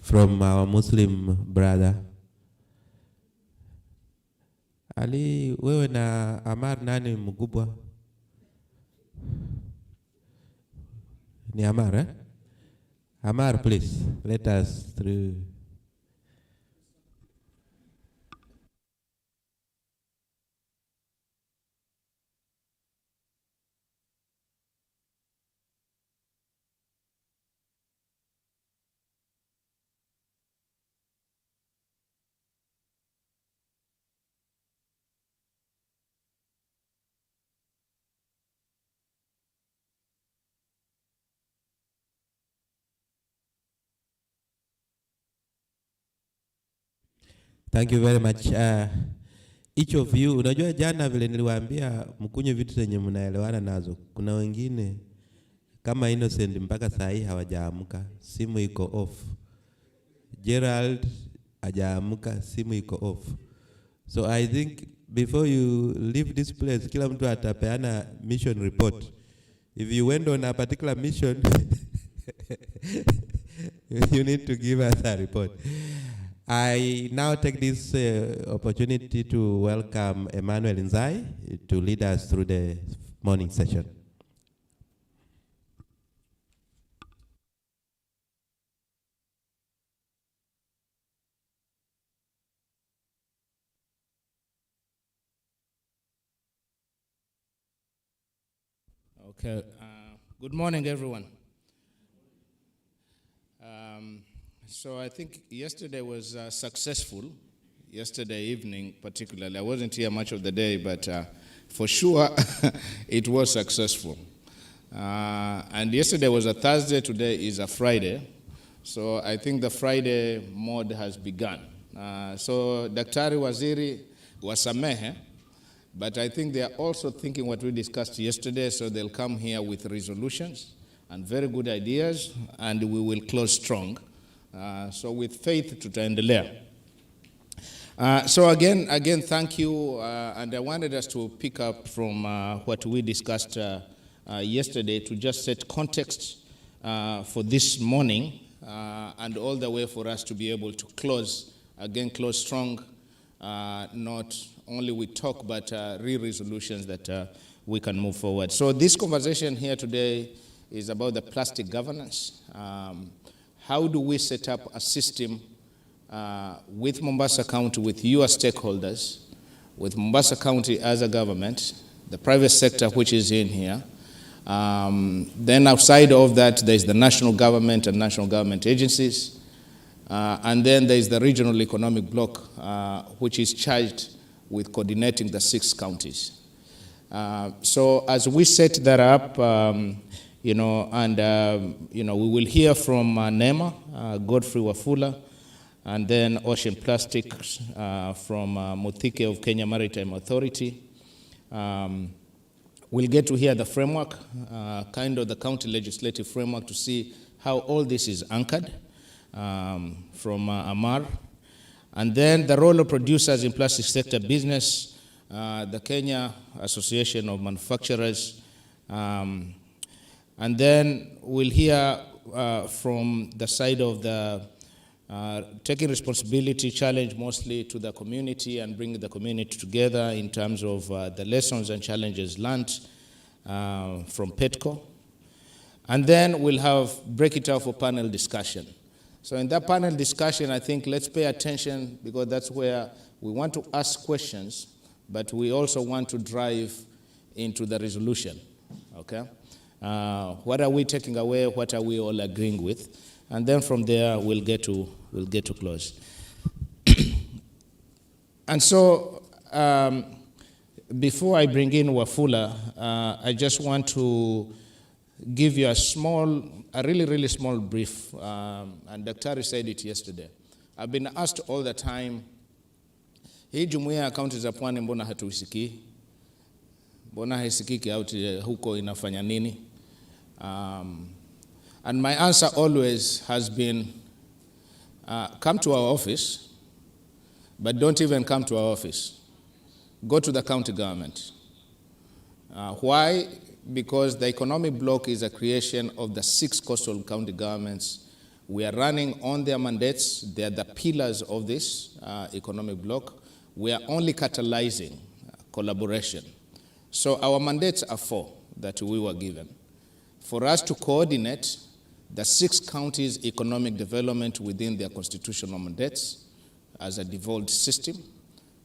from our Muslim brother. Ali, wewe na Amar nani mkubwa? Ni Amar, eh? Amar, please, let us through. Thank you very much. Each of you, unajua jana vile niliwaambia mkunye vitu zenye mnaelewana nazo. Kuna wengine kama Innocent mpaka saa hii hawajaamka, simu iko off. Gerald hajaamka, simu iko off. So I think before you leave this place, kila mtu atapeana mission report. If you went on a particular mission, you need to give us a report. I now take this opportunity to welcome Emmanuel Nzai to lead us through the morning session. Okay. Good morning, everyone. So I think yesterday was successful. Yesterday evening, particularly, I wasn't here much of the day, but for sure, it was successful. And yesterday was a Thursday. Today is a Friday. So I think the Friday mode has begun. So Daktari Waziri wasamehe, but I think they are also thinking what we discussed yesterday, so they'll come here with resolutions and very good ideas, and we will close strong. So with faith tutaendelea. So again, thank you, and I wanted us to pick up from what we discussed yesterday to just set context for this morning, and all the way for us to be able to close strong, not only with talk, but real resolutions that we can move forward. So this conversation here today is about the plastic governance. How do we set up a system with Mombasa County, with your stakeholders, with Mombasa County as a government, the private sector which is in here. Then outside of that, there's the national government and national government agencies. And then there's the regional economic bloc, which is charged with coordinating the 6 counties. So as we set that up, we will hear from NEMA, Godfrey Wafula, and then Ocean Plastics from Muthike of Kenya Maritime Authority. We'll get to hear the framework, kind of the county legislative framework, to see how all this is anchored from Amar. And then the role of producers in plastic sector business, the Kenya Association of Manufacturers. And then we'll hear from the side of the taking responsibility challenge mostly to the community and bringing the community together in terms of the lessons and challenges learned from PETCO. And then we'll break it out for panel discussion. So in that panel discussion, I think let's pay attention, because that's where we want to ask questions, but we also want to drive into the resolution, okay? What are we taking away? What are we all agreeing with? And then from there, we'll get to close. And so, before I bring in Wafula, I just want to give you a really, really small brief. And Daktari said it yesterday. I've been asked all the time, hii jumuiya ya kaunti za Pwani mbona hatuisikii? Mbona haisikiki huko inafanya nini? And my answer always has been, come to our office, but don't even come to our office. Go to the county government. Why? Because the economic bloc is a creation of the 6 coastal county governments We are running on their mandates. They are the pillars of this economic bloc. We are only catalyzing collaboration. So our mandates are 4 that we were given. For us to coordinate the 6 counties' economic development within their constitutional mandates as a devolved system.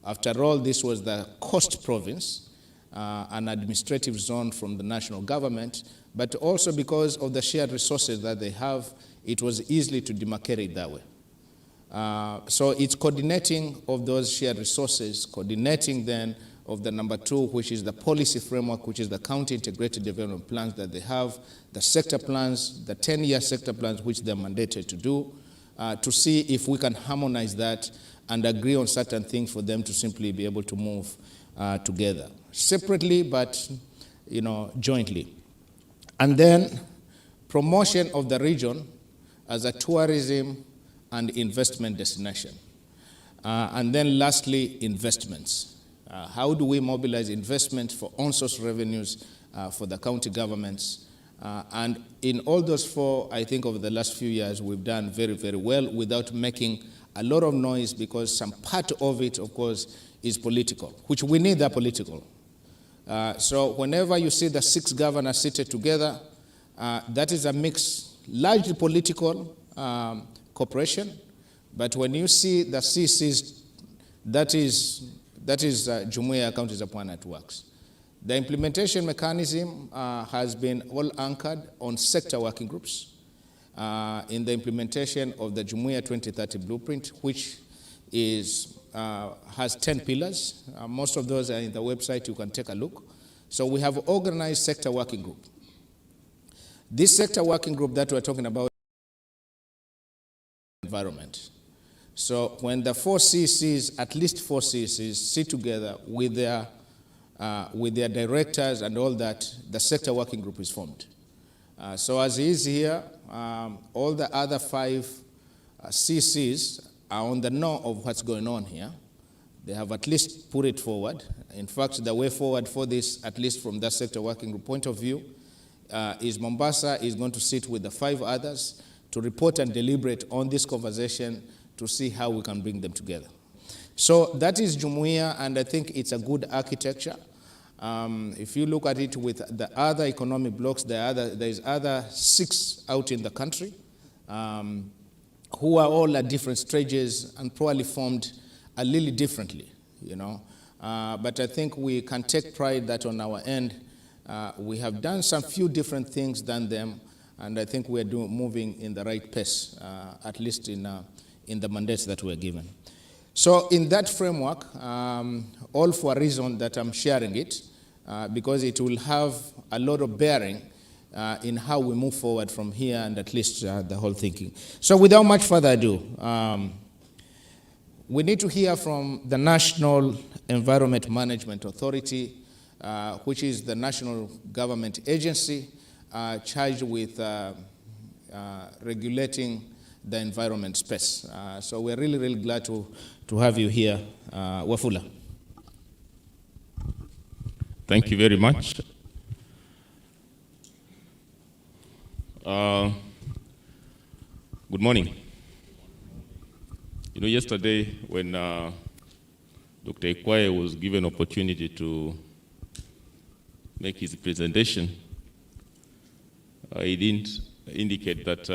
After all, this was the coast province, an administrative zone from the national government, but also because of the shared resources that they have, it was easily to demarcate it that way. So it's coordinating of those shared resources, coordinating then of the number 2, which is the policy framework, which is the county integrated development plans that they have, the sector plans, the 10-year sector plans, which they're mandated to do, to see if we can harmonize that and agree on certain things for them to simply be able to move together, separately, but jointly. And then promotion of the region as a tourism and investment destination. And then lastly, investments. How do we mobilize investment for on-source revenues for the county governments? And in all those 4, I think over the last few years, we've done very, very well without making a lot of noise, because some part of it, of course, is political, which we need that political. So whenever you see the 6 governors seated together, that is a mix, largely political cooperation. But when you see the CCs, that is Jumuiya ya Kaunti za Pwani at works. The implementation mechanism has been all anchored on sector working groups in the implementation of the Jumuiya 2030 blueprint, which has 10 pillars. Most of those are in the website. You can take a look. So we have organized sector working group. This sector working group that we're talking about is environment. So when the 4 CCs, at least 4 CCs, sit together with their directors and all that, the sector working group is formed. So as is here, all the other 5 CCs are on the know of what's going on here. They have at least put it forward. In fact, the way forward for this, at least from that sector working group point of view, is Mombasa is going to sit with the 5 others to report and deliberate on this conversation to see how we can bring them together. So that is Jumuiya, and I think it's a good architecture. If you look at it with the other economic blocks, there's other 6 out in the country who are all at different stages and probably formed a little differently, But I think we can take pride that on our end, we have done some few different things than them, and I think we're moving in the right pace, at least in the mandates that we're given. So in that framework, all for a reason that I'm sharing it, because it will have a lot of bearing in how we move forward from here, and at least the whole thinking. So without much further ado, we need to hear from the National Environment Management Authority, which is the national government agency charged with regulating the environment space. So we're really, really glad to have you here, Wafula. Thank you very much. Good morning. Yesterday when Dr. Ikwaye was given opportunity to make his presentation, he didn't indicate that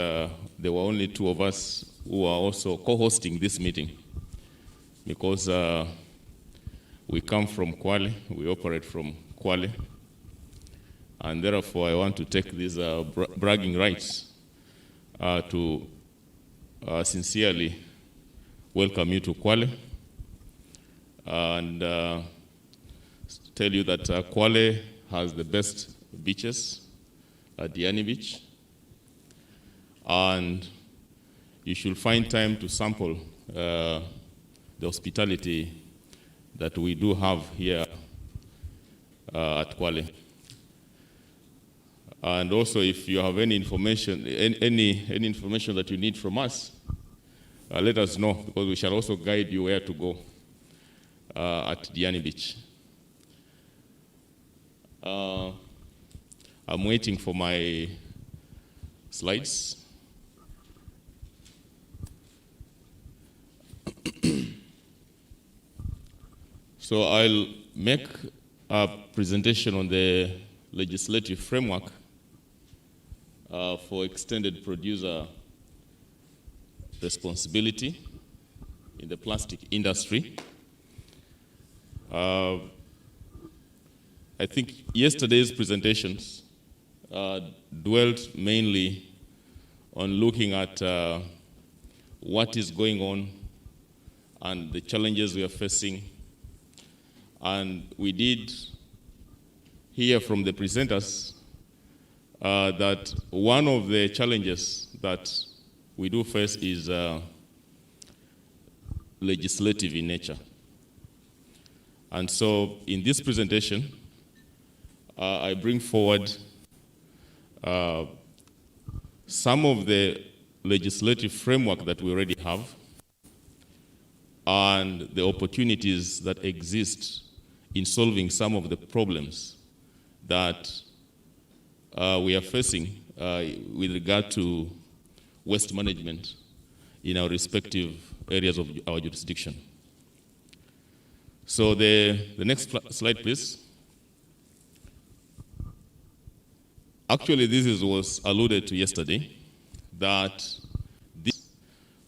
there were only 2 of us who are also co-hosting this meeting, because we come from Kwale, we operate from Kwale, and therefore I want to take these bragging rights to sincerely welcome you to Kwale, and tell you that Kwale has the best beaches at Diani Beach, and you should find time to sample the hospitality that we do have here at Kwale. And also, if you have any information, any information that you need from us, let us know, because we shall also guide you where to go at Diani Beach. I'm waiting for my slides. So I'll make a presentation on the legislative framework for extended producer responsibility in the plastic industry. I think yesterday's presentations dwelt mainly on looking at what is going on and the challenges we are facing. And we did hear from the presenters that one of the challenges that we do face is legislative in nature. And so in this presentation, I bring forward some of the legislative framework that we already have and the opportunities that exist in solving some of the problems that we are facing with regard to waste management in our respective areas of our jurisdiction. So the next slide, please. Actually, this was alluded to yesterday, that this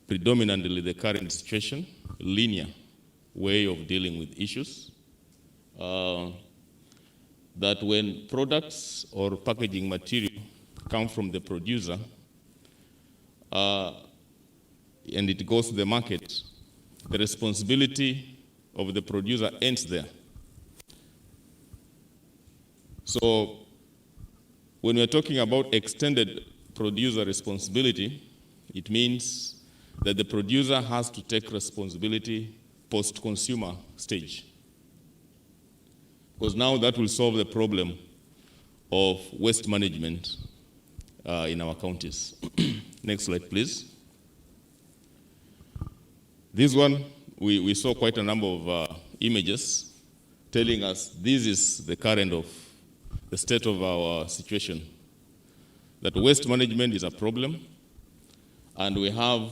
predominantly the current situation, linear way of dealing with issues, that when products or packaging material come from the producer and it goes to the market, the responsibility of the producer ends there. So when we're talking about extended producer responsibility, it means that the producer has to take responsibility post-consumer stage. Because now that will solve the problem of waste management in our counties. Next slide, please. This one, we saw quite a number of images telling us this is the current of the state of our situation. That waste management is a problem, and we have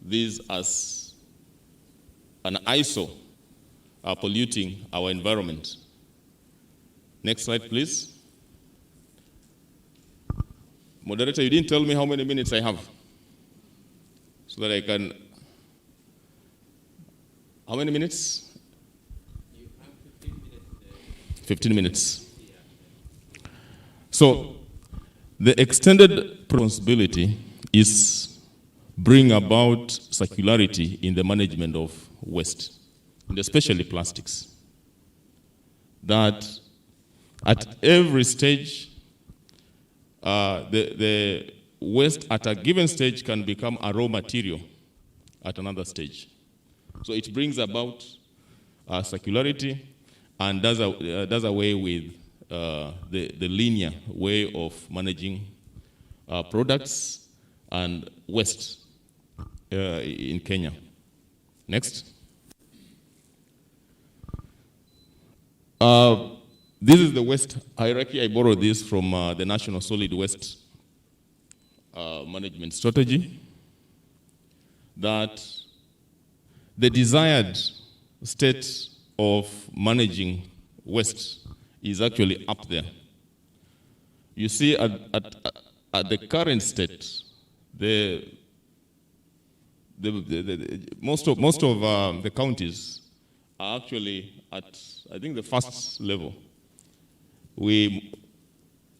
this as an eyesore polluting our environment. Next slide, please. Moderator, you didn't tell me how many minutes I have, so that I can. How many minutes? You have 15 minutes. 15 minutes. So, the extended responsibility is bring about circularity in the management of waste, and especially plastics. That at every stage, the waste at a given stage can become a raw material at another stage. So it brings about circularity and does away with the linear way of managing products and waste in Kenya. Next. This is the waste hierarchy. I borrowed this from the National Solid Waste Management Strategy. That the desired state of managing waste is actually up there. You see, at the current state, most of the counties are actually at, I think, the first level. We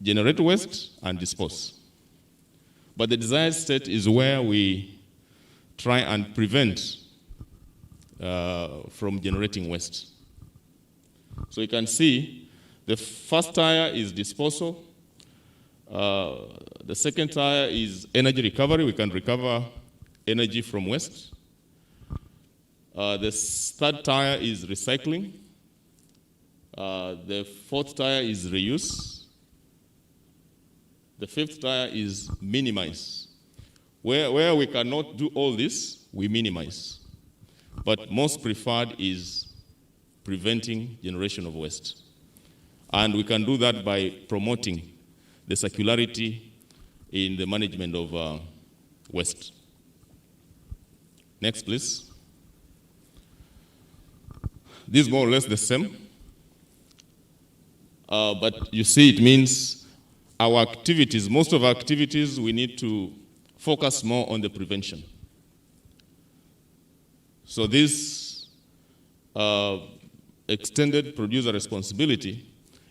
generate waste and dispose. But the desired state is where we try and prevent from generating waste. So you can see the first tier is disposal. The second tier is energy recovery. We can recover energy from waste. The third tier is recycling. The fourth tier is reuse. The fifth tier is minimize. Where we cannot do all this, we minimize. But most preferred is preventing generation of waste. And we can do that by promoting the circularity in the management of waste. Next, please. this is more or less the same. But you see, it means our activities, most of our activities, we need to focus more on the prevention. So this extended producer responsibility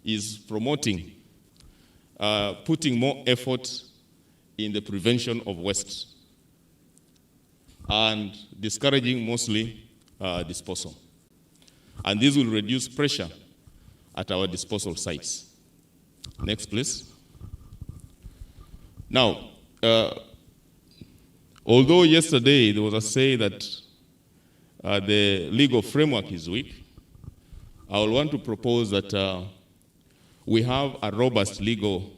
is promoting, putting more effort in the prevention of waste and discouraging mostly disposal. And this will reduce pressure at our disposal sites. Next, please. Now, although yesterday there was a say that the legal framework is weak, I will want to propose that we have a robust legal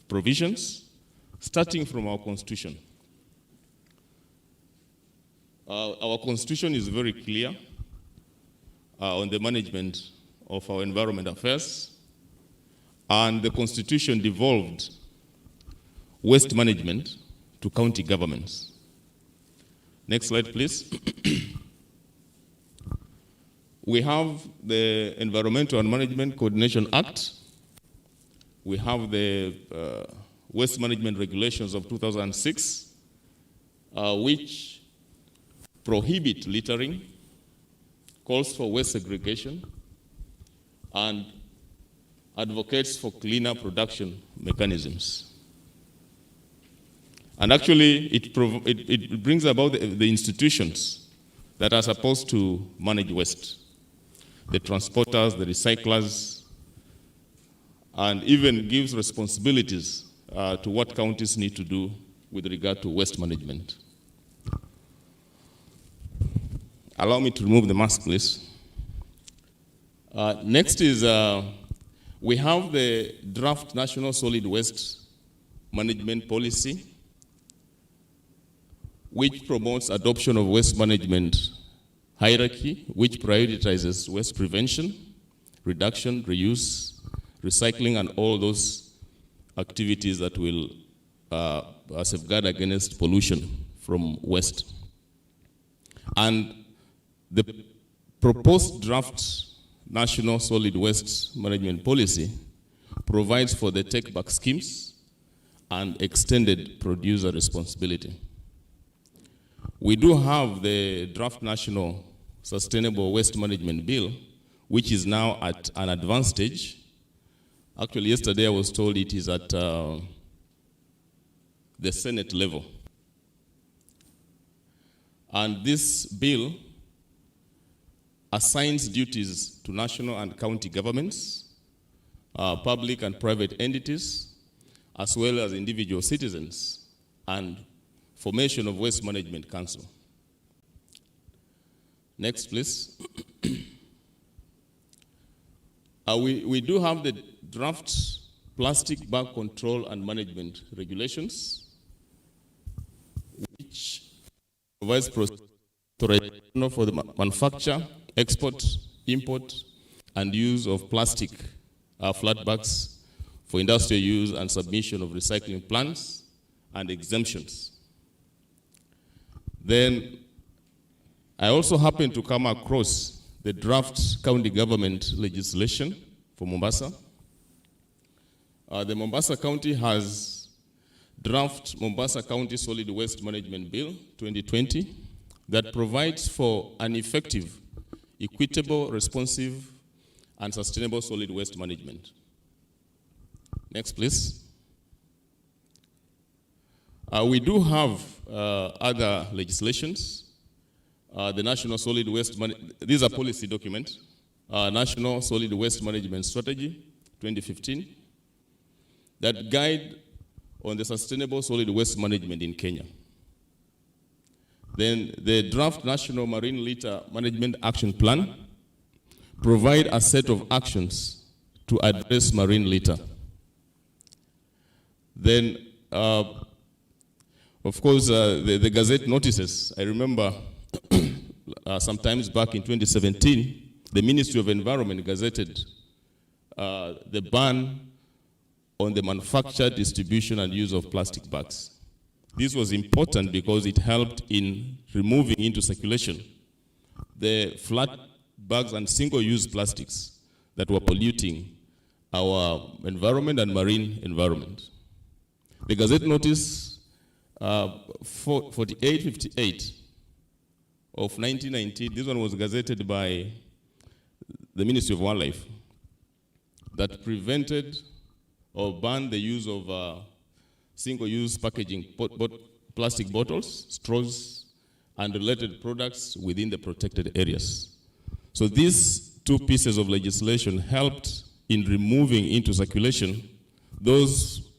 provisions starting from our Constitution. Our Constitution is very clear on the management of our environment affairs, and the Constitution devolved waste management to county governments. Next slide, please. We have the Environmental and Management Coordination Act. We have the Waste Management Regulations of 2006, which prohibit littering, calls for waste segregation, and advocates for cleaner production mechanisms. And actually, it brings about the institutions that are supposed to manage waste, the transporters, the recyclers, and even gives responsibilities to what counties need to do with regard to waste management. Allow me to remove the mask, please. Next is, we have the draft National Solid Waste Management Policy, which promotes adoption of waste management hierarchy, which prioritizes waste prevention, reduction, reuse, recycling, and all those activities that will safeguard against pollution from waste. And the proposed draft National Solid Waste Management Policy provides for the take-back schemes and extended producer responsibility. We do have the draft National Sustainable Waste Management Bill, which is now at an advanced stage. Actually, yesterday I was told it is at the Senate level. And this bill assigns duties to national and county governments, public and private entities, as well as individual citizens, and formation of Waste Management Council. Next, please. We do have the draft Plastic Bag Control and Management Regulations, which provides authorization for the manufacture, export, import, and use of plastic flat bags for industrial use and submission of recycling plans and exemptions. Then I also happened to come across the draft county government legislation for Mombasa. The Mombasa County has draft Mombasa County Solid Waste Management Bill 2020 that provides for an effective, equitable, responsive, and sustainable solid waste management. Next, please. We do have other legislations. The National Solid Waste this is a policy document, National Solid Waste Management Strategy 2015, that guide on the sustainable solid waste management in Kenya. Then the draft National Marine Litter Management Action Plan provide a set of actions to address marine litter. Then, of course, the Gazette notices. I remember sometimes back in 2017, the Ministry of Environment gazetted the ban on the manufacture, distribution, and use of plastic bags. This was important because it helped in removing into circulation the flat bags and single-use plastics that were polluting our environment and marine environment. The Gazette Notice 4858 of 1919, this one was gazetted by the Ministry of Wildlife, that prevented or banned the use of single-use packaging, plastic bottles, straws, and related products within the protected areas. So these two pieces of legislation helped in removing into circulation those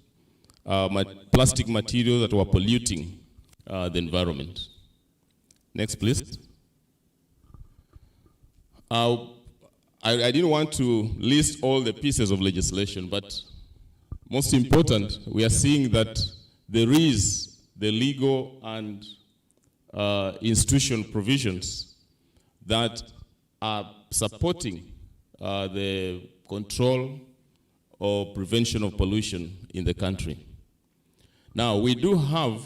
plastic materials that were polluting the environment. Next, please. I didn't want to list all the pieces of legislation, but most important, we are seeing that there is the legal and institutional provisions that are supporting the control or prevention of pollution in the country. Now, we do have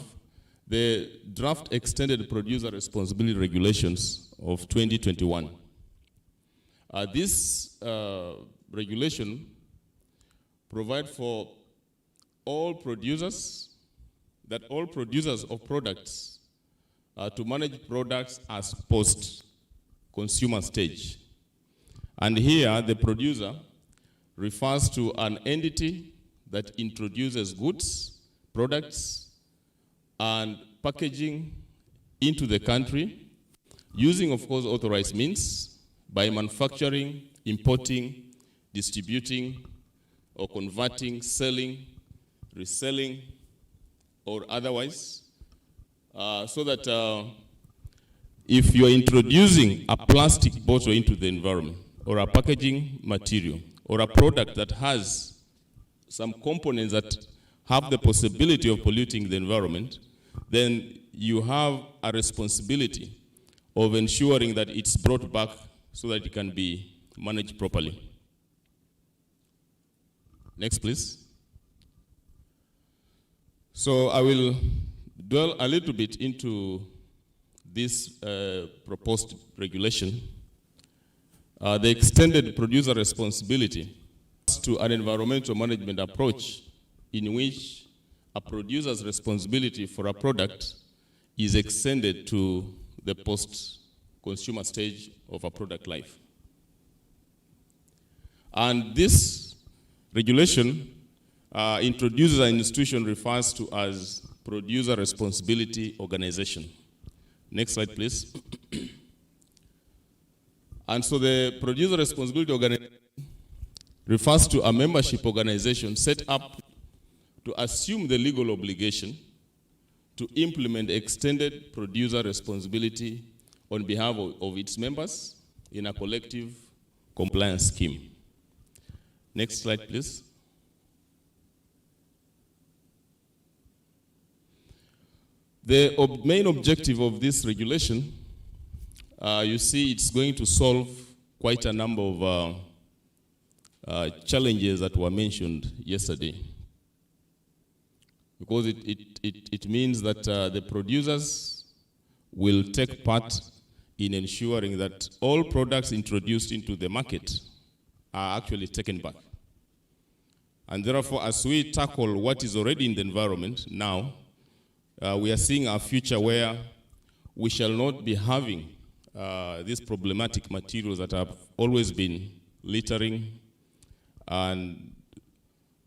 the draft extended producer responsibility regulations of 2021. This regulation provide for all producers of products to manage products as post-consumer stage. And here, the producer refers to an entity that introduces goods, products, and packaging into the country, using, of course, authorized means by manufacturing, importing, distributing, or converting, selling, reselling, or otherwise, so that if you're introducing a plastic bottle into the environment, or a packaging material, or a product that has some components that have the possibility of polluting the environment, then you have a responsibility of ensuring that it's brought back so that it can be managed properly. Next, please. So I will dwell a little bit into this proposed regulation. The extended producer responsibility to an environmental management approach in which a producer's responsibility for a product is extended to the post-consumer stage of a product life. And this regulation introduces an institution refers to as Producer Responsibility Organization. Next slide, please. And so the Producer Responsibility Organization refers to a membership organization set up to assume the legal obligation to implement extended producer responsibility on behalf of its members in a collective compliance scheme. Next slide, please. The main objective of this regulation, you see, it's going to solve quite a number of challenges that were mentioned yesterday. Because it means that the producers will take part in ensuring that all products introduced into the market are actually taken back. And therefore, as we tackle what is already in the environment now, we are seeing a future where we shall not be having these problematic materials that have always been littering and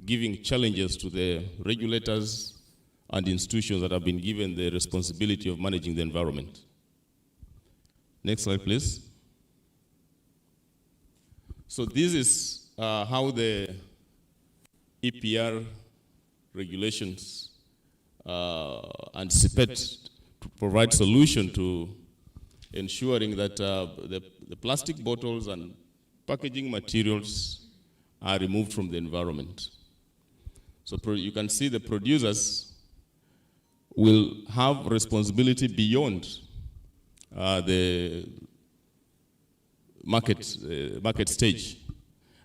giving challenges to the regulators and institutions that have been given the responsibility of managing the environment. Next slide, please. So this is how the EPR regulations anticipate to provide solution to ensuring that the plastic bottles and packaging materials are removed from the environment. So you can see the producers will have responsibility beyond the market stage.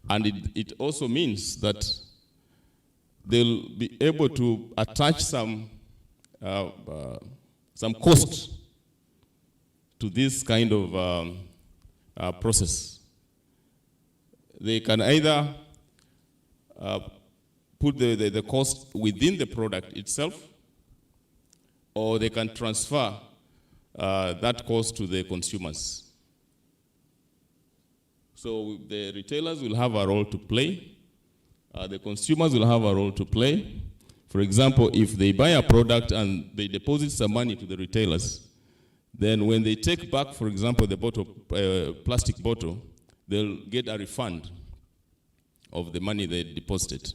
And it also means that they'll be able to attach some cost to this kind of process. They can either put the cost within the product itself, or they can transfer that cost to the consumers. So the retailers will have a role to play. The consumers will have a role to play. For example, if they buy a product and they deposit some money to the retailers, then when they take back, for example, the bottle, plastic bottle, they'll get a refund of the money they deposited.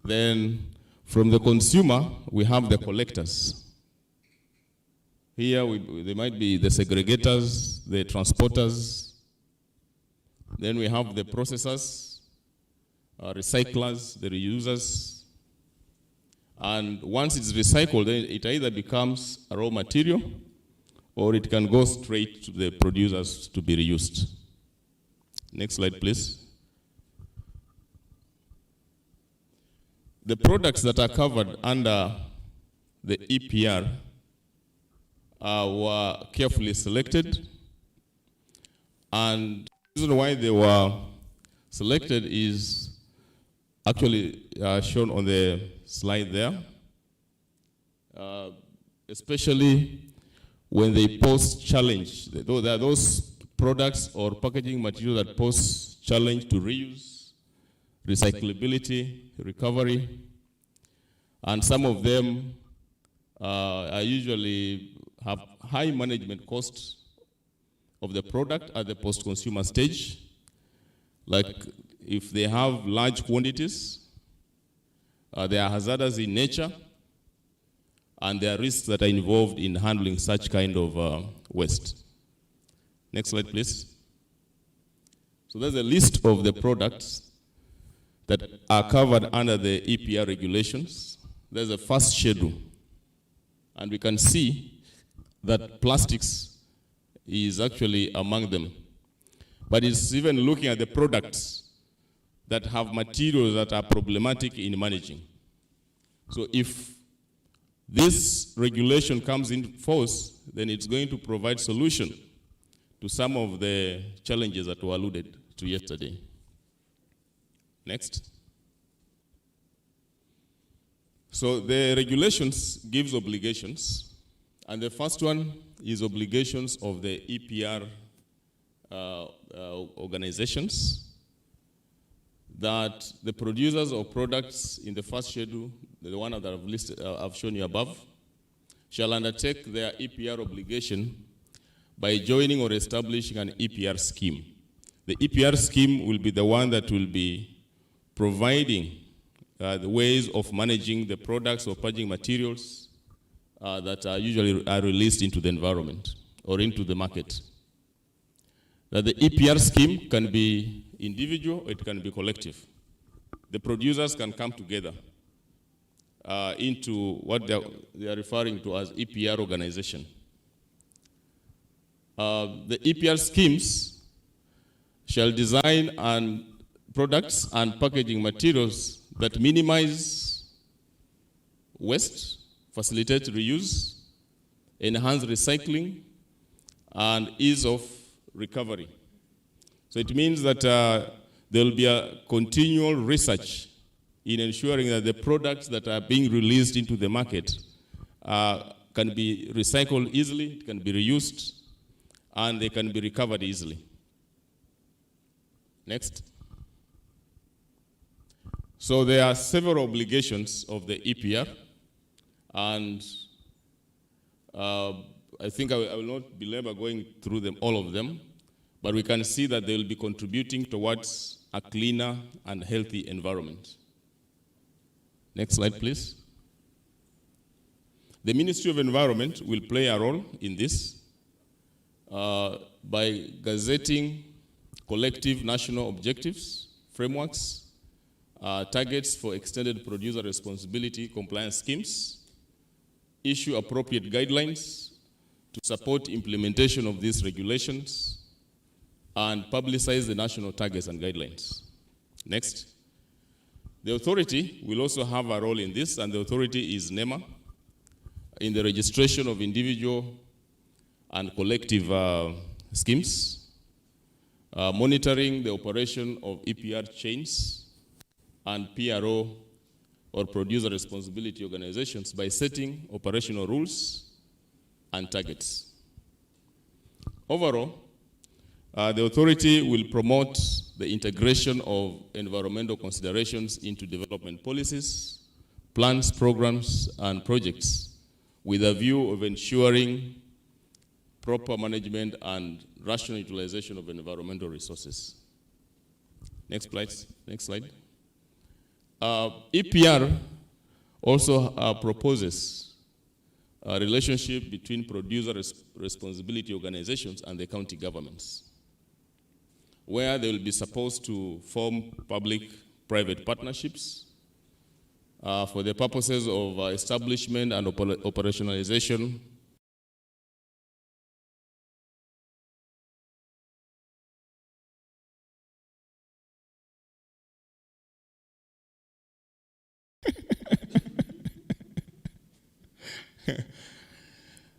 Then from the consumer, we have the collectors. Here, they might be the segregators, the transporters. Then we have the processors, recyclers, the reusers. And once it's recycled, then it either becomes a raw material or it can go straight to the producers to be reused. Next slide, please. The products that are covered under the EPR were carefully selected, and the reason why they were selected is actually shown on the slide there, especially when they pose challenge. There are those products or packaging materials that pose challenge to reuse, recyclability, recovery, and some of them are usually have high management costs of the product at the post-consumer stage. Like if they have large quantities, they are hazardous in nature, and there are risks that are involved in handling such kind of waste. Next slide, please. So there's a list of the products that are covered under the EPR regulations. There's a first schedule, and we can see that plastics is actually among them. But it's even looking at the products that have materials that are problematic in managing. So if this regulation comes in force, then it's going to provide solution to some of the challenges that were alluded to yesterday. Next. So the regulations gives obligations, and the first one is obligations of the EPR organizations, that the producers of products in the first schedule, the one that I've listed, I've shown you above, shall undertake their EPR obligation by joining or establishing an EPR scheme. The EPR scheme will be the one that will be providing the ways of managing the products or packaging materials that are usually released into the environment or into the market. That the EPR scheme can be individual, it can be collective. The producers can come together into what they are referring to as EPR organization. The EPR schemes shall design and products and packaging materials that minimize waste, facilitate reuse, enhance recycling, and ease of recovery. So it means that there will be a continual research in ensuring that the products that are being released into the market can be recycled easily, it can be reused, and they can be recovered easily. Next. So there are several obligations of the EPR, and I think I will not belabor going through them, all of them, but we can see that they will be contributing towards a cleaner and healthy environment. Next slide, please. The Ministry of Environment will play a role in this by gazetting collective national objectives, frameworks, targets for extended producer responsibility compliance schemes, issue appropriate guidelines to support implementation of these regulations, and publicize the national targets and guidelines. Next. The authority will also have a role in this, and the authority is NEMA, in the registration of individual and collective schemes, monitoring the operation of EPR chains and PRO or producer responsibility organizations by setting operational rules and targets. Overall, the authority will promote the integration of environmental considerations into development policies, plans, programs, and projects with a view of ensuring proper management and rational utilization of environmental resources. Next slide. Next slide. EPR also proposes a relationship between producer responsibility organizations and the county governments, where they will be supposed to form public-private partnerships for the purposes of establishment and operationalization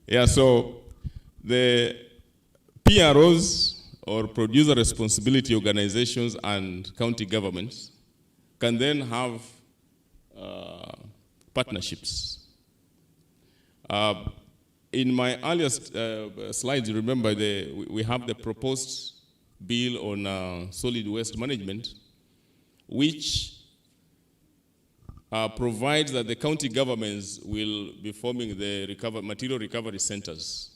yeah, so the PROs or producer responsibility organizations and county governments can then have partnerships. In my earliest slides, you remember we have the proposed bill on solid waste management, which provides that the county governments will be forming the material recovery centers.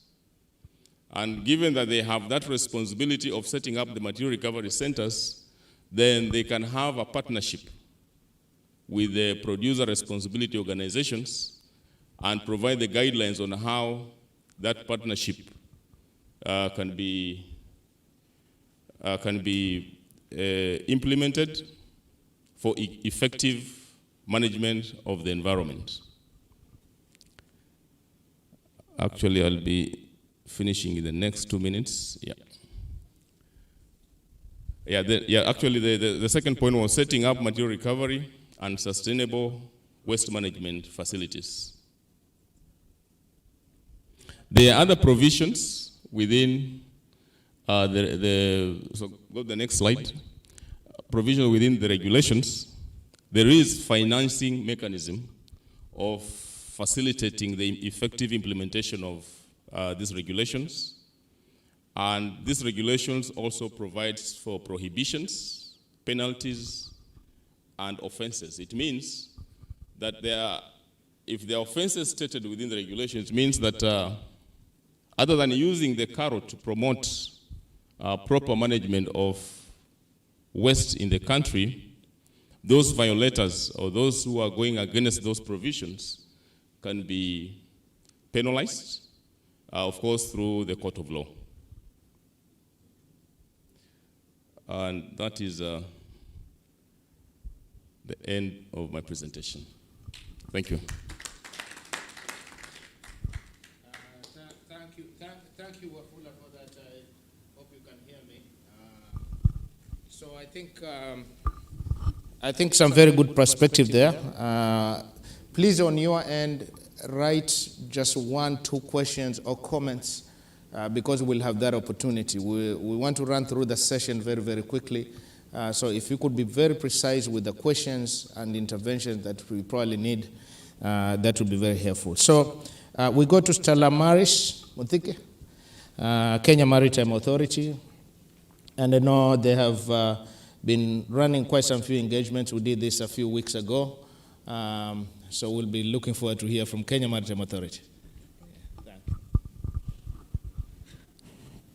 And given that they have that responsibility of setting up the material recovery centers, then they can have a partnership with the producer responsibility organizations and provide the guidelines on how that partnership can be implemented for effective management of the environment. Actually, I'll be finishing in the next 2 minutes. Actually, the second point was setting up material recovery and sustainable waste management facilities. There are other provisions within so go to the next slide. Provision within the regulations. There is financing mechanism of facilitating the effective implementation of these regulations. And these regulations also provides for prohibitions, penalties, and offenses. It means that if there are offenses stated within the regulations, it means that other than using the carrot to promote proper management of waste in the country, those violators or those who are going against those provisions can be penalized, of course, through the court of law. And that is the end of my presentation. Thank you. Thank you, Wafula, for that. I hope you can hear me. So I think some very good perspective there. Please, on your end, write just 1, 2 questions or comments because we'll have that opportunity. We want to run through the session very, very quickly. So if you could be very precise with the questions and interventions that we probably need, that would be very helpful. So we go to Stella Maris Muthike, Kenya Maritime Authority. And I know they have been running quite some few engagements. We did this a few weeks ago. So we'll be looking forward to hear from Kenya Maritime Authority.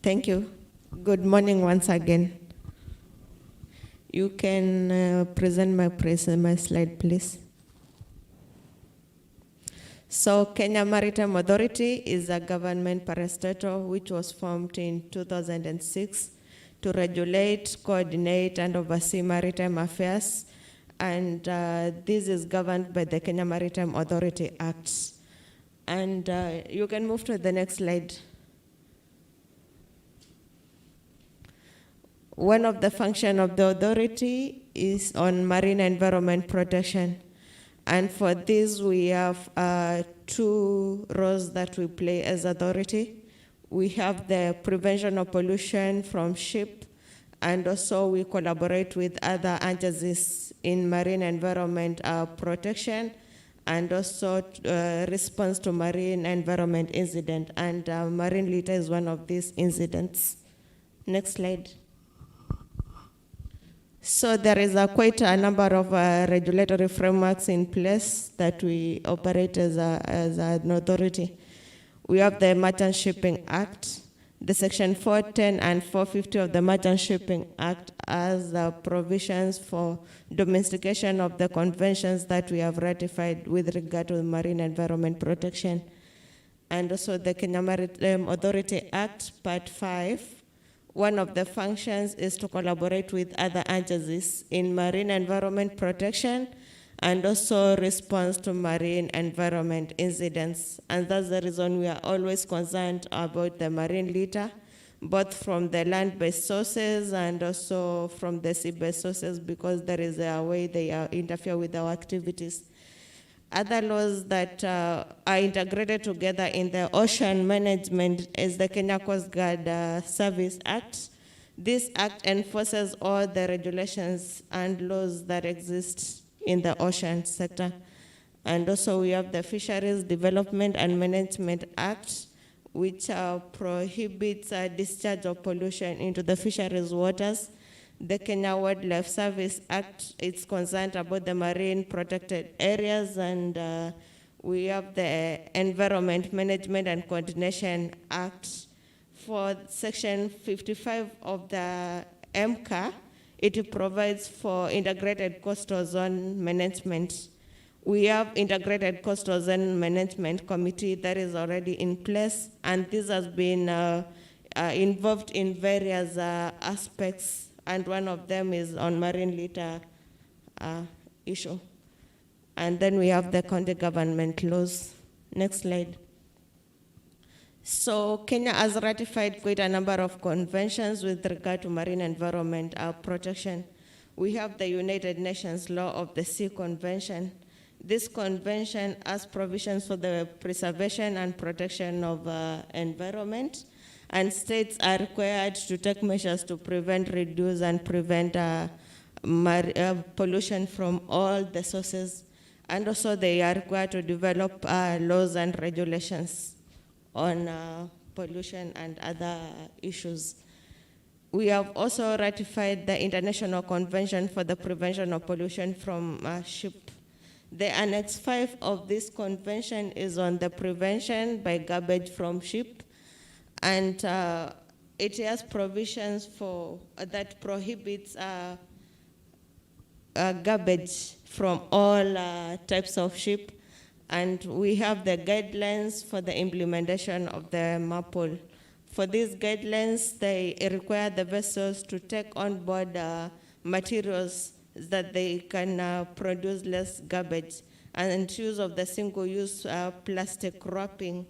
Thank you. Good morning once again. You can present my slide, please. So Kenya Maritime Authority is a government parastatal which was formed in 2006 to regulate, coordinate, and oversee maritime affairs. And this is governed by the Kenya Maritime Authority Act. And you can move to the next slide. One of the functions of the authority is on marine environment protection. And for this, we have 2 roles that we play as authority. We have the prevention of pollution from ship, and also we collaborate with other agencies in marine environment protection, and also response to marine environment incident, and marine litter is one of these incidents. Next slide. So there is quite a number of regulatory frameworks in place that we operate as an authority. We have the Merchant Shipping Act. The Section 410 and 450 of the Merchant Shipping Act has provisions for domestication of the conventions that we have ratified with regard to marine environment protection. And also the Kenya Maritime Authority Act, Part 5. One of the functions is to collaborate with other agencies in marine environment protection and also response to marine environment incidents. And that's the reason we are always concerned about the marine litter, both from the land-based sources and also from the sea-based sources, because there is a way they interfere with our activities. Other laws that are integrated together in the ocean management is the Kenya Coast Guard Service Act. This act enforces all the regulations and laws that exist in the ocean sector. And also we have the Fisheries Development and Management Act, which prohibits discharge of pollution into the fisheries waters. The Kenya Wildlife Service Act is concerned about the marine protected areas, and we have the Environment Management and Coordination Act. For Section 55 of the MCA, it provides for integrated coastal zone management. We have integrated coastal zone management committee that is already in place, and this has been involved in various aspects, and one of them is on marine litter issue. And then we have the county government laws. Next slide. So Kenya has ratified quite a number of conventions with regard to marine environment protection. We have the United Nations Law of the Sea Convention. This convention has provisions for the preservation and protection of environment, and states are required to take measures to prevent, reduce, and prevent pollution from all the sources. And also they are required to develop laws and regulations on pollution and other issues. We have also ratified the International Convention for the Prevention of Pollution from Ship. The Annex 5 of this convention is on the prevention by garbage from ship, and it has provisions for that prohibits garbage from all types of ship, and we have the guidelines for the implementation of the MAPOL. For these guidelines, they require the vessels to take on board materials that they can produce less garbage, and use of the single-use plastic wrapping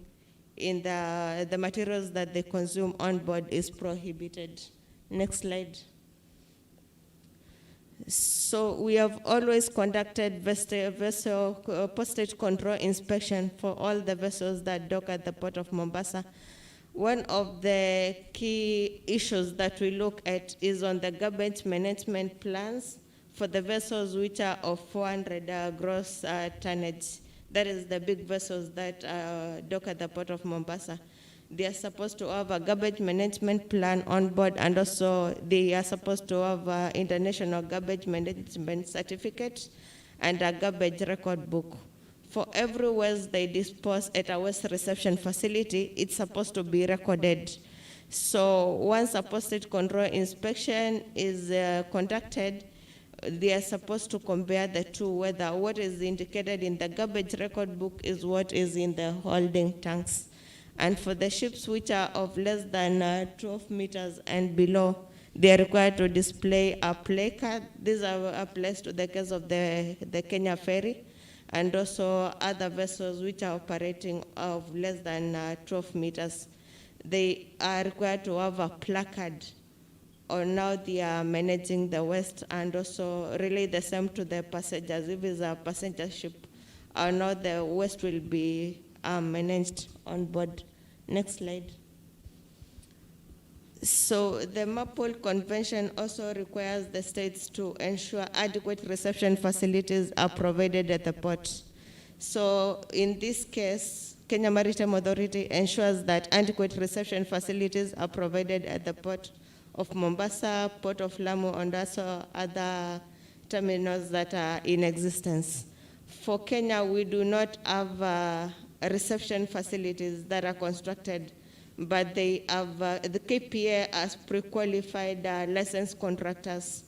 in the materials that they consume on board is prohibited. Next slide. So we have always conducted vessel postage control inspection for all the vessels that dock at the port of Mombasa. One of the key issues that we look at is on the garbage management plans for the vessels which are of 400 gross tonnage. That is the big vessels that dock at the port of Mombasa. They are supposed to have a garbage management plan on board, and also they are supposed to have international garbage management certificate and a garbage record book. For every waste they dispose at a waste reception facility, it's supposed to be recorded. So once a postage control inspection is conducted, they are supposed to compare the two, whether what is indicated in the garbage record book is what is in the holding tanks. And for the ships which are of less than 12 meters and below, they are required to display a placard. These are placed to the case of the Kenya ferry, and also other vessels which are operating of less than 12 meters. They are required to have a placard on how they are managing the waste, and also relay the same to the passengers. If it's a passenger ship, or how the waste will be managed on board. Next slide. So the Maple Convention also requires the states to ensure adequate reception facilities are provided at the port. So in this case, Kenya Maritime Authority ensures that adequate reception facilities are provided at the port of Mombasa, Port of Lamu, and also other terminals that are in existence. For Kenya, we do not have reception facilities that are constructed, but they have, the KPA has pre-qualified licensed contractors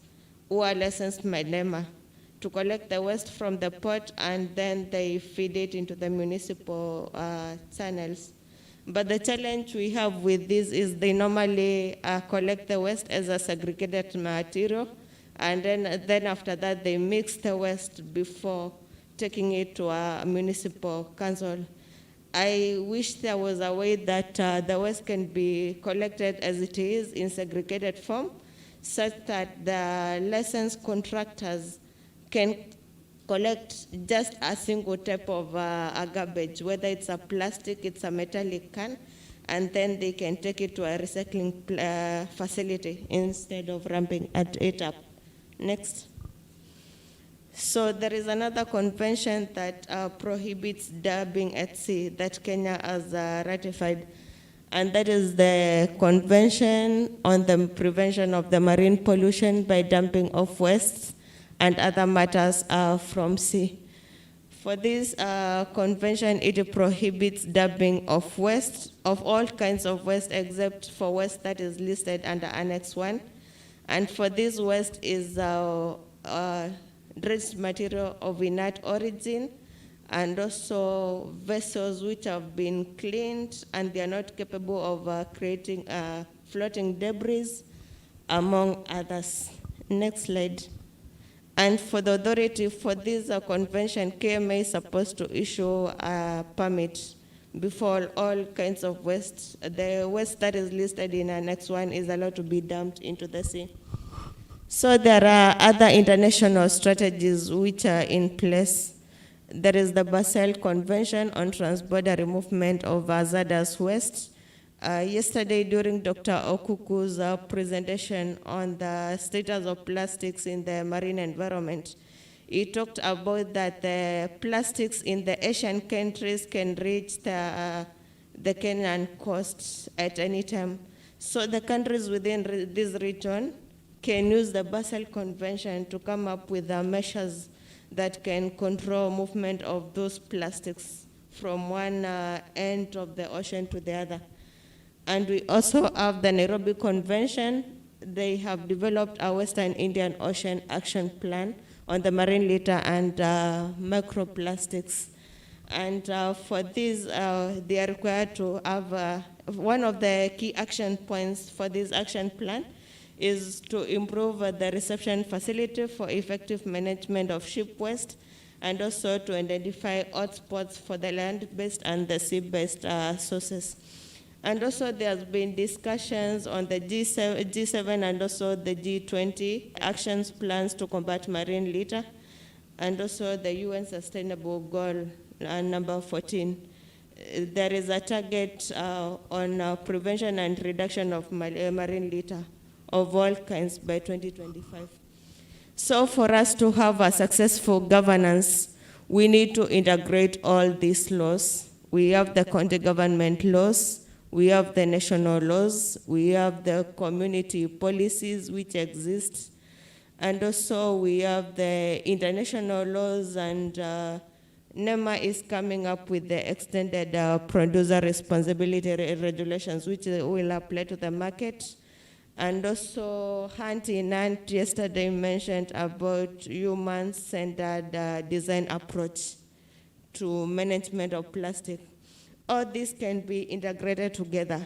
who are licensed by NEMA to collect the waste from the port, and then they feed it into the municipal channels. But the challenge we have with this is they normally collect the waste as a segregated material, and then after that they mix the waste before taking it to a municipal council. I wish there was a way that the waste can be collected as it is in segregated form, such that the licensed contractors can collect just a single type of a garbage, whether it's a plastic, it's a metallic can, and then they can take it to a recycling facility instead of ramping it up. Next. So there is another convention that prohibits dumping at sea that Kenya has ratified, and that is the Convention on the Prevention of the Marine Pollution by Dumping of Waste and Other Matters from Sea. For this convention, it prohibits dumping of waste, of all kinds of waste except for waste that is listed under Annex 1. And for this waste is dredged material of inert origin, and also vessels which have been cleaned and they are not capable of creating floating debris, among others. Next slide. And for the authority for this convention, KMA is supposed to issue a permit before all kinds of waste. The waste that is listed in Annex 1 is allowed to be dumped into the sea. So there are other international strategies which are in place. There is the Basel Convention on Transborder Movement of Hazardous Waste. Yesterday, during Dr. Okuku's presentation on the status of plastics in the marine environment, he talked about that the plastics in the Asian countries can reach the Kenyan coast at any time. So the countries within this region can use the Basel Convention to come up with measures that can control movement of those plastics from one end of the ocean to the other. And we also have the Nairobi Convention. They have developed a Western Indian Ocean Action Plan on the marine litter and microplastics. And for this, they are required to have, one of the key action points for this action plan is to improve the reception facility for effective management of ship waste, and also to identify hotspots for the land-based and the sea-based sources. And also there has been discussions on the G7 and also the G20 actions plans to combat marine litter, and also the UN Sustainable Goal number 14. There is a target on prevention and reduction of marine litter of all kinds by 2025. So for us to have a successful governance, we need to integrate all these laws. We have the county government laws, we have the national laws, we have the community policies which exist, and also we have the international laws, and NEMA is coming up with the extended producer responsibility regulations which will apply to the market. And also Hanti Nant yesterday mentioned about human-centered design approach to management of plastic. All this can be integrated together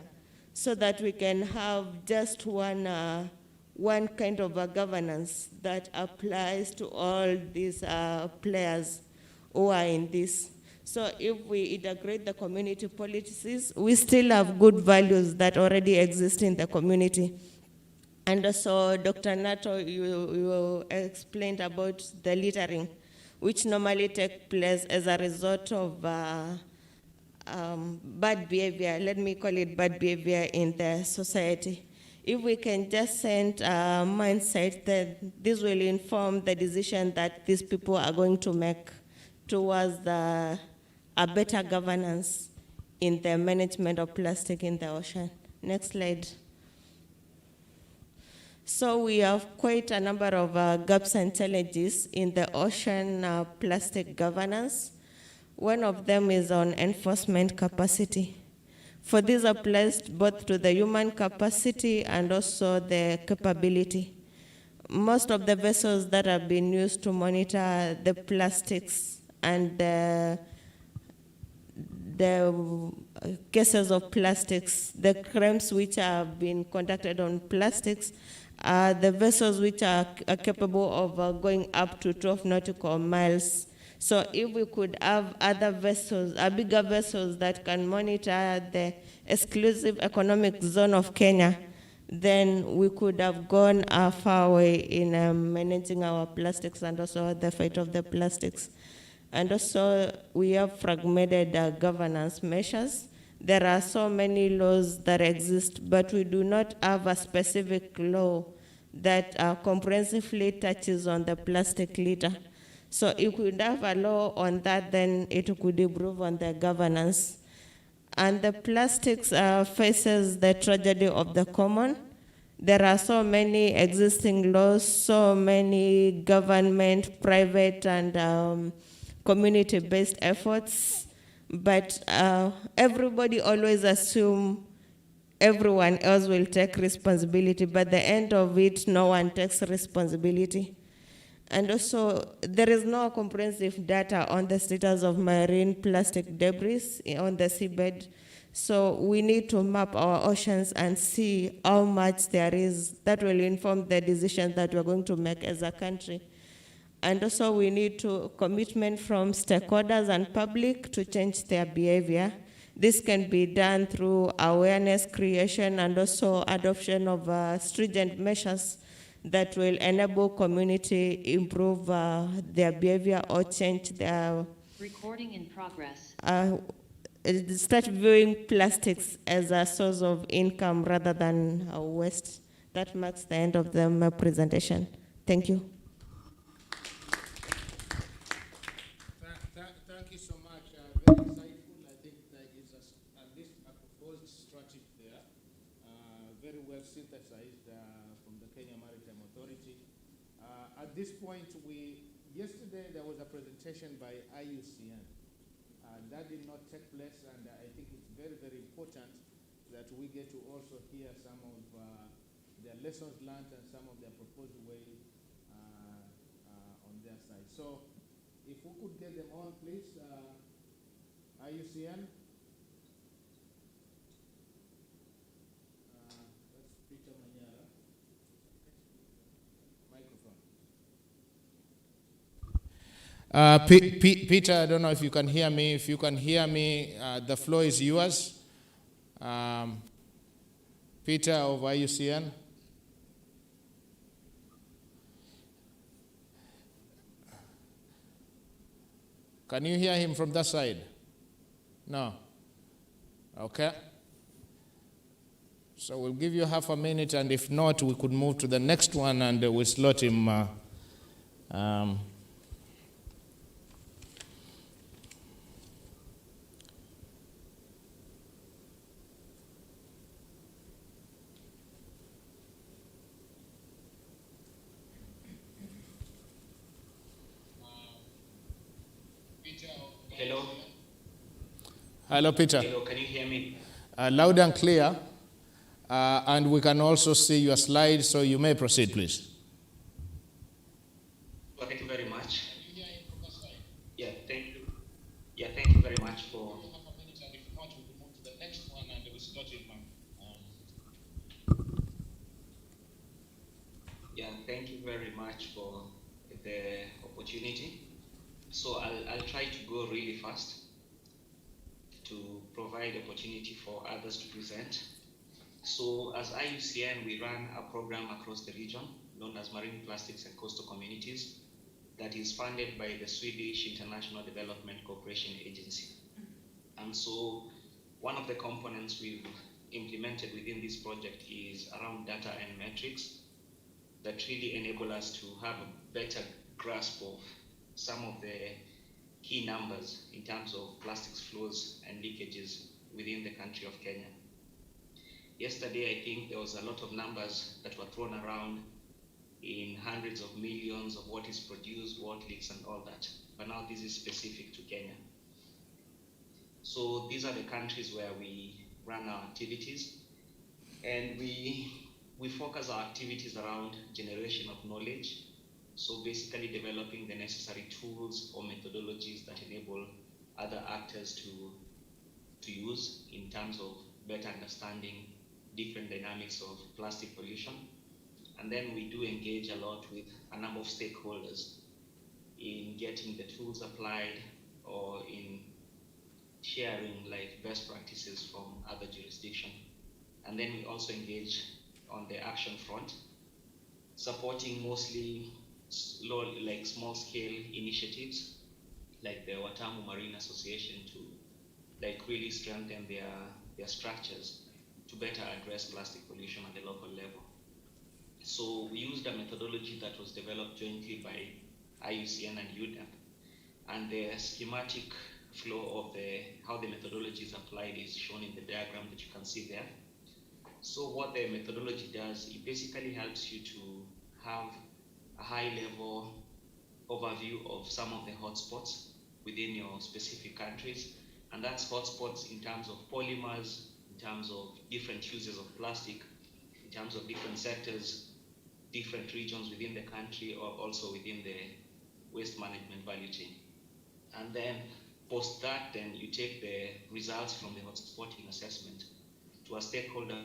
so that we can have just one kind of a governance that applies to all these players who are in this. So if we integrate the community policies, we still have good values that already exist in the community. And also, Dr. Nato, you explained about the littering, which normally takes place as a result of bad behavior. Let me call it bad behavior in the society. if we can just send a mindset that this will inform the decision that these people are going to make towards a better governance in the management of plastic in the ocean. Next slide. So we have quite a number of gaps and challenges in the ocean plastic governance. One of them is on enforcement capacity. For this applies both to the human capacity and also the capability. Most of the vessels that have been used to monitor the plastics and the cases of plastics, the crimes which have been conducted on plastics, are the vessels which are capable of going up to 12 nautical miles. So if we could have other vessels, bigger vessels that can monitor the exclusive economic zone of Kenya, then we could have gone a far way in managing our plastics and also the fight of the plastics. And also we have fragmented governance measures. There are so many laws that exist, but we do not have a specific law that comprehensively touches on the plastic litter. So if we have a law on that, then it could improve on the governance. And the plastics faces the tragedy of the common. There are so many existing laws, so many government, private, and community-based efforts, but everybody always assumes everyone else will take responsibility, but at the end of it, no one takes responsibility. And also, there is no comprehensive data on the status of marine plastic debris on the seabed. So we need to map our oceans and see how much there is. That will inform the decisions that we're going to make as a country. And also we need commitment from stakeholders and public to change their behavior. This can be done through awareness creation and also adoption of stringent measures that will enable community improve their behavior or change their... Recording in progress. Start viewing plastics as a source of income rather than a waste. That marks the end of the presentation. Thank you. Thank you so much. Very insightful. I think there is at least a proposed strategy there, very well synthesized from the Kenya Maritime Authority. At this point, yesterday there was a presentation by IUCN. That did not take place, and I think it's very, very important that we get to also hear some of their lessons learned and some of their proposed way on their side. So if we could get them on, please, IUCN. That's Peter Manyara. Microphone. Peter, I don't know if you can hear me. If you can hear me, the floor is yours. Peter of IUCN. Can you hear him from that side? No? Okay. So we'll give you half a minute, and if not, we could move to the next one and we'll slot him. Hello. Hello, Peter. Hello, can you hear me? Loud and clear. And we can also see your slide, so you may proceed, please. Well, thank you very much. Yeah, thank you. Yeah, thank you very much for... Yeah, thank you very much for the opportunity. So I'll try to go really fast to provide opportunity for others to present. So as IUCN, we run a program across the region known as Marine Plastics and Coastal Communities that is funded by the Swedish International Development Cooperation Agency. And so one of the components we've implemented within this project is around data and metrics that really enable us to have a better grasp of some of the key numbers in terms of plastics flows and leakages within the country of Kenya. Yesterday, I think there was a lot of numbers that were thrown around in hundreds of millions of what is produced, what leaks and all that. But now this is specific to Kenya. So these are the countries where we run our activities, and we focus our activities around generation of knowledge. So basically developing the necessary tools or methodologies that enable other actors to use in terms of better understanding different dynamics of plastic pollution. And then we do engage a lot with a number of stakeholders in getting the tools applied or in sharing like best practices from other jurisdictions. And then we also engage on the action front, supporting mostly small scale initiatives like the Watamu Marine Association to like really strengthen their structures to better address plastic pollution at the local level. So we used a methodology that was developed jointly by IUCN and UNEP, and the schematic flow of how the methodology is applied is shown in the diagram that you can see there. So what the methodology does, it basically helps you to have a high level overview of some of the hotspots within your specific countries. And that's hotspots in terms of polymers, in terms of different uses of plastic, in terms of different sectors, different regions within the country, or also within the waste management value chain. And then post that, then you take the results from the hotspotting assessment to a stakeholder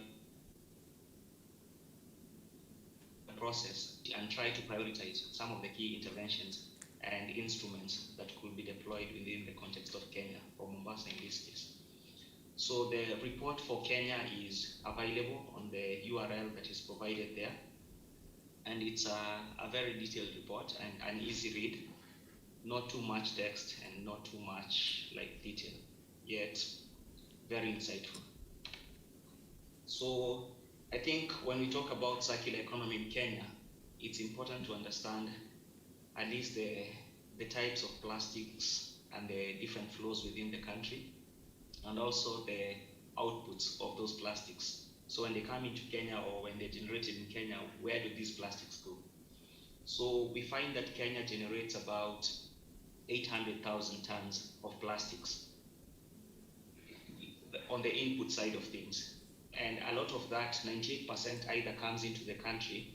process and try to prioritize some of the key interventions and instruments that could be deployed within the context of Kenya, or Mombasa in this case. So the report for Kenya is available on the URL that is provided there. And it's a very detailed report and an easy read, not too much text and not too much like detail, yet very insightful. So I think when we talk about circular economy in Kenya, it's important to understand at least the types of plastics and the different flows within the country, and also the outputs of those plastics. So when they come into Kenya or when they're generated in Kenya, where do these plastics go? So we find that Kenya generates about 800,000 tons of plastics on the input side of things. And a lot of that, 98% either comes into the country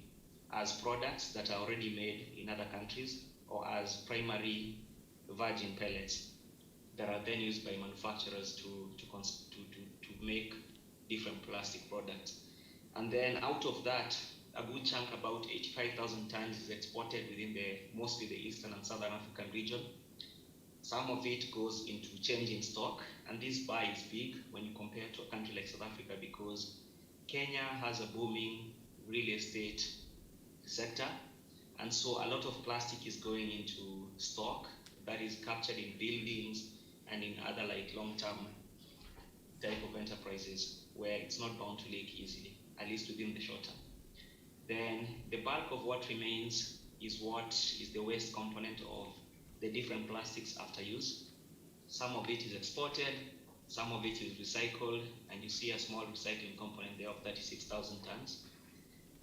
as products that are already made in other countries, or as primary virgin pellets that are then used by manufacturers to make different plastic products. And then out of that, a good chunk, about 85,000 tons, is exported within mostly the Eastern and Southern African region. Some of it goes into changing stock, and this buy is big when you compare to a country like South Africa, because Kenya has a booming real estate sector, and so a lot of plastic is going into stock that is captured in buildings and in other like long-term type of enterprises where it's not bound to leak easily, at least within the short term. Then the bulk of what remains is what is the waste component of the different plastics after use. Some of it is exported, some of it is recycled, and you see a small recycling component there of 36,000 tons.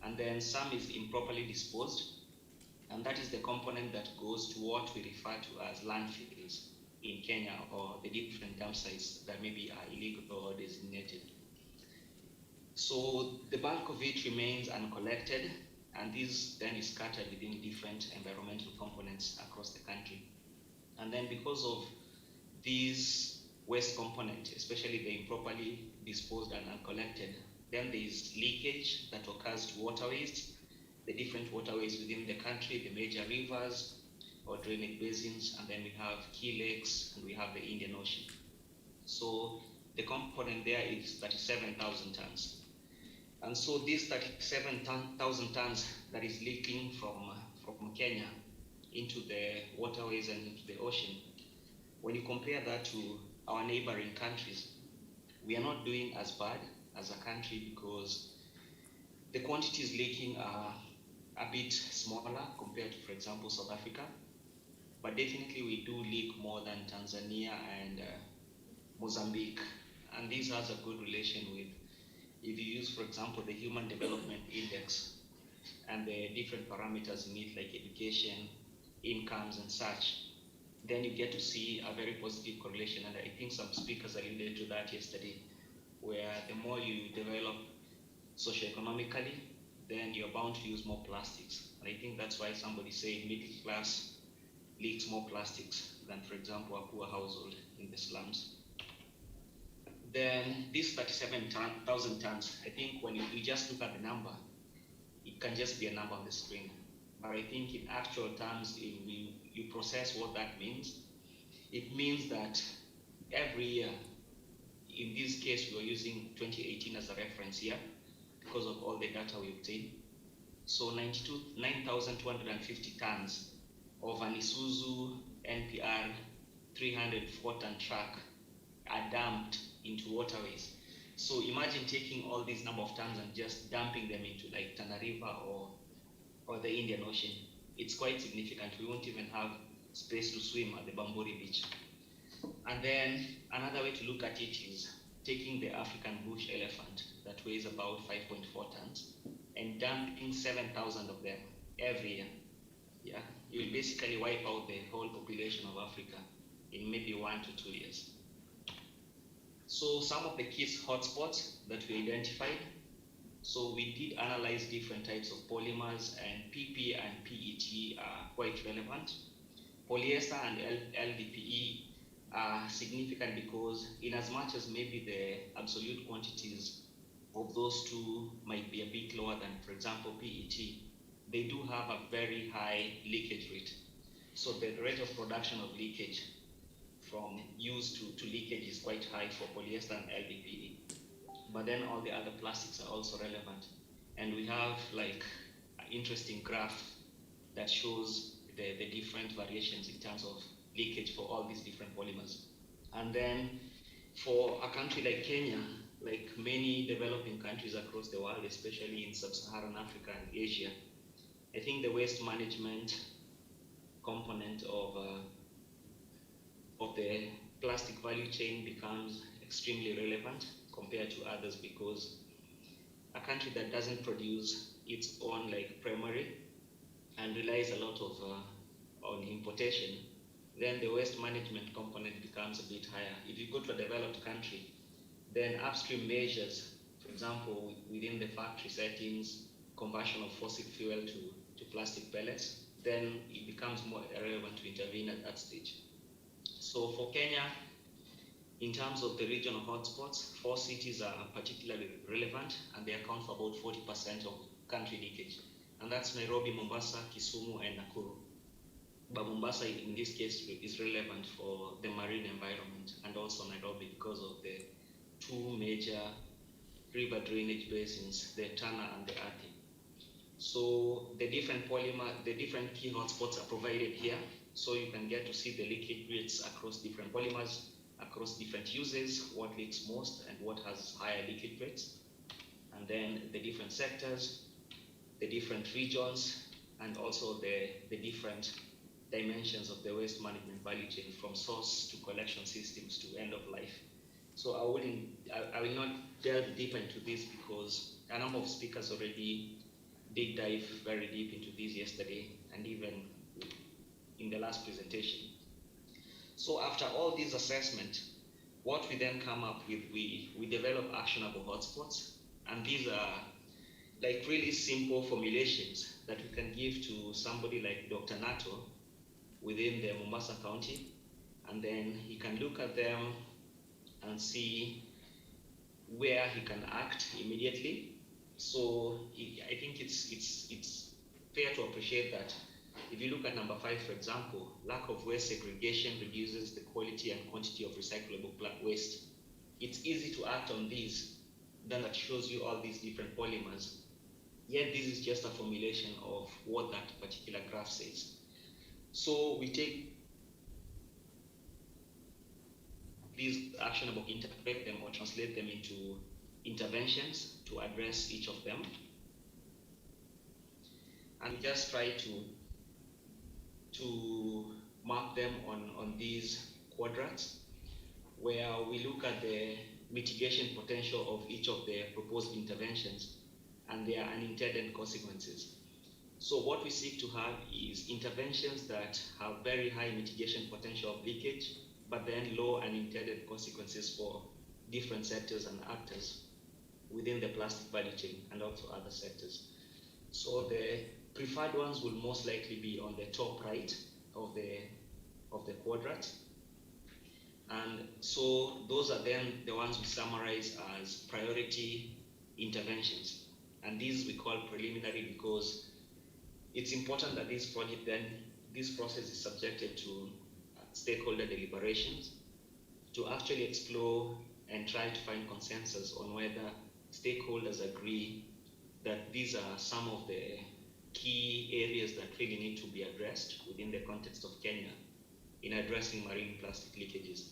And then some is improperly disposed, and that is the component that goes to what we refer to as landfills in Kenya, or the different dump sites that maybe are illegal or designated. So the bulk of it remains uncollected, and this then is scattered within different environmental components across the country. And then because of these waste component, especially the improperly disposed and uncollected, then there is leakage that occurs to waterways, the different waterways within the country, the major rivers or drainage basins, and then we have key lakes, and we have the Indian Ocean. So the component there is 37,000 tons. And so this 37,000 tons that is leaking from Kenya into the waterways and into the ocean, when you compare that to our neighboring countries, we are not doing as bad as a country because the quantities leaking are a bit smaller compared to, for example, South Africa. But definitely we do leak more than Tanzania and Mozambique. And this has a good relation with, if you use, for example, the Human Development Index and the different parameters in it, like education, incomes, and such, then you get to see a very positive correlation. And I think some speakers alluded to that yesterday, where the more you develop socioeconomically, then you're bound to use more plastics. And I think that's why somebody said middle class leaks more plastics than, for example, a poor household in the slums. Then this 37,000 tons, I think when you just look at the number, it can just be a number on the screen. But I think in actual terms, if you process what that means, it means that every year, in this case, we are using 2018 as a reference year because of all the data we obtained. So 9,250 tons of an Isuzu NPR 304-ton truck are dumped into waterways. So imagine taking all these number of tons and just dumping them into like Tana River or the Indian Ocean. It's quite significant. We won't even have space to swim at the Bamburi beach. And then another way to look at it is taking the African bush elephant that weighs about 5.4 tons and dumping 7,000 of them every year. Yeah, you will basically wipe out the whole population of Africa in maybe 1 to 2 years. So some of the key hotspots that we identified. So we did analyze different types of polymers, and PP and PET are quite relevant. Polyester and LDPE are significant because in as much as maybe the absolute quantities of those two might be a bit lower than, for example, PET, they do have a very high leakage rate. So the rate of production of leakage from use to leakage is quite high for polyester and LDPE. But then all the other plastics are also relevant. And we have like an interesting graph that shows the different variations in terms of leakage for all these different polymers. And then for a country like Kenya, like many developing countries across the world, especially in sub-Saharan Africa and Asia, I think the waste management component of the plastic value chain becomes extremely relevant compared to others, because a country that doesn't produce its own like primary and relies a lot of on importation, then the waste management component becomes a bit higher. If you go to a developed country, then upstream measures, for example, within the factory settings, conversion of fossil fuel to plastic pellets, then it becomes more relevant to intervene at that stage. So for Kenya, in terms of the regional hotspots, 4 cities are particularly relevant, and they account for about 40% of country leakage. And that's Nairobi, Mombasa, Kisumu, and Nakuru. But Mombasa, in this case, is relevant for the marine environment, and also Nairobi because of the 2 major river drainage basins, the Tana and the Athi. So the different key hotspots are provided here, so you can get to see the leakage rates across different polymers, across different uses, what leaks most and what has higher leakage rates, and then the different sectors, the different regions, and also the different dimensions of the waste management value chain, from source to collection systems to end of life. So I will not delve deeper into this because a number of speakers already did dive very deep into this yesterday and even in the last presentation. So after all this assessment, what we then come up with, we develop actionable hotspots, and these are like really simple formulations that we can give to somebody like Dr. Nato within the Mombasa County, and then he can look at them and see where he can act immediately. So I think it's fair to appreciate that if you look at number 5, for example, lack of waste segregation reduces the quality and quantity of recyclable waste. It's easy to act on these. Then that shows you all these different polymers. Yet this is just a formulation of what that particular graph says. So we take these actionable, interpret them or translate them into interventions to address each of them. And just try to mark them on these quadrants, where we look at the mitigation potential of each of the proposed interventions and their unintended consequences. So what we seek to have is interventions that have very high mitigation potential of leakage, but then low unintended consequences for different sectors and actors within the plastic value chain and also other sectors. So the preferred ones will most likely be on the top right of the quadrant. And so those are then the ones we summarize as priority interventions. And these we call preliminary because it's important that this process is subjected to stakeholder deliberations to actually explore and try to find consensus on whether stakeholders agree that these are some of the key areas that really need to be addressed within the context of Kenya in addressing marine plastic leakages.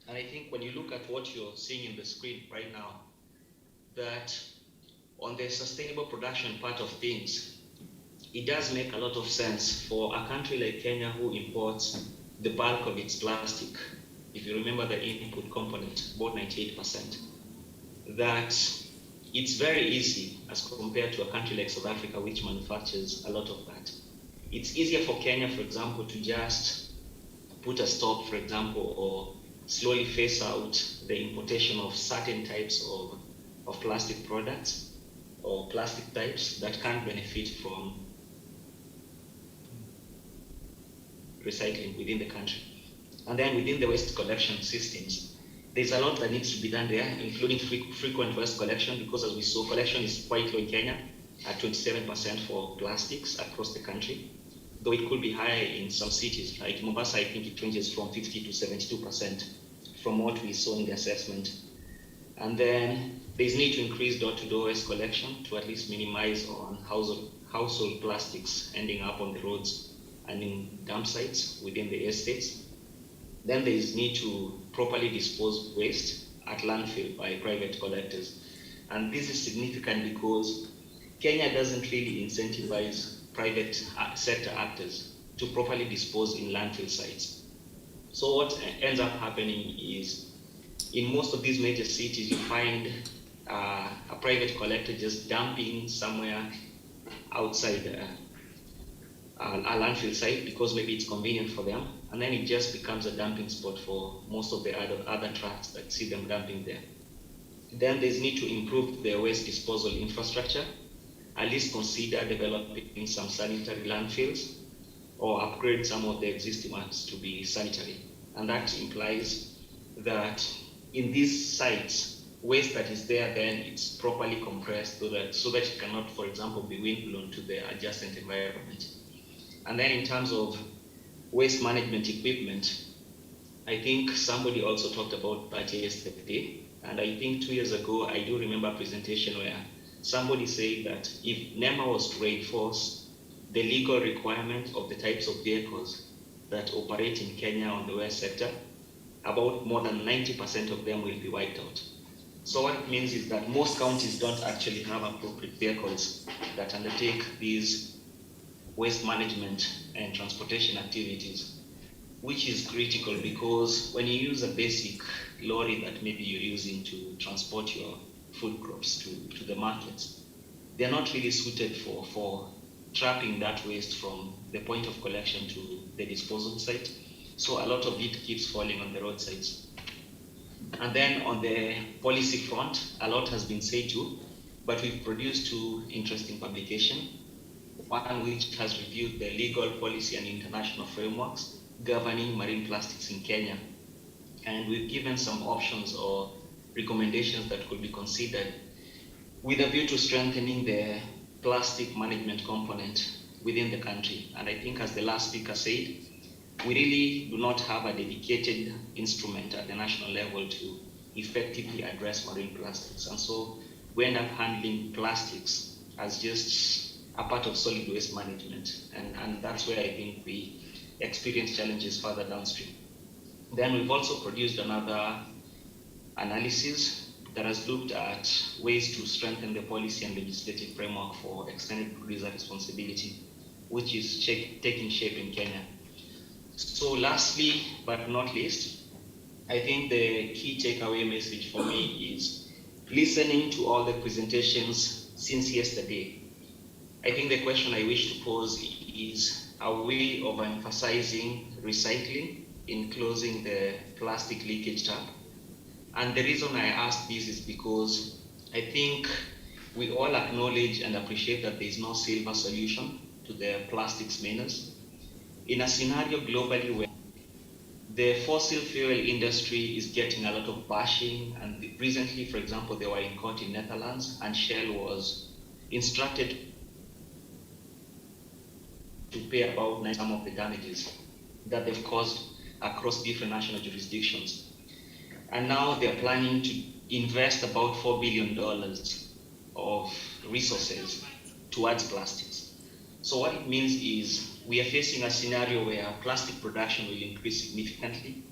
And I think when you look at what you're seeing in the screen right now, that on the sustainable production part of things, it does make a lot of sense for a country like Kenya who imports the bulk of its plastic, if you remember the input component, about 98%, that it's very easy as compared to a country like South Africa, which manufactures a lot of that. It's easier for Kenya, for example, to just put a stop, for example, or slowly phase out the importation of certain types of plastic products or plastic types that can't benefit from recycling within the country. And then within the waste collection systems, there's a lot that needs to be done there, including frequent waste collection, because as we saw, collection is quite low in Kenya at 27% for plastics across the country, though it could be higher in some cities. Like Mombasa, I think it ranges from 50 to 72% from what we saw in the assessment. And then there's need to increase door-to-door waste collection to at least minimize on household plastics ending up on the roads and in dump sites within the estates. Then there is need to properly dispose waste at landfill by private collectors. And this is significant because Kenya doesn't really incentivize private sector actors to properly dispose in landfill sites. So what ends up happening is in most of these major cities, you find a private collector just dumping somewhere outside a landfill site because maybe it's convenient for them, and then it just becomes a dumping spot for most of the other trucks that see them dumping there. Then there's need to improve the waste disposal infrastructure, at least consider developing some sanitary landfills or upgrade some of the existing ones to be sanitary. And that implies that in these sites, waste that is there then it's properly compressed so that it cannot, for example, be windblown to the adjacent environment. And then in terms of waste management equipment, I think somebody also talked about that yesterday. And I think 2 years ago, I do remember a presentation where somebody said that if NEMA was to reinforce the legal requirement of the types of vehicles that operate in Kenya on the waste sector, about more than 90% of them will be wiped out. So what it means is that most counties don't actually have appropriate vehicles that undertake these waste management and transportation activities, which is critical because when you use a basic lorry that maybe you're using to transport your food crops to the markets, they're not really suited for trapping that waste from the point of collection to the disposal site. So a lot of it keeps falling on the roadsides. And then on the policy front, a lot has been said too, but we've produced two interesting publications. One which has reviewed the legal policy and international frameworks governing marine plastics in Kenya. And we've given some options or recommendations that could be considered with a view to strengthening the plastic management component within the country. And I think as the last speaker said, we really do not have a dedicated instrument at the national level to effectively address marine plastics. And so we end up handling plastics as just a part of solid waste management. And that's where I think we experience challenges further downstream. Then we've also produced another analysis that has looked at ways to strengthen the policy and legislative framework for extended producer responsibility, which is taking shape in Kenya. So lastly, but not least, I think the key takeaway message for me is listening to all the presentations since yesterday. I think the question I wish to pose is, are we overemphasizing recycling in closing the plastic leakage tap? And the reason I ask this is because I think we all acknowledge and appreciate that there is no silver solution to the plastics menace. In a scenario globally where the fossil fuel industry is getting a lot of bashing, and recently, for example, they were in court in Netherlands, and Shell was instructed to pay about some of the damages that they've caused across different national jurisdictions. And now they're planning to invest about $4 billion of resources towards plastics. So what it means is we are facing a scenario where plastic production will increase significantly,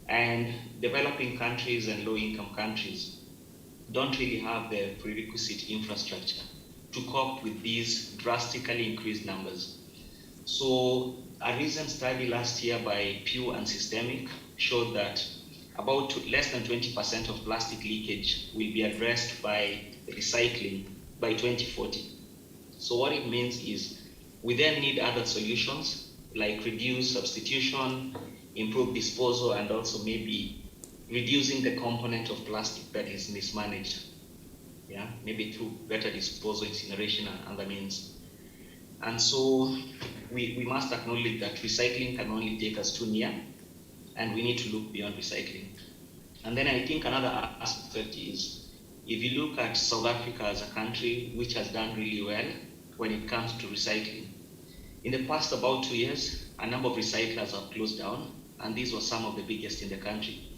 and developing countries and low-income countries don't really have the prerequisite infrastructure to cope with these drastically increased numbers. So a recent study last year by Pew and Systemic showed that about less than 20% of plastic leakage will be addressed by recycling by 2040. So what it means is we then need other solutions like reduce substitution, improve disposal, and also maybe reducing the component of plastic that is mismanaged. Yeah, maybe through better disposal, incineration, and other means. And so we must acknowledge that recycling can only take us too near, and we need to look beyond recycling. And then I think another aspect is, if you look at South Africa as a country which has done really well when it comes to recycling, in the past about 2 years, a number of recyclers have closed down, and these were some of the biggest in the country.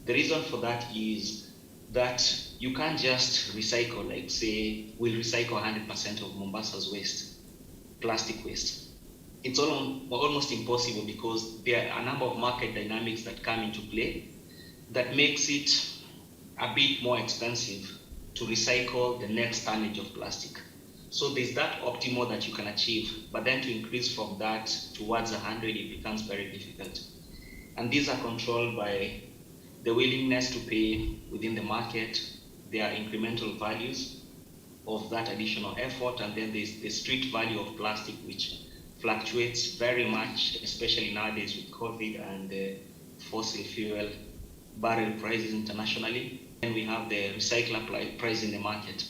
The reason for that is that you can't just recycle, like say, we'll recycle 100% of Mombasa's waste, plastic waste. It's almost impossible because there are a number of market dynamics that come into play that makes it a bit more expensive to recycle the next tonnage of plastic. So there's that optimal that you can achieve, but then to increase from that towards 100, it becomes very difficult. And these are controlled by the willingness to pay within the market, their incremental values of that additional effort, and then there's the street value of plastic, which fluctuates very much, especially nowadays with COVID and the fossil fuel barrel prices internationally. And we have the recycler price in the market.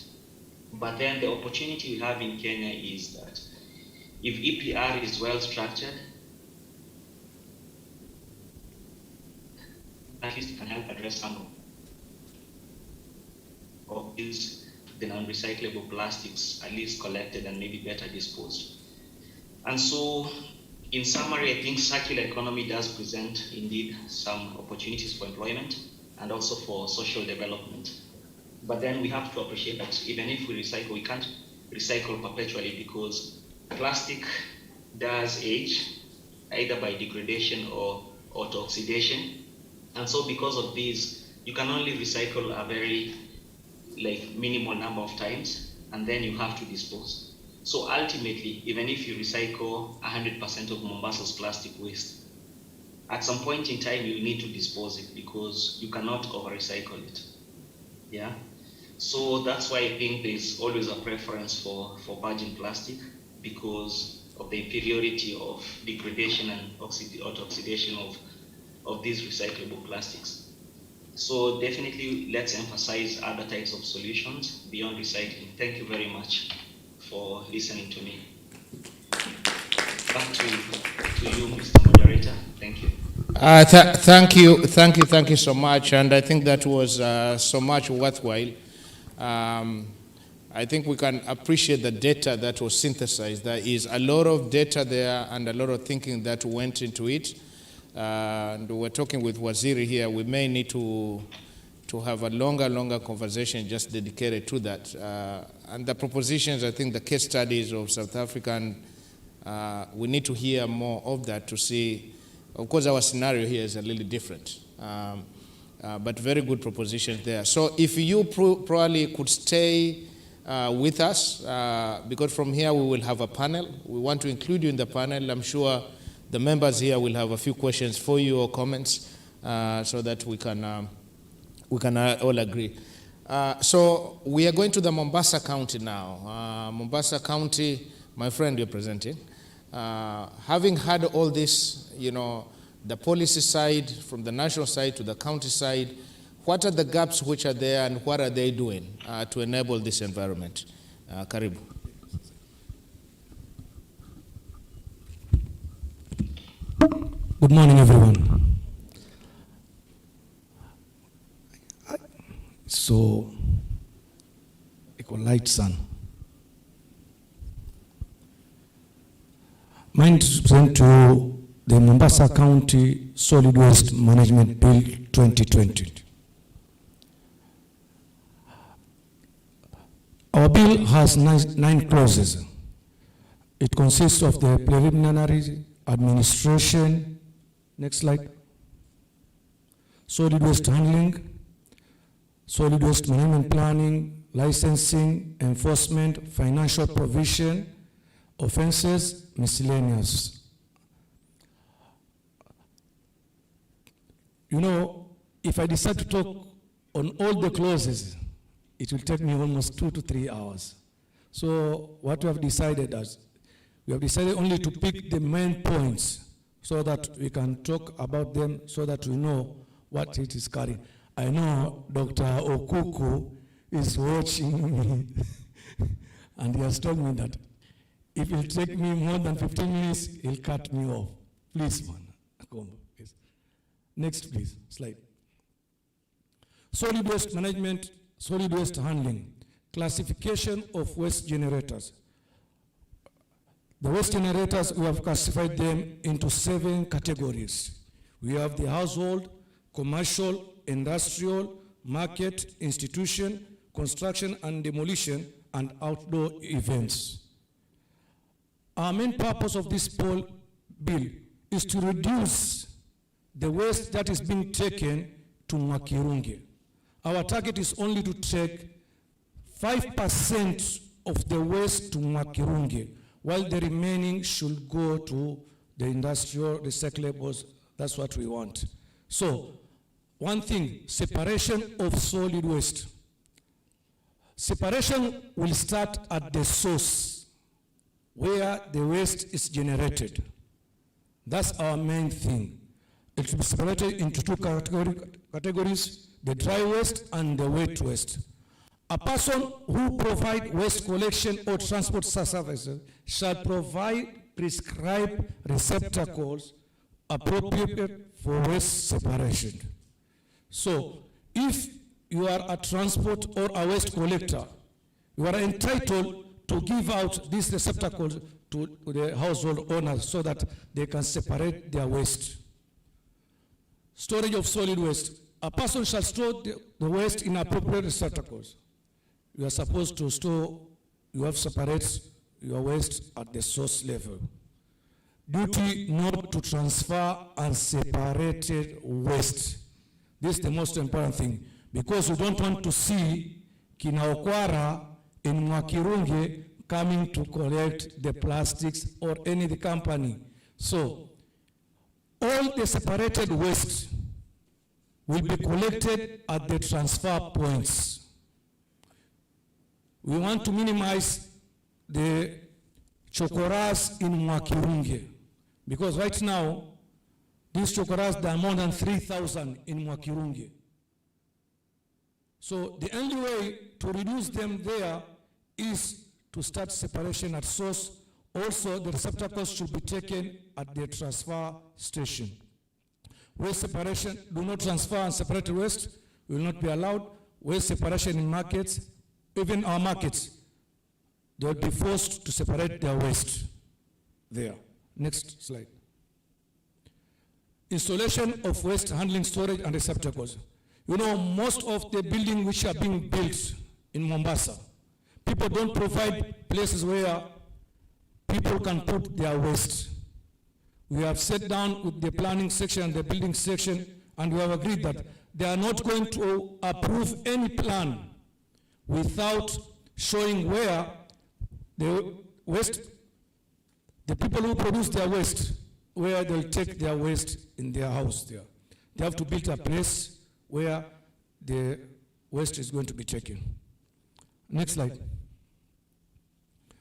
But then the opportunity we have in Kenya is that if EPR is well structured, at least it can help address some of these, the non-recyclable plastics, at least collected and maybe better disposed. And so, in summary, I think circular economy does present indeed some opportunities for employment and also for social development. But then we have to appreciate that even if we recycle, we can't recycle perpetually because plastic does age, either by degradation or to oxidation. And so because of this, you can only recycle a very minimal number of times, and then you have to dispose. So ultimately, even if you recycle 100% of Mombasa's plastic waste, at some point in time, you need to dispose it because you cannot over-recycle it. Yeah. So that's why I think there's always a preference for virgin plastic because of the inferiority of degradation and oxidation of these recyclable plastics. So definitely let's emphasize other types of solutions beyond recycling. Thank you very much for listening to me. Back to you, Mr. Moderator. Thank you. Thank you so much. And I think that was so much worthwhile. I think we can appreciate the data that was synthesized. There is a lot of data there and a lot of thinking that went into it. And we're talking with Waziri here. We may need to have a longer conversation just dedicated to that. And the propositions, I think the case studies of South Africa, we need to hear more of that to see Of course, our scenario here is a little different, but very good propositions there. So if you probably could stay with us, because from here we will have a panel. We want to include you in the panel. I'm sure the members here will have a few questions for you or comments, so that we can all agree. So we are going to the Mombasa County now. Mombasa County, my friend you're presenting. Having had all this, the policy side, from the national side to the county side, what are the gaps which are there and what are they doing to enable this environment? Karibu. Good morning, everyone. So, iko light sun. Mine to present to the Mombasa County Solid Waste Management Bill 2020. Our bill has nine clauses. It consists of the preliminary administration, next slide, solid waste handling, solid waste management planning, licensing, enforcement, financial provision, offenses, miscellaneous. If I decide to talk on all the clauses, it will take me almost 2 to 3 hours. So what we have decided only to pick the main points so that we can talk about them so that we know what it is carrying. I know Dr. Okuku is watching me and he has told me that if it will take me more than 15 minutes, he'll cut me off. Please, man. Please. Next, please, slide. Solid waste management, solid waste handling, classification of waste generators. The waste generators, we have classified them into 7 categories. We have the household, commercial, industrial, market, institution, construction and demolition, and outdoor events. Our main purpose of this bill is to reduce the waste that is being taken to Mwakirunge. Our target is only to take 5% of the waste to Mwakirunge, while the remaining should go to the industrial recyclables. That's what we want. So, one thing, separation of solid waste. Separation will start at the source, where the waste is generated. That's our main thing. It will be separated into 2 categories, the dry waste and the wet waste. A person who provides waste collection or transport services shall provide prescribed receptacles appropriate for waste separation. So, if you are a transport or a waste collector, you are entitled to give out these receptacles to the household owners so that they can separate their waste. Storage of solid waste. A person shall store the waste in appropriate receptacles. You are supposed to store, you have to separate your waste at the source level. Duty not to transfer unseparated waste. This is the most important thing, because we don't want to see Kinaokwara in Mwakirunge coming to collect the plastics or any of the company. So, all the separated waste will be collected at the transfer points. We want to minimize the chokoras in Mwakirunge, because right now, these chokoras, there are more than 3,000 in Mwakirunge. So the only way to reduce them there is to start separation at source. Also, the receptacles should be taken at the transfer station. Waste separation, do not transfer unseparated waste, will not be allowed. Waste separation in markets, even our markets, they will be forced to separate their waste there. Next slide. Installation of waste handling, storage and receptacles. Most of the buildings which are being built in Mombasa, people don't provide places where people can put their waste. We have sat down with the planning section and the building section, and we have agreed that they are not going to approve any plan without showing where the waste, the people who produce their waste, where they'll take their waste in their house there. They have to build a place where the waste is going to be taken. Next slide.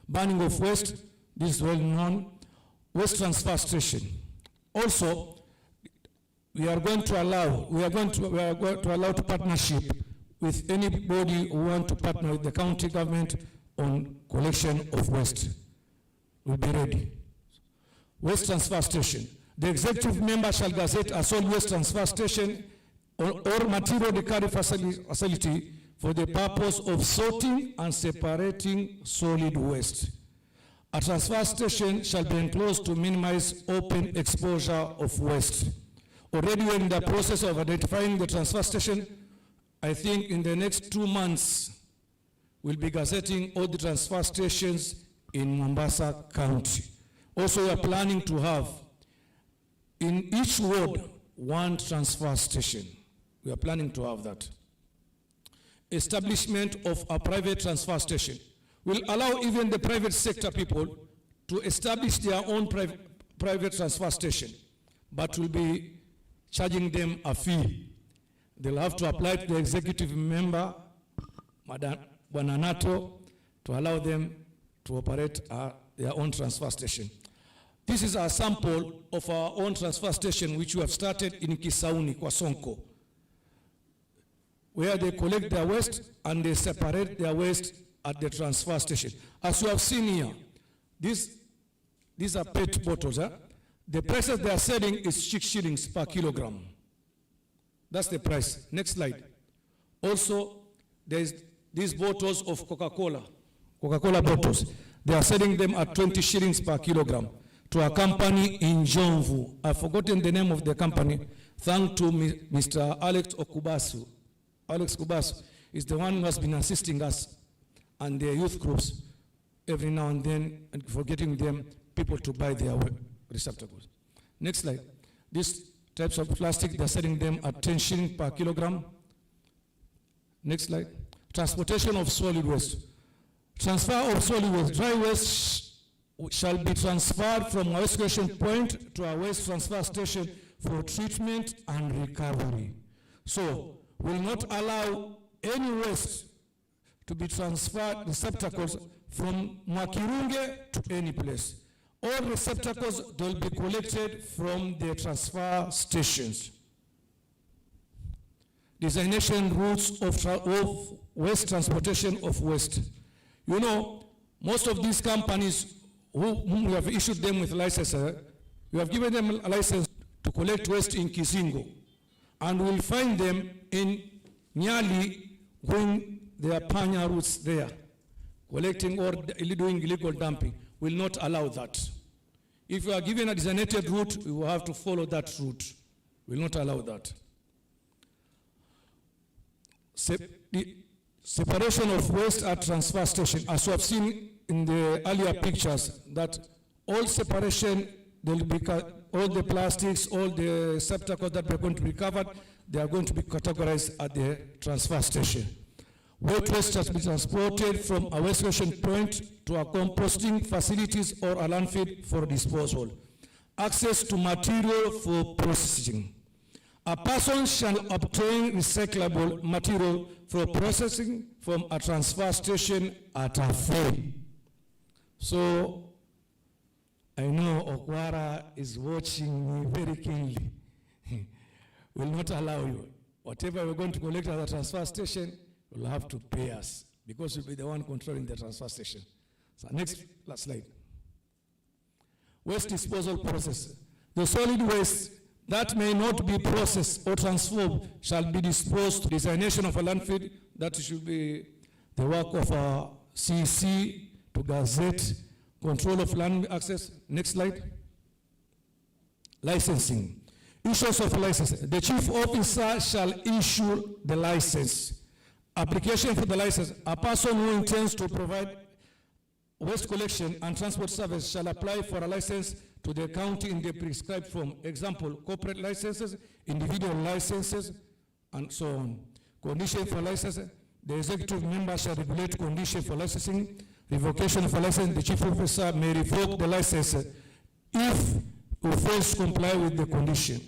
Burning of waste, this is well known. Waste transfer station. Also, we are going to allow partnership with anybody who want to partner with the county government on collection of waste. We'll be ready. Waste transfer station. The executive member shall gazette a solid waste transfer station or material recovery facility for the purpose of sorting and separating solid waste. A transfer station shall be enclosed to minimize open exposure of waste. Already we're in the process of identifying the transfer station. I think in the next 2 months, we'll be gazetting all the transfer stations in Mombasa County. Also, we are planning to have in each ward 1 transfer station. We are planning to have that. Establishment of a private transfer station will allow even the private sector people to establish their own private transfer station, but will be charging them a fee. They'll have to apply to the executive member, Madam Wananato, to allow them to operate their own transfer station. This is a sample of our own transfer station, which we have started in Kisauni, Kwasonko, where they collect their waste and they separate their waste at the transfer station. As you have seen here, these are PET bottles. The prices they are selling is 6 shillings per kilogram. That's the price. Next slide. Also, there's these bottles of Coca-Cola bottles. They are selling them at 20 shillings per kilogram to a company in Jomvu. I've forgotten the name of the company. Thank to Mr. Alex Okubasu. Alex Kubasu is the one who has been assisting us and their youth groups every now and then, and for getting them people to buy their receptacles. Next slide. These types of plastic, they're selling them at 10 shillings per kilogram. Next slide. Transportation of solid waste. Transfer of solid waste. Dry waste shall be transferred from a waste collection point to a waste transfer station for treatment and recovery. So, will not allow any waste to be transferred, receptacles, from Mwakirunge to any place. All receptacles will be collected from the transfer stations. Designation routes of waste transportation of waste. You know, most of these companies whom we have issued them with licenses, we have given them a license to collect waste in Kizingo, and we'll find them in Nyali going their Panya routes there, collecting or doing illegal dumping. Will not allow that. If you are given a designated route, we will have to follow that route. Will not allow that. Separation of waste at transfer station. As you have seen in the earlier pictures, that all separation, there will be all the plastics, all the receptacles that are going to be covered, they are going to be categorized at the transfer station. Wet waste has been transported from a waste collection point to a composting facilities or a landfill for disposal. Access to material for processing. A person shall obtain recyclable material for processing from a transfer station at a fee. So, I know Okwara is watching me very keenly. Will not allow you. Whatever we're going to collect at the transfer station, will have to pay us, because we'll be the one controlling the transfer station. So last slide. Waste disposal process. The solid waste that may not be processed or transformed shall be disposed. Designation of a landfill, that should be the work of a CC to gazette, control of land access. Next slide. Licensing. Issuance of license. The chief officer shall issue the license. Application for the license. A person who intends to provide waste collection and transport service shall apply for a license to the county in the prescribed form. Example, corporate licenses, individual licenses, and so on. Condition for license, the executive member shall regulate condition for licensing. Revocation of a license, the chief officer may revoke the license if we fail to comply with the condition.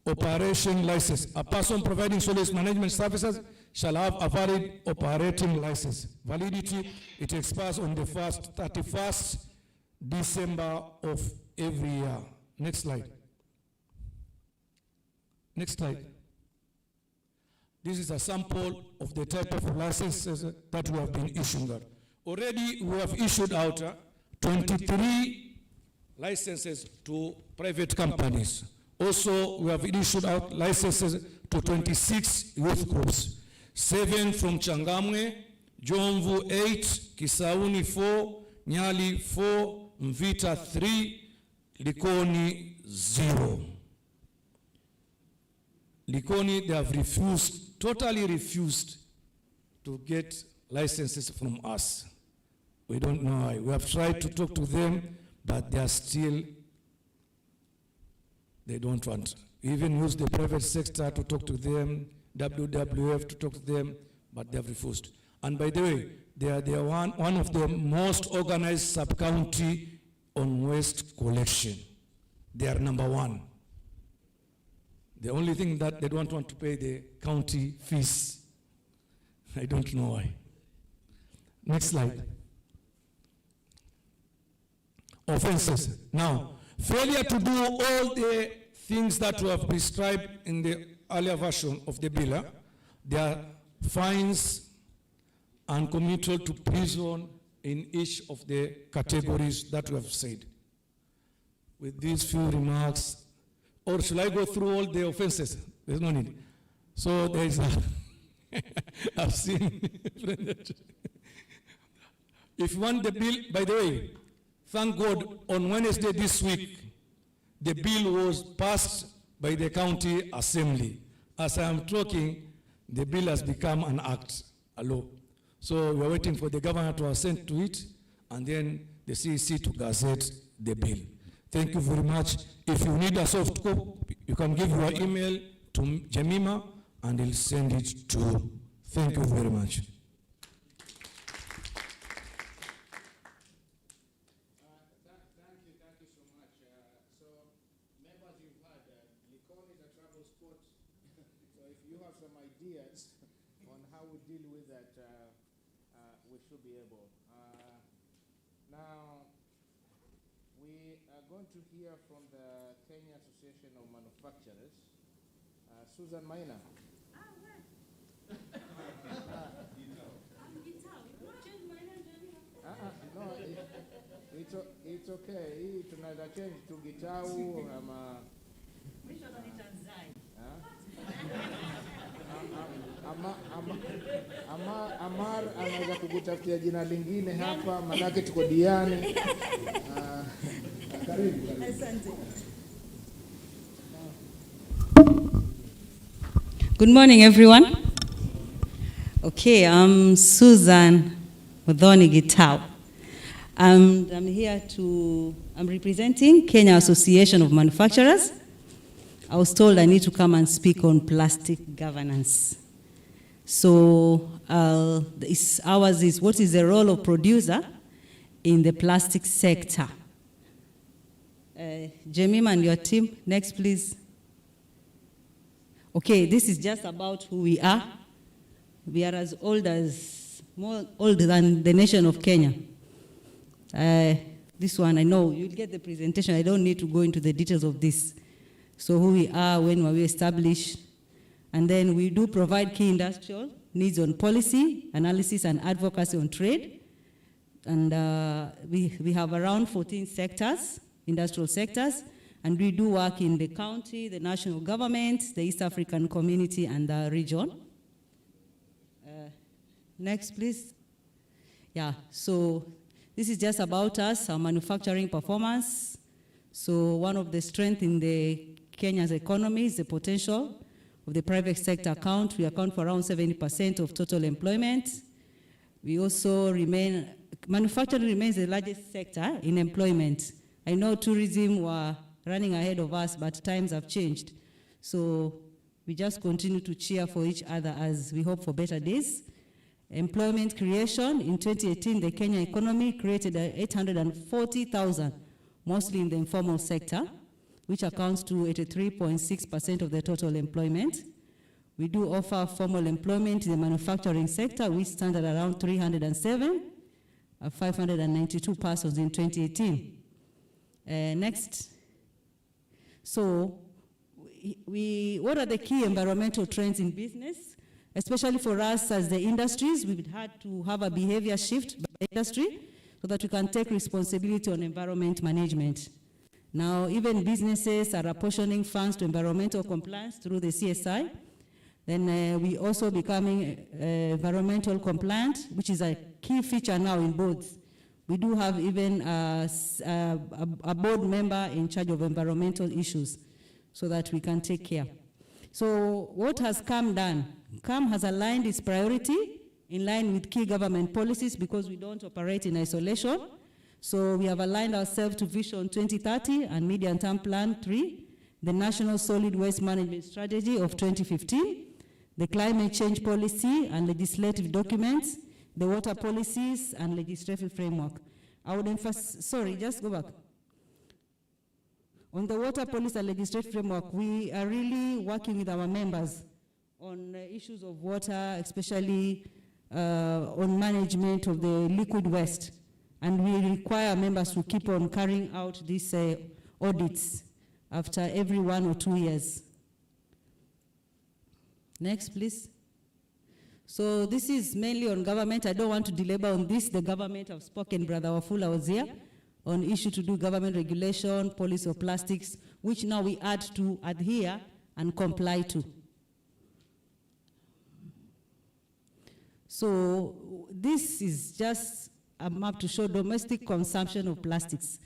Operation license, a person providing solid management services shall have a valid operating license. Validity, it expires on the 31st December of every year. Next slide. Next slide. This is a sample of the type of licenses that we have been issuing. Already we have issued out 23 licenses to private companies. Also, we have issued out licenses to 26 youth groups. 7 from Changamwe, Jomvu 8, Kisauni 4, Nyali 4, Mvita 3, Likoni 0. Likoni, they have refused, totally refused to get licenses from us. We don't know why. We have tried to talk to them, but they are still, they don't want. We even use the private sector to talk to them, WWF to talk to them, but they have refused. And by the way, they are one of the most organized sub-county on waste collection. They are number 1. The only thing that they don't want to pay the county fees. I don't know why. Next slide. Offenses. Now, failure to do all the things that we have prescribed in the earlier version of the bill, there are fines and committal to prison in each of the categories that we have said. With these few remarks, or should I go through all the offenses? There's no need. So there is a, I've seen, if you want the bill, by the way, thank God, on Wednesday this week, the bill was passed by the county assembly. As I am talking, the bill has become an act, a law. So we are waiting for the governor to assent to it, and then the CEC to gazette the bill. Thank you very much. If you need a soft copy, you can give your email to Jemima, and he'll send it to you. Thank you very much. On how we deal with that, we should be able. Now, we are going to hear from the Kenya Association of Manufacturers. Susan Maina. No, it's okay. Hii tunaweza change to Gitau ama Amar anaweza kukutafutia jina lingine hapa, manake tuko Diani. Karibu. Asante. Good morning, everyone. Okay, I'm Susan Muthoni Gitau. I'm here I'm representing Kenya Association of Manufacturers. I was told I need to come and speak on plastic governance. So ours is what is the role of producer in the plastic sector. Jemima and your team, next please. Okay, this is just about who we are. We are more old than the nation of Kenya. This one, I know, you'll get the presentation. I don't need to go into the details of this. So who we are, when were we established, and then we do provide key industrial needs on policy, analysis, and advocacy on trade. And we have around 14 sectors, industrial sectors, and we do work in the county, the national government, the East African community, and the region. Next, please. Yeah, so this is just about us, our manufacturing performance. So one of the strengths in Kenya's economy is the potential of the private sector account. We account for around 70% of total employment. We also remain manufacturing remains the largest sector in employment. I know tourism were running ahead of us, but times have changed. So we just continue to cheer for each other as we hope for better days. Employment creation, in 2018, the Kenya economy created 840,000, mostly in the informal sector, which accounts to 83.6% of the total employment. We do offer formal employment in the manufacturing sector, which stands at around 307, 592 persons in 2018. Next. So, what are the key environmental trends in business? Especially for us as the industries, we've had to have a behavior shift by the industry so that we can take responsibility on environment management. Now, even businesses are apportioning funds to environmental compliance through the CSI. Then we also becoming environmental compliant, which is a key feature now in boards. We do have even a board member in charge of environmental issues so that we can take care. So what has CAM done? CAM has aligned its priority in line with key government policies because we don't operate in isolation. So we have aligned ourselves to Vision 2030 and Medium-Term Plan 3, the National Solid Waste Management Strategy of 2015, the Climate Change Policy and legislative documents, the water policies and legislative framework. I would emphasize, sorry, just go back. On the water policy and legislative framework, we are really working with our members on issues of water, especially on management of the liquid waste. And we require members to keep on carrying out these audits after every 1 or 2 years. Next, please. So this is mainly on government. I don't want to belabor on this. The government have spoken, Brother Wafula was here, on issue to do government regulation, policy of plastics, which now we add to adhere and comply to. So this is just a map to show domestic consumption of plastics.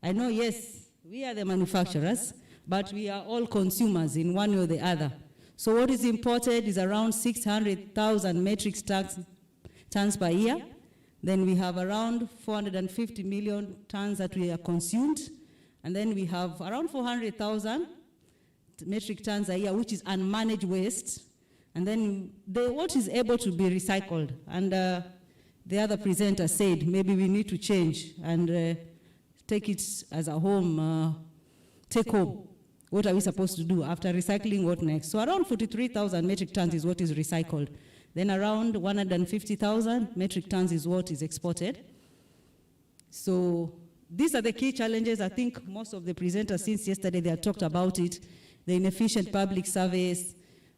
I know, yes, we are the manufacturers, but we are all consumers in one way or the other. So what is imported is around 600,000 metric tons per year. Then we have around 450 million tons that we are consumed. And then we have around 400,000 metric tons a year, which is unmanaged waste. And then what is able to be recycled. And the other presenter said, maybe we need to change and take it as a home, take home. What are we supposed to do after recycling? What next? So around 43,000 metric tons is what is recycled. Then around 150,000 metric tons is what is exported. So these are the key challenges. I think most of the presenters since yesterday, they have talked about it. The inefficient public service,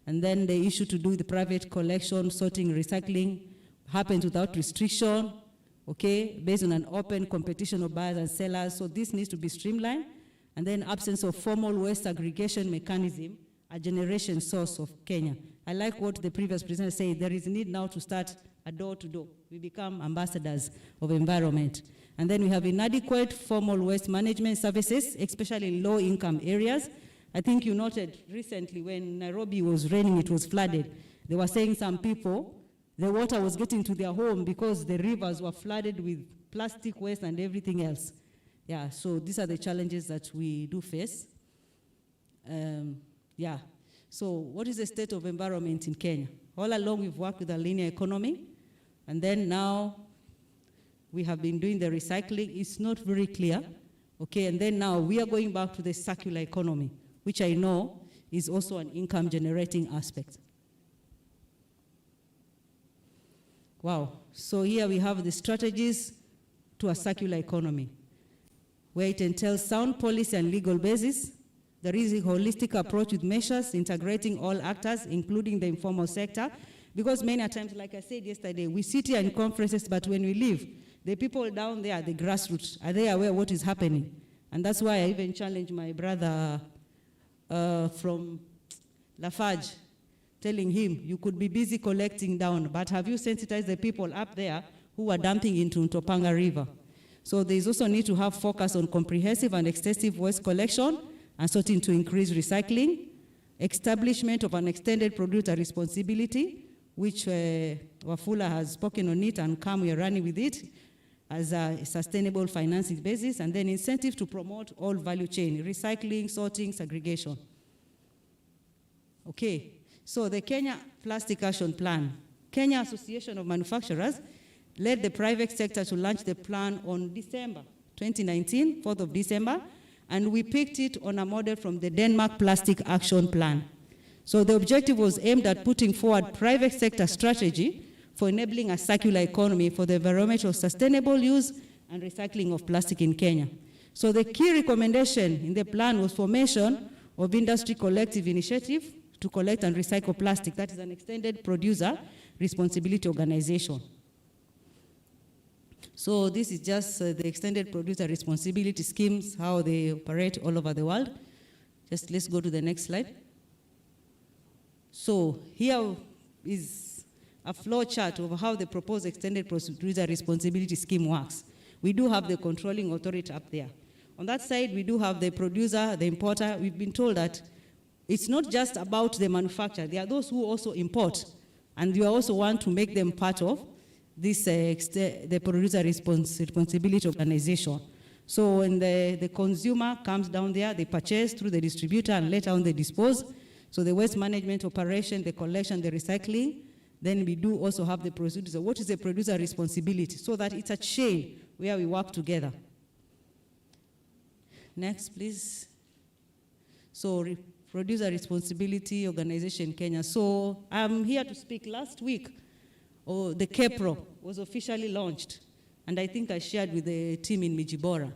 and then the issue to do with the private collection, sorting, recycling happens without restriction, okay, based on an open competition of buyers and sellers. So this needs to be streamlined. And then absence of formal waste aggregation mechanism, a generation source of Kenya. I like what the previous presenter said, there is a need now to start a door-to-door. We become ambassadors of environment. And then we have inadequate formal waste management services, especially in low-income areas. I think you noted recently when Nairobi was raining, it was flooded. They were saying some people, the water was getting to their home because the rivers were flooded with plastic waste and everything else. Yeah, so these are the challenges that we do face. Yeah, so what is the state of environment in Kenya? All along we've worked with a linear economy, and then now we have been doing the recycling. It's not very clear, okay, and then now we are going back to the circular economy, which I know is also an income generating aspect. Wow, so here we have the strategies to a circular economy, where it entails sound policy and legal basis. There is a holistic approach with measures integrating all actors, including the informal sector, because many times, like I said yesterday, we sit here in conferences, but when we leave, the people down there, the grassroots, are they aware of what is happening? And that's why I even challenged my brother from Lafarge, telling him, you could be busy collecting down, but have you sensitized the people up there who are dumping into Ntopanga River? So there is also need to have focus on comprehensive and extensive waste collection and sorting to increase recycling, establishment of an extended producer responsibility, which Wafula has spoken on it and we are running with it. as a sustainable financing basis, and then incentive to promote all value chain, recycling, sorting, segregation. Okay, so the Kenya Plastic Action Plan. Kenya Association of Manufacturers led the private sector to launch the plan on December 2019, 4th of December, and we picked it on a model from the Denmark Plastic Action Plan. So the objective was aimed at putting forward private sector strategy for enabling a circular economy for the environmental sustainable use and recycling of plastic in Kenya. So the key recommendation in the plan was formation of industry collective initiative to collect and recycle plastic. That is an extended producer responsibility organization. So this is just the extended producer responsibility schemes, how they operate all over the world. Just let's go to the next slide. So here is a flow chart of how the proposed extended producer responsibility scheme works. We do have the controlling authority up there. On that side, we do have the producer, the importer. We've been told that it's not just about the manufacturer. There are those who also import, and you also want to make them part of this, the producer responsibility organization. So when the consumer comes down there, they purchase through the distributor, and later on they dispose. So the waste management operation, the collection, the recycling. Then we do also have the producer. What is the producer responsibility? So that it's a chain where we work together. Next, please. So producer responsibility organization Kenya. So I'm here to speak. Last week, the KEPRO was officially launched, and I think I shared with the team in Mijibora.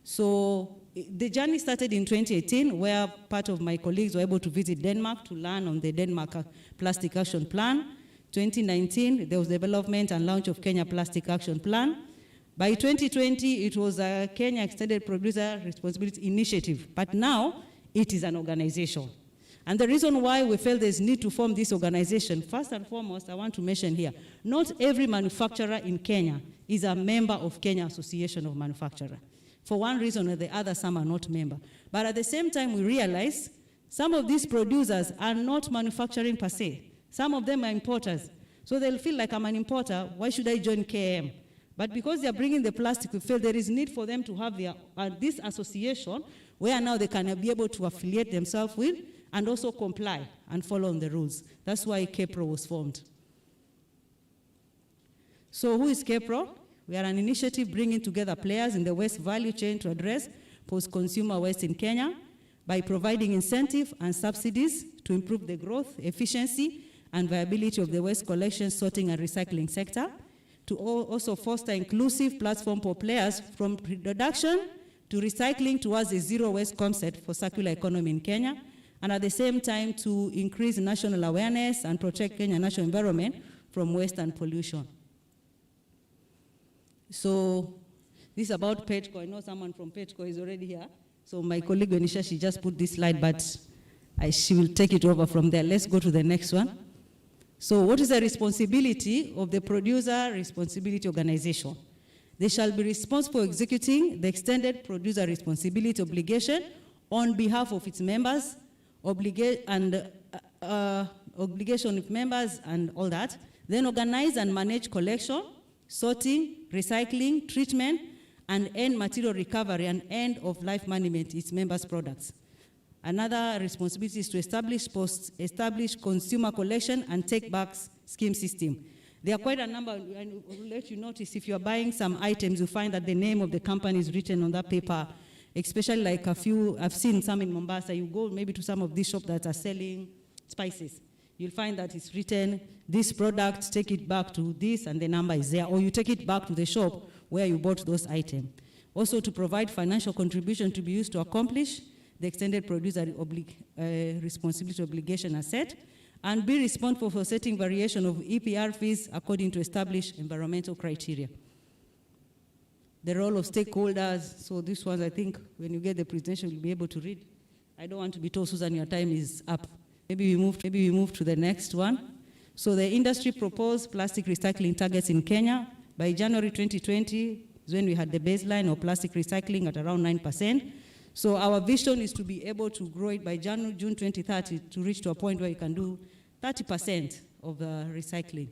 So the journey started in 2018, where part of my colleagues were able to visit Denmark to learn on the Denmark Plastic Action Plan. 2019, there was development and launch of Kenya Plastic Action Plan. By 2020, it was a Kenya Extended Producer Responsibility Initiative, but now it is an organization. And the reason why we felt there's need to form this organization, first and foremost, I want to mention here, not every manufacturer in Kenya is a member of Kenya Association of Manufacturers. For one reason or the other, some are not member. But at the same time, we realize some of these producers are not manufacturing per se. Some of them are importers. So they'll feel like, I'm an importer, why should I join KM? But because they're bringing the plastic, we feel there is need for them to have their, this association where now they can be able to affiliate themselves with and also comply and follow on the rules. That's why KEPRO was formed. So who is KEPRO? We are an initiative bringing together players in the waste value chain to address post-consumer waste in Kenya by providing incentive and subsidies to improve the growth, efficiency, and viability of the waste collection, sorting, and recycling sector, to also foster inclusive platform for players from production to recycling towards a zero waste concept for circular economy in Kenya, and at the same time to increase national awareness and protect Kenya's national environment from waste and pollution. So this is about PETCO. I know someone from PETCO is already here. So my colleague Venisha, she just put this slide, but she will take it over from there. Let's go to the next one. So what is the responsibility of the producer responsibility organization? They shall be responsible for executing the extended producer responsibility obligation on behalf of its members, obligation of members and all that, then organize and manage collection, sorting, recycling, treatment, and end material recovery and end of life management its members' products. Another responsibility is to establish consumer collection and take-back scheme system. There are quite a number, and we'll let you notice if you're buying some items, you find that the name of the company is written on that paper, especially like a few, I've seen some in Mombasa. You go maybe to some of these shops that are selling spices. You'll find that it's written, this product, take it back to this, and the number is there. Or you take it back to the shop where you bought those items. Also to provide financial contribution to be used to accomplish the extended producer responsibility obligation as set, and be responsible for setting variation of EPR fees according to established environmental criteria. The role of stakeholders, so this one I think when you get the presentation you'll be able to read. I don't want to be told, Susan, your time is up. Maybe we move to the next one. So the industry proposed plastic recycling targets in Kenya. By January 2020 is when we had the baseline of plastic recycling at around 9%. So our vision is to be able to grow it by June 2030 to reach to a point where you can do 30% of the recycling.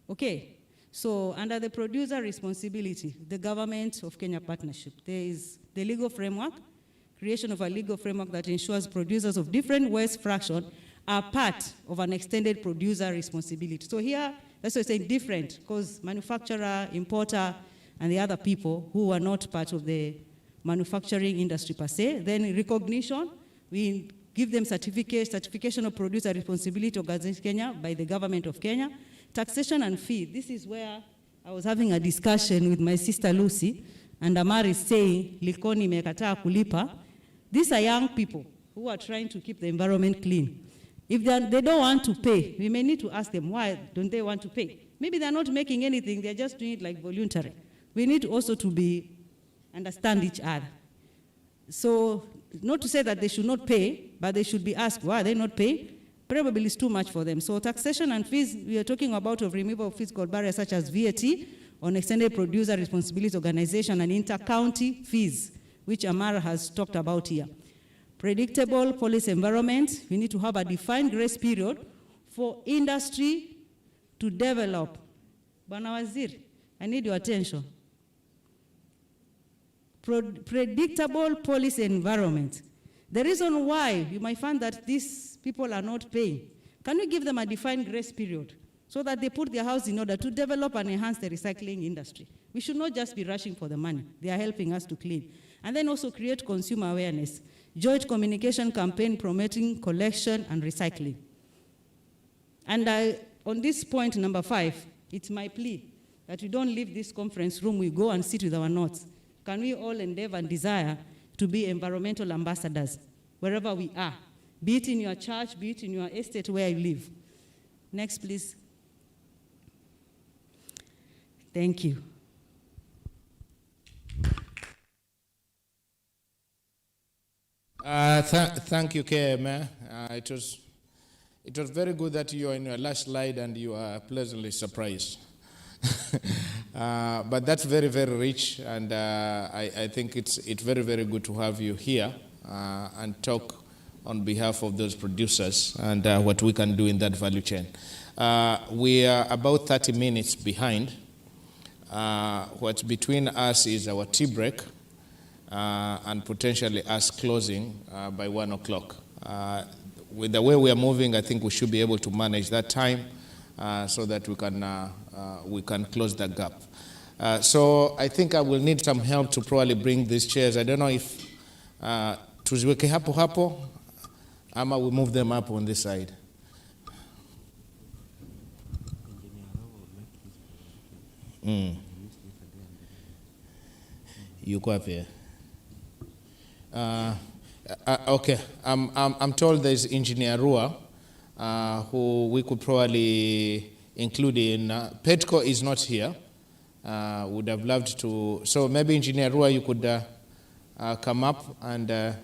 Okay, So under the producer responsibility, the government of Kenya partnership, there is the legal framework, creation of a legal framework that ensures producers of different waste fraction are part of an extended producer responsibility. So here, that's why I say different, because manufacturer, importer, and the other people who are not part of the manufacturing industry per se. Then recognition, we give them certification of producer responsibility organization Kenya by the government of Kenya. Taxation and fee, this is where I was having a discussion with my sister Lucy, and Amar is saying, Likoni mekataa kulipa. These are young people who are trying to keep the environment clean. If they don't want to pay, we may need to ask them, why don't they want to pay? Maybe they're not making anything, they're just doing it like voluntary. We need also to understand each other. So, not to say that they should not pay, but they should be asked, why are they not paying? Probably it's too much for them. So taxation and fees, we are talking about of removal of physical barriers such as VAT on extended producer responsibility organization and inter-county fees, which Amara has talked about here. Predictable policy environment, we need to have a defined grace period for industry to develop. Bwana Waziri, I need your attention. Predictable policy environment. The reason why you might find that these people are not paying, can we give them a defined grace period so that they put their house in order to develop and enhance the recycling industry? We should not just be rushing for the money. They are helping us to clean. And then also create consumer awareness. Joint communication campaign promoting collection and recycling. And on this point, number 5, it's my plea that we don't leave this conference room, we go and sit with our notes. Can we all endeavor and desire to be environmental ambassadors wherever we are, be it in your church, be it in your estate where you live. Next, please. Thank you. Thank you, KM. It was very good that you are in your last slide and you are pleasantly surprised. But that's very, very rich, and I think it's very, very good to have you here and talk on behalf of those producers and what we can do in that value chain. We are about 30 minutes behind. What's between us is our tea break and potentially us closing by 1 o'clock. With the way we are moving, I think we should be able to manage that time so that we can close the gap. So I think I will need some help to probably bring these chairs. I don't know if tuziweke hapo hapo ama we move them up on this side. Yuko wapi? Okay, I'm told there's Engineer Rua, who we could probably include in. Petco is not here. Would have loved to. So maybe Engineer Rua, you could come up and.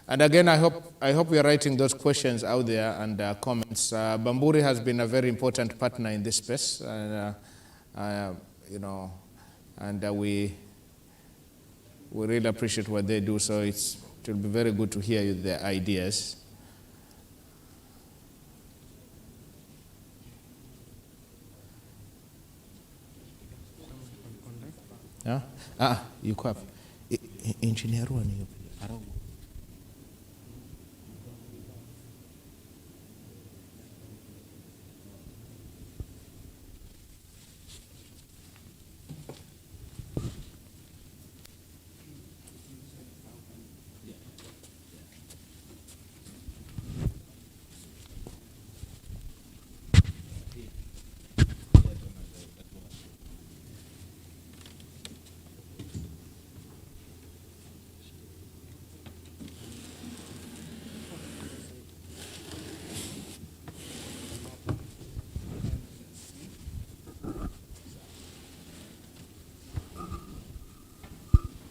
And again, I hope we are writing those questions out there and comments. Bamburi has been a very important partner in this space, and you know, and we really appreciate what they do. So it will be very good to hear their ideas. Yeah? You have engineer one.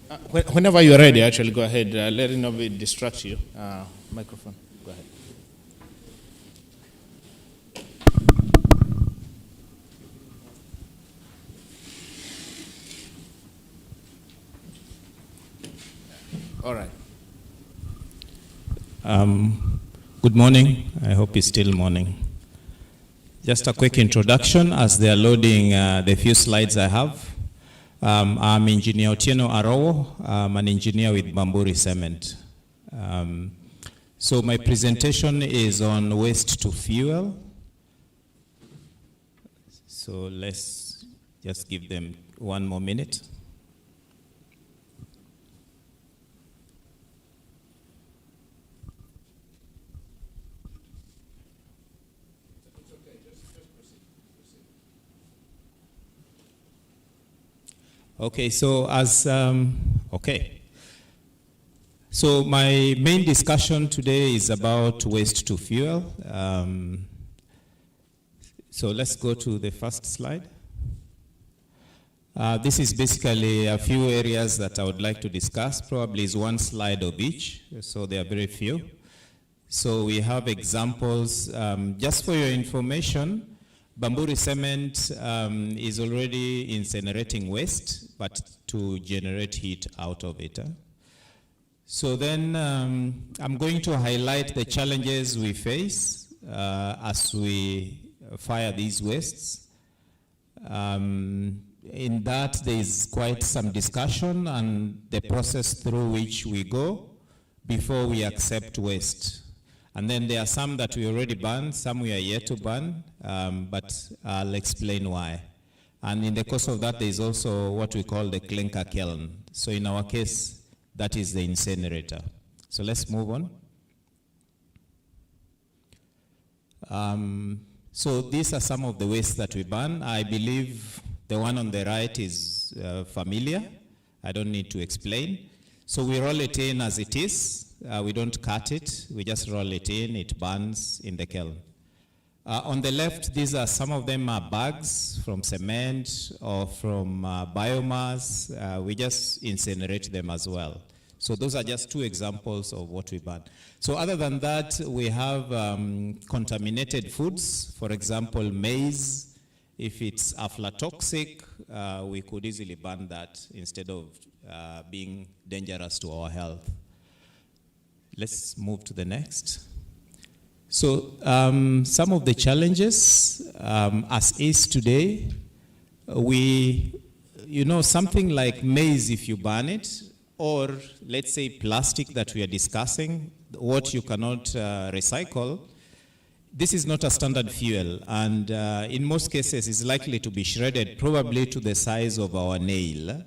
Whenever you're ready, actually, go ahead. Let it not be distract you. Microphone, go ahead. All right. Good morning. I hope it's still morning. Just a quick introduction as they are loading the few slides I have. I'm Engineer Otieno Arowo. I'm an engineer with Bamburi Cement. So my presentation is on waste to fuel. So let's just give them one more minute. Okay, so So my main discussion today is about waste to fuel. So let's go to the first slide. This is basically a few areas that I would like to discuss. Probably is one slide of each, so there are very few. So we have examples. Just for your information, Bamburi Cement is already incinerating waste, but to generate heat out of it. So then I'm going to highlight the challenges we face as we fire these wastes. In that, there is quite some discussion on the process through which we go before we accept waste. And then there are some that we already banned, some we are yet to ban, but I'll explain why. And in the course of that, there is also what we call the clinker kiln. So in our case, that is the incinerator. So let's move on. So these are some of the wastes that we ban. I believe the one on the right is familiar. I don't need to explain. So we roll it in as it is. We don't cut it, we just roll it in, it burns in the kiln. On the left, these are some of them are bags from cement or from biomass. We just incinerate them as well. So those are just two examples of what we burn. So other than that, we have contaminated foods. For example, maize. If it's aflatoxic, we could easily burn that instead of being dangerous to our health. Let's move to the next. So some of the challenges as is today, something like maize, if you burn it, or let's say plastic that we are discussing, what you cannot recycle, this is not a standard fuel, and in most cases it's likely to be shredded probably to the size of our nail.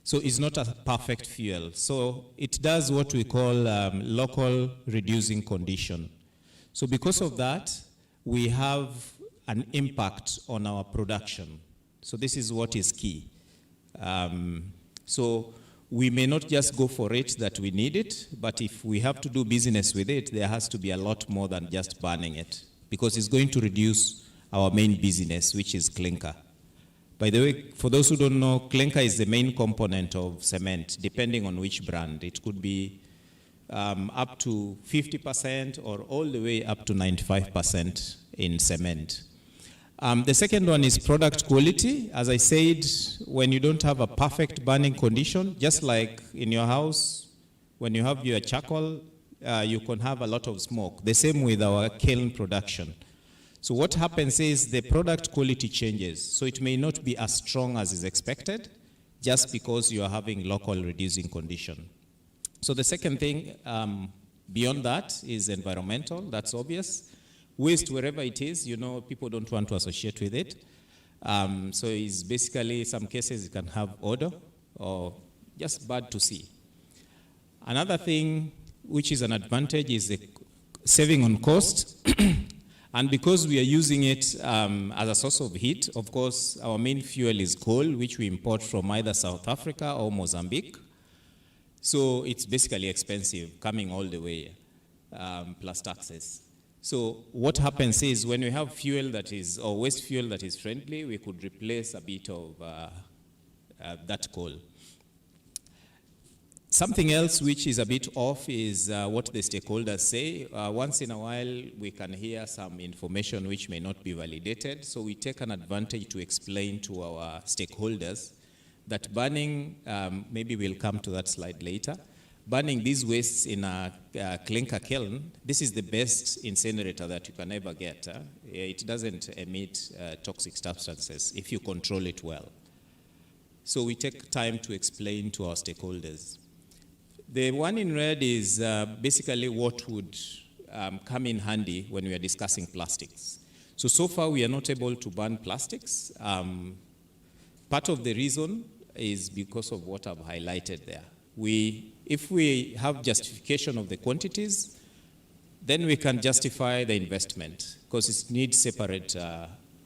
So it's not a perfect fuel. So it does what we call local reducing condition. So because of that, we have an impact on our production. So this is what is key. So we may not just go for it that we need it, but if we have to do business with it, there has to be a lot more than just burning it, because it's going to reduce our main business, which is clinker. By the way, for those who don't know, clinker is the main component of cement, depending on which brand. It could be up to 50% or all the way up to 95% in cement. The second one is product quality. As I said, when you don't have a perfect burning condition, just like in your house, when you have your charcoal, you can have a lot of smoke. The same with our kiln production. So what happens is the product quality changes. So it may not be as strong as is expected, just because you are having local reducing condition. So the second thing beyond that is environmental. That's obvious. Waste, wherever it is, people don't want to associate with it. So it's basically, some cases it can have odor or just bad to see. Another thing which is an advantage is the saving on cost. And because we are using it as a source of heat, of course, our main fuel is coal, which we import from either South Africa or Mozambique. So it's basically expensive, coming all the way, plus taxes. So what happens is when we have fuel that is, or waste fuel that is friendly, we could replace a bit of that coal. Something else which is a bit off is what the stakeholders say. Once in a while, we can hear some information which may not be validated, so we take an advantage to explain to our stakeholders that burning, maybe we'll come to that slide later, burning these wastes in a clinker kiln, this is the best incinerator that you can ever get. It doesn't emit toxic substances if you control it well. So we take time to explain to our stakeholders. The one in red is basically what would come in handy when we are discussing plastics. So far we are not able to burn plastics. Part of the reason is because of what I've highlighted there. If we have justification of the quantities, then we can justify the investment because it needs separate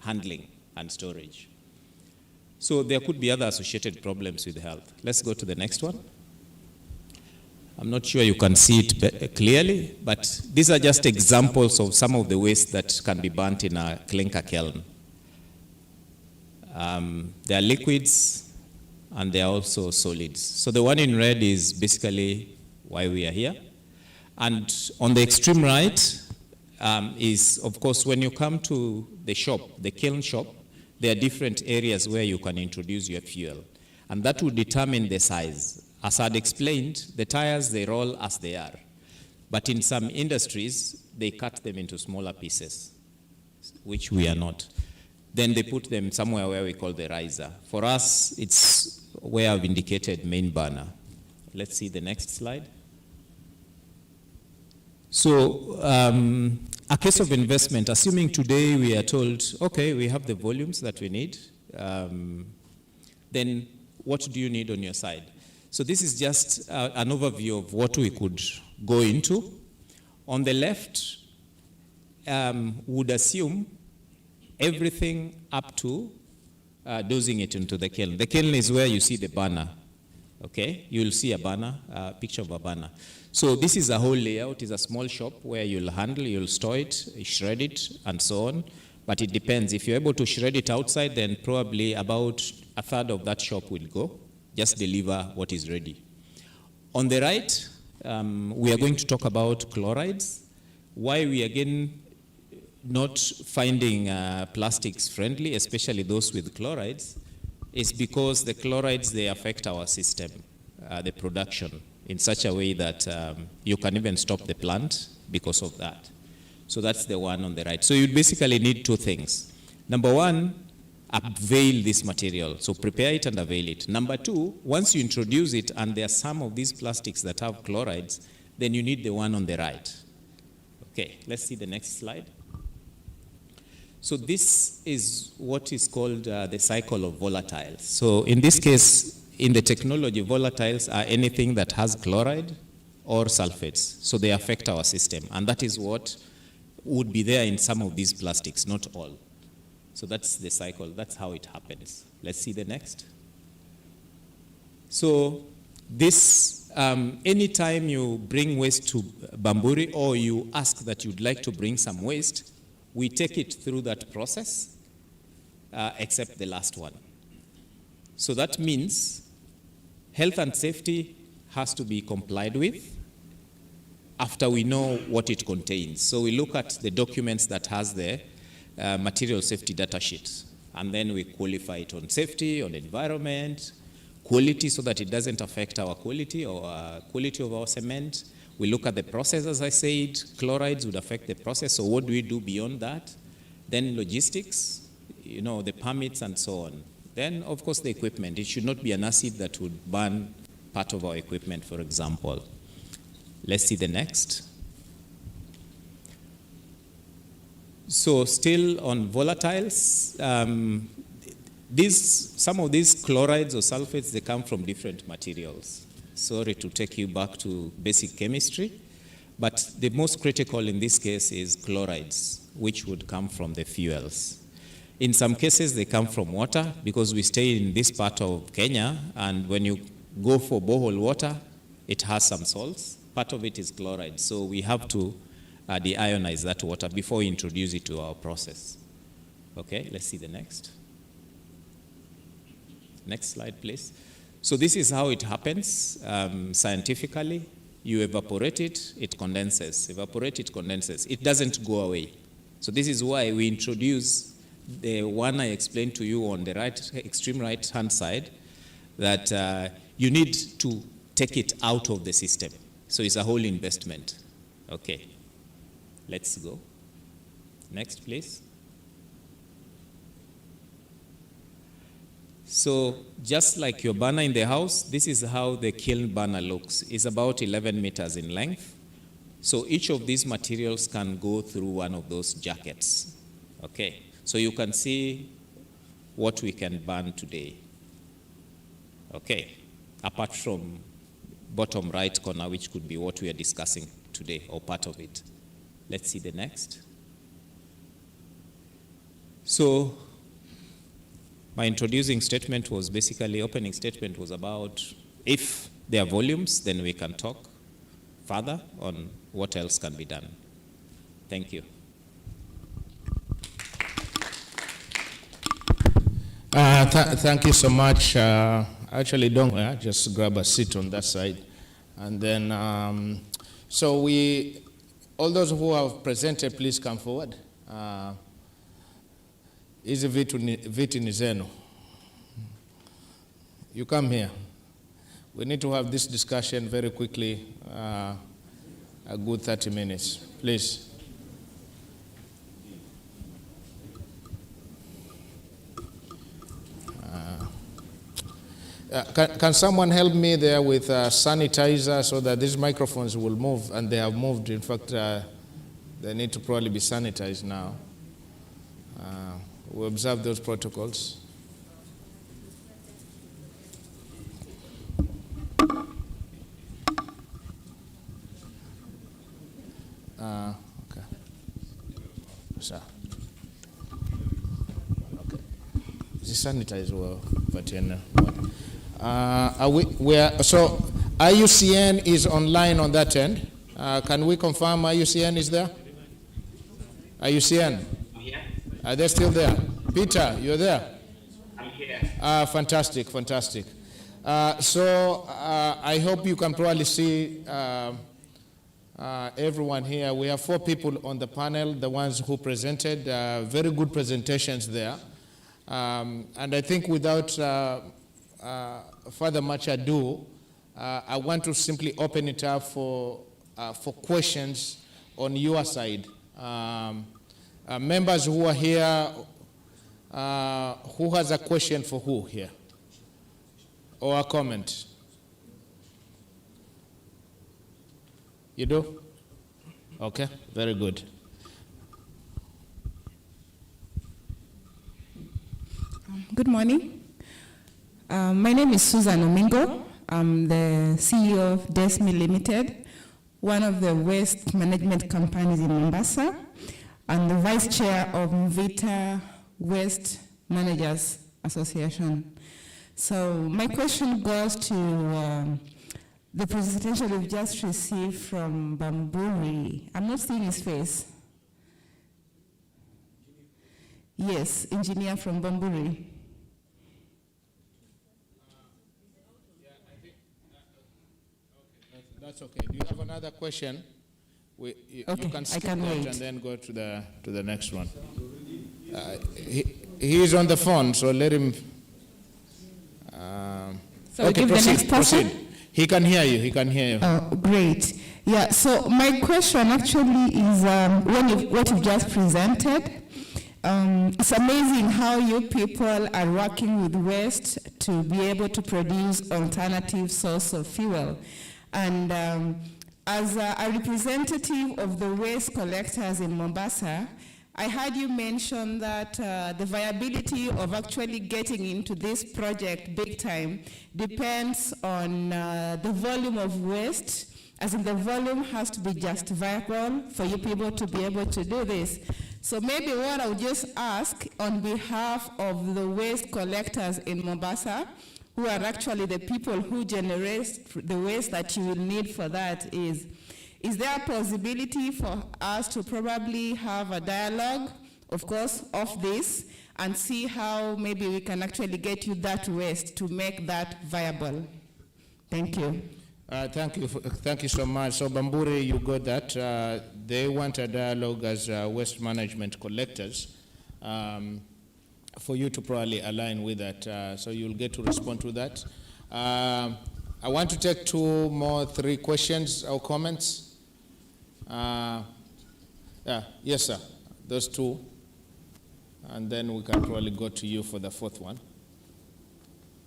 handling and storage. So there could be other associated problems with health. Let's go to the next one. I'm not sure you can see it clearly, but these are just examples of some of the waste that can be burnt in a clinker kiln. There are liquids and there are also solids. So the one in red is basically why we are here. And on the extreme right is, of course, when you come to the shop, the kiln shop, there are different areas where you can introduce your fuel. And that will determine the size. As I'd explained, the tires, they roll as they are. But in some industries, they cut them into smaller pieces, which we are not. Then they put them somewhere where we call the riser. For us, it's where I've indicated main burner. Let's see the next slide. So a case of investment, assuming today we are told, okay, we have the volumes that we need, then what do you need on your side? So this is just an overview of what we could go into. On the left, would assume everything up to dosing it into the kiln. The kiln is where you see the burner, okay? You'll see a burner, a picture of a burner. So this is a whole layout. It's a small shop where you'll handle, you'll store it, shred it, and so on. But it depends. If you're able to shred it outside, then probably about a third of that shop will go. Just deliver what is ready. On the right, we are going to talk about chlorides. Why we again not finding plastics friendly, especially those with chlorides, is because the chlorides, they affect our system, the production, in such a way that you can even stop the plant because of that. So that's the one on the right. So you basically need two things. Number one, avail this material. So prepare it and avail it. Number two, once you introduce it and there are some of these plastics that have chlorides, then you need the one on the right. Okay, let's see the next slide. So this is what is called the cycle of volatiles. So in this case, in the technology, volatiles are anything that has chloride or sulfates. So they affect our system. And that is what would be there in some of these plastics, not all. So that's the cycle. That's how it happens. Let's see the next. So this, anytime you bring waste to Bamburi or you ask that you'd like to bring some waste, we take it through that process, except the last one. So that means health and safety has to be complied with after we know what it contains. So we look at the documents that has the material safety data sheets, and then we qualify it on safety, on environment, quality, so that it doesn't affect our quality or quality of our cement. We look at the process, as I said, chlorides would affect the process, so what do we do beyond that? Then logistics, you know, the permits and so on. Then, of course, the equipment. It should not be an acid that would burn part of our equipment, for example. Let's see the next. So still on volatiles, some of these chlorides or sulfates, they come from different materials. Sorry to take you back to basic chemistry, but the most critical in this case is chlorides, which would come from the fuels. In some cases, they come from water, because we stay in this part of Kenya, and when you go for borehole water, it has some salts. Part of it is chloride, so we have to deionize that water before we introduce it to our process. Okay, let's see the next. Next slide, please. So this is how it happens scientifically. You evaporate it, it condenses. Evaporate it, condenses. It doesn't go away. So this is why we introduce the one I explained to you on the extreme right-hand side, that you need to take it out of the system. So it's a whole investment. Okay, let's go. Next, please. So just like your burner in the house, this is how the kiln burner looks. It's about 11 meters in length. So each of these materials can go through one of those jackets. Okay, so you can see what we can burn today. Okay, apart from bottom right corner, which could be what we are discussing today, or part of it. Let's see the next. So my introducing statement was basically, opening statement was about, if there are volumes, then we can talk further on what else can be done. Thank you. Thank you so much. Actually, don't just grab a seat on that side. And then, so all those who have presented, please come forward. Hizi viti ni zenu. You come here. We need to have this discussion very quickly, a good 30 minutes. Please. Can someone help me there with sanitizer so that these microphones will move? And they have moved. In fact, they need to probably be sanitized now. We observe those protocols. Okay. So. Okay. The sanitizer well, but so IUCN is online on that end. Can we confirm IUCN is there? IUCN? Are they still there? Peter, you're there? I'm here. Fantastic, fantastic. So I hope you can probably see everyone here. We have 4 people on the panel, the ones who presented. Very good presentations there. And I think without further much ado, I want to simply open it up for questions on your side. Members who are here, who has a question for who here? Or a comment? You do? Okay, very good. Good morning. My name is Susan Omingo. I'm the CEO of Desmi Limited, one of the waste management companies in Mombasa, and the vice chair of Mvita Waste Managers Association. So my question goes to the presentation we've just received from Bamburi. I'm not seeing his face. Yes, engineer from Bamburi. That's okay. Do you have another question? You can skip I can wait. and then go to the next one. He is on the phone, so let him. So okay, give the next person. Proceed. He can hear you. He can hear you. Oh, great. Yeah. So my question actually is what you just presented. It's amazing how you people are working with waste to be able to produce alternative source of fuel. And as a representative of the waste collectors in Mombasa, I heard you mention that the viability of actually getting into this project big time depends on the volume of waste, as in the volume has to be justifiable for you people to be able to do this. So maybe what I would just ask on behalf of the waste collectors in Mombasa, who are actually the people who generate the waste that you will need for that, is there a possibility for us to probably have a dialogue of course, of this and see how maybe we can actually get you that waste to make that viable. Thank you. Thank you so much. So Bamburi, you got that. They want a dialogue as waste management collectors for you to probably align with that. So you'll get to respond to that. I want to take 3 questions or comments. Yes, sir. Those 2. And then we can probably go to you for the 4th one.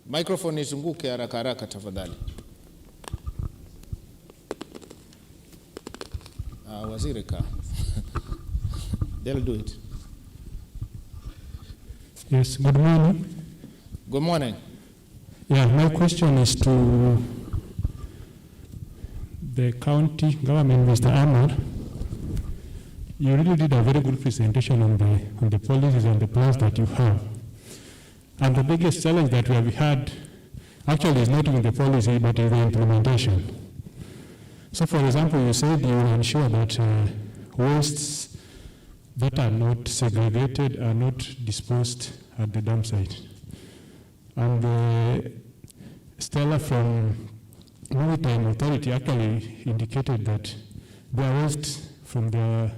Microphone izunguke haraka haraka tafadhali. Waziri ka. They'll do it. Yes, good morning. Good morning. Yeah, my question is to the county government, Mr. Ahmad. You really did a very good presentation on the policies and the plans that you have. And the biggest challenge that we have had actually is not in the policy, but in the implementation. So, for example, you said you will ensure that wastes that are not segregated are not disposed at the dump site. And Stella from Maritime Authority actually indicated that their waste from their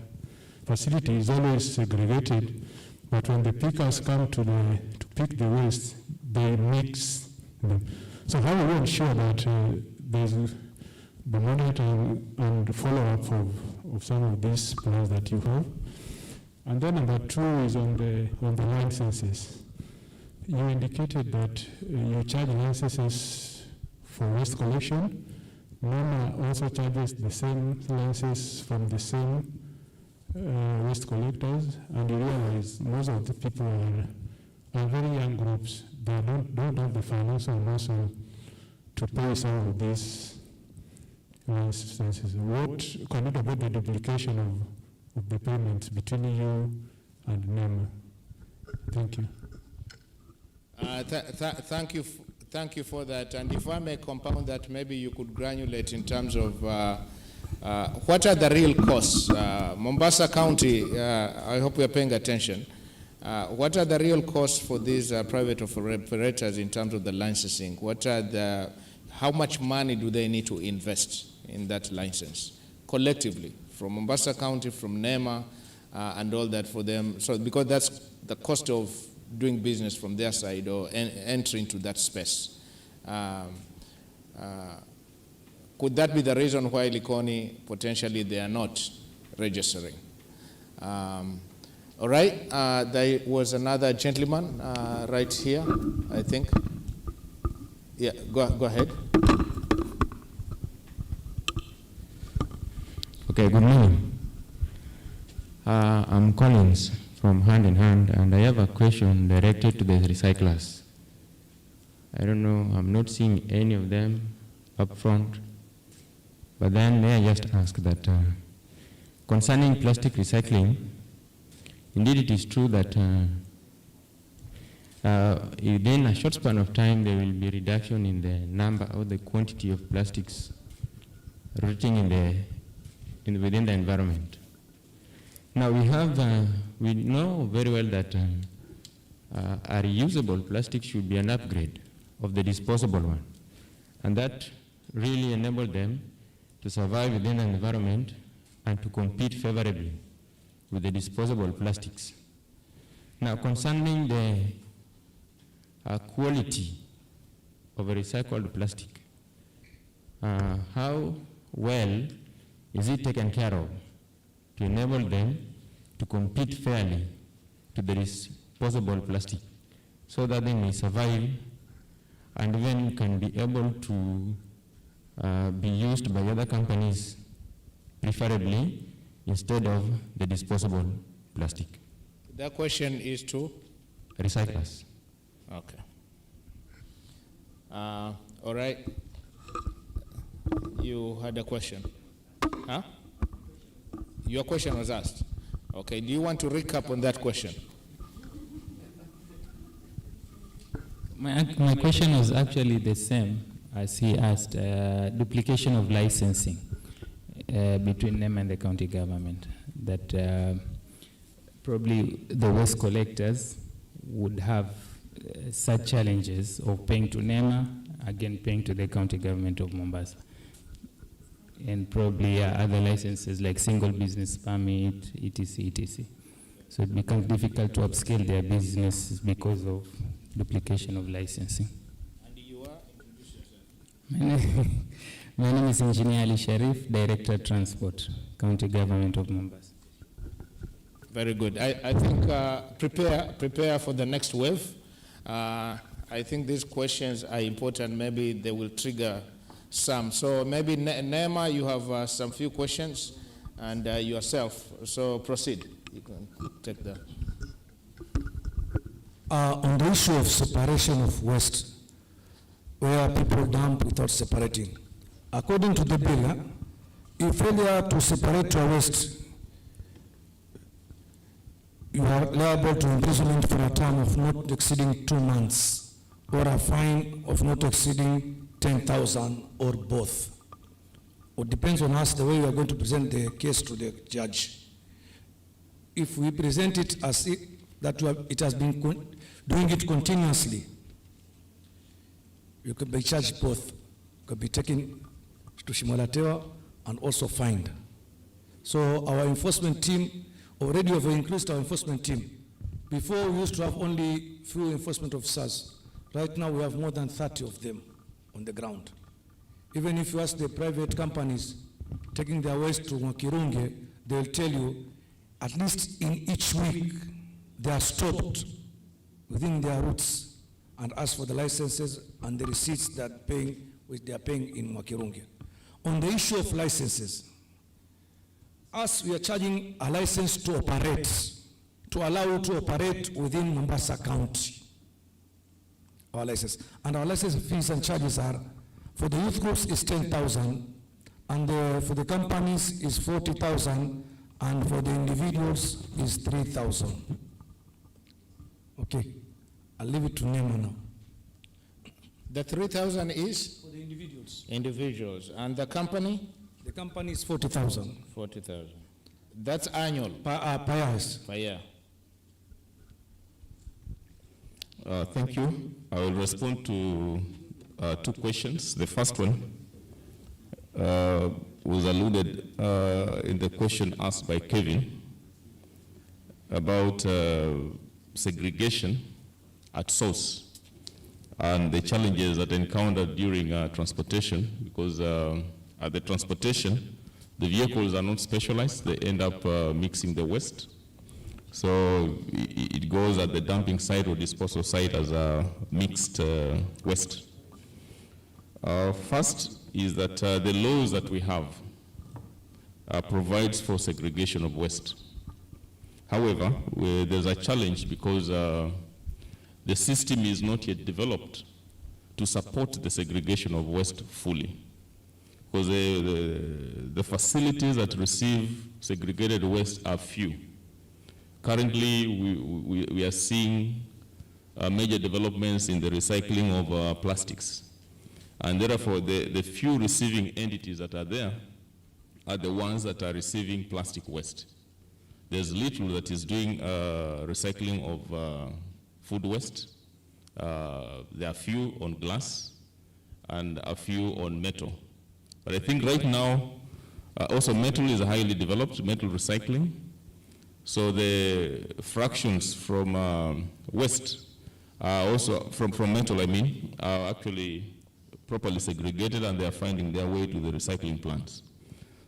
facility is always segregated, but when the pickers come to pick the waste, they mix them. So how will we ensure that there's the monitoring and follow-up of some of these plans that you have? And then number 2 is on the licenses. You indicated that you charge licenses for waste collection. NOMA also charges the same licenses from the same waste collectors, and you realize most of the people are very young groups. They don't have the financial muscle to pay some of these licenses. What can you do about the duplication of the payments between you and NEMA? Thank you. Thank you for that. And if I may compound that, maybe you could granulate in terms of what are the real costs? Mombasa County, I hope we are paying attention. What are the real costs for these private operators in terms of the licensing? How much money do they need to invest in that license collectively from Mombasa County, from NEMA, and all that for them? So because that's the cost of doing business from their side or entry into that space. Could that be the reason why Likoni potentially they are not registering? All right, there was another gentleman right here, I think. Yeah, go ahead. Okay, good morning. I'm Collins from Hand in Hand, and I have a question directed to the recyclers. I don't know, I'm not seeing any of them up front, but then may I just ask that concerning plastic recycling, indeed it is true that within a short span of time there will be reduction in the number or the quantity of plastics rotting within the environment. Now we know very well that a reusable plastic should be an upgrade of the disposable one, and that really enables them to survive within the environment and to compete favorably with the disposable plastics. Now, concerning the quality of a recycled plastic, how well is it taken care of to enable them to compete fairly to the disposable plastic so that they may survive and even can be able to be used by other companies preferably instead of the disposable plastic? That question is to? Recyclers. Okay. All right. You had a question. Huh? Your question was asked. Okay. Do you want to recap on that question? My question was actually the same as he asked, duplication of licensing between them and the county government. That probably the waste collectors would have such challenges of paying to NEMA, again paying to the county government of Mombasa. And probably other licenses like single business permit, etc., etc. So it becomes difficult to upscale their businesses because of duplication of licensing. And you are? Introduce yourself. My name is Engineer Ali Sharif, Director Transport, County Government of Mombasa. Very good. I think prepare for the next wave. I think these questions are important. Maybe they will trigger some. So maybe Neema, you have some few questions, and yourself. So proceed. You can take that. On the issue of separation of waste, where people dump without separating, according to the bill, if failure to separate your waste, you are liable to imprisonment for a term of not exceeding 2 months, or a fine of not exceeding 10,000, or both. It depends on us the way we are going to present the case to the judge. If we present it as it has been doing it continuously, you could be charged both. You could be taken to Shimolatewa and also fined. So our enforcement team, already have increased our enforcement team. Before we used to have only few enforcement officers. Right now we have more than 30 of them on the ground. Even if you ask the private companies taking their waste to Mwakirunge, they'll tell you at least in each week they are stopped within their routes and ask for the licenses and the receipts that which they are paying in Mwakirunge. On the issue of licenses, us, we are charging a license to operate, to allow you to operate within Mombasa County. Our license. And our license fees and charges are, for the youth groups is 10,000, and for the companies is 40,000, and for the individuals is 3,000. Okay, I'll leave it to Nema now. The 3,000 is? For the individuals. Individuals. And the company? The company is 40,000. 40,000. That's annual? Per year. Per year. Thank you. I will respond to 2 questions. The first one was alluded in the question asked by Kevin about segregation at source and the challenges that are encountered during transportation, because at the transportation, the vehicles are not specialized. They end up mixing the waste. So it goes at the dumping site or disposal site as a mixed waste. First is that the laws that we have provides for segregation of waste. However, there's a challenge because the system is not yet developed to support the segregation of waste fully. Because the facilities that receive segregated waste are few. Currently, we are seeing major developments in the recycling of plastics. And therefore, the few receiving entities that are there are the ones that are receiving plastic waste. There's little that is doing recycling of food waste. There are few on glass and a few on metal. But I think right now, also metal is highly developed, metal recycling. So the fractions from waste, also from metal, I mean, are actually properly segregated and they are finding their way to the recycling plants.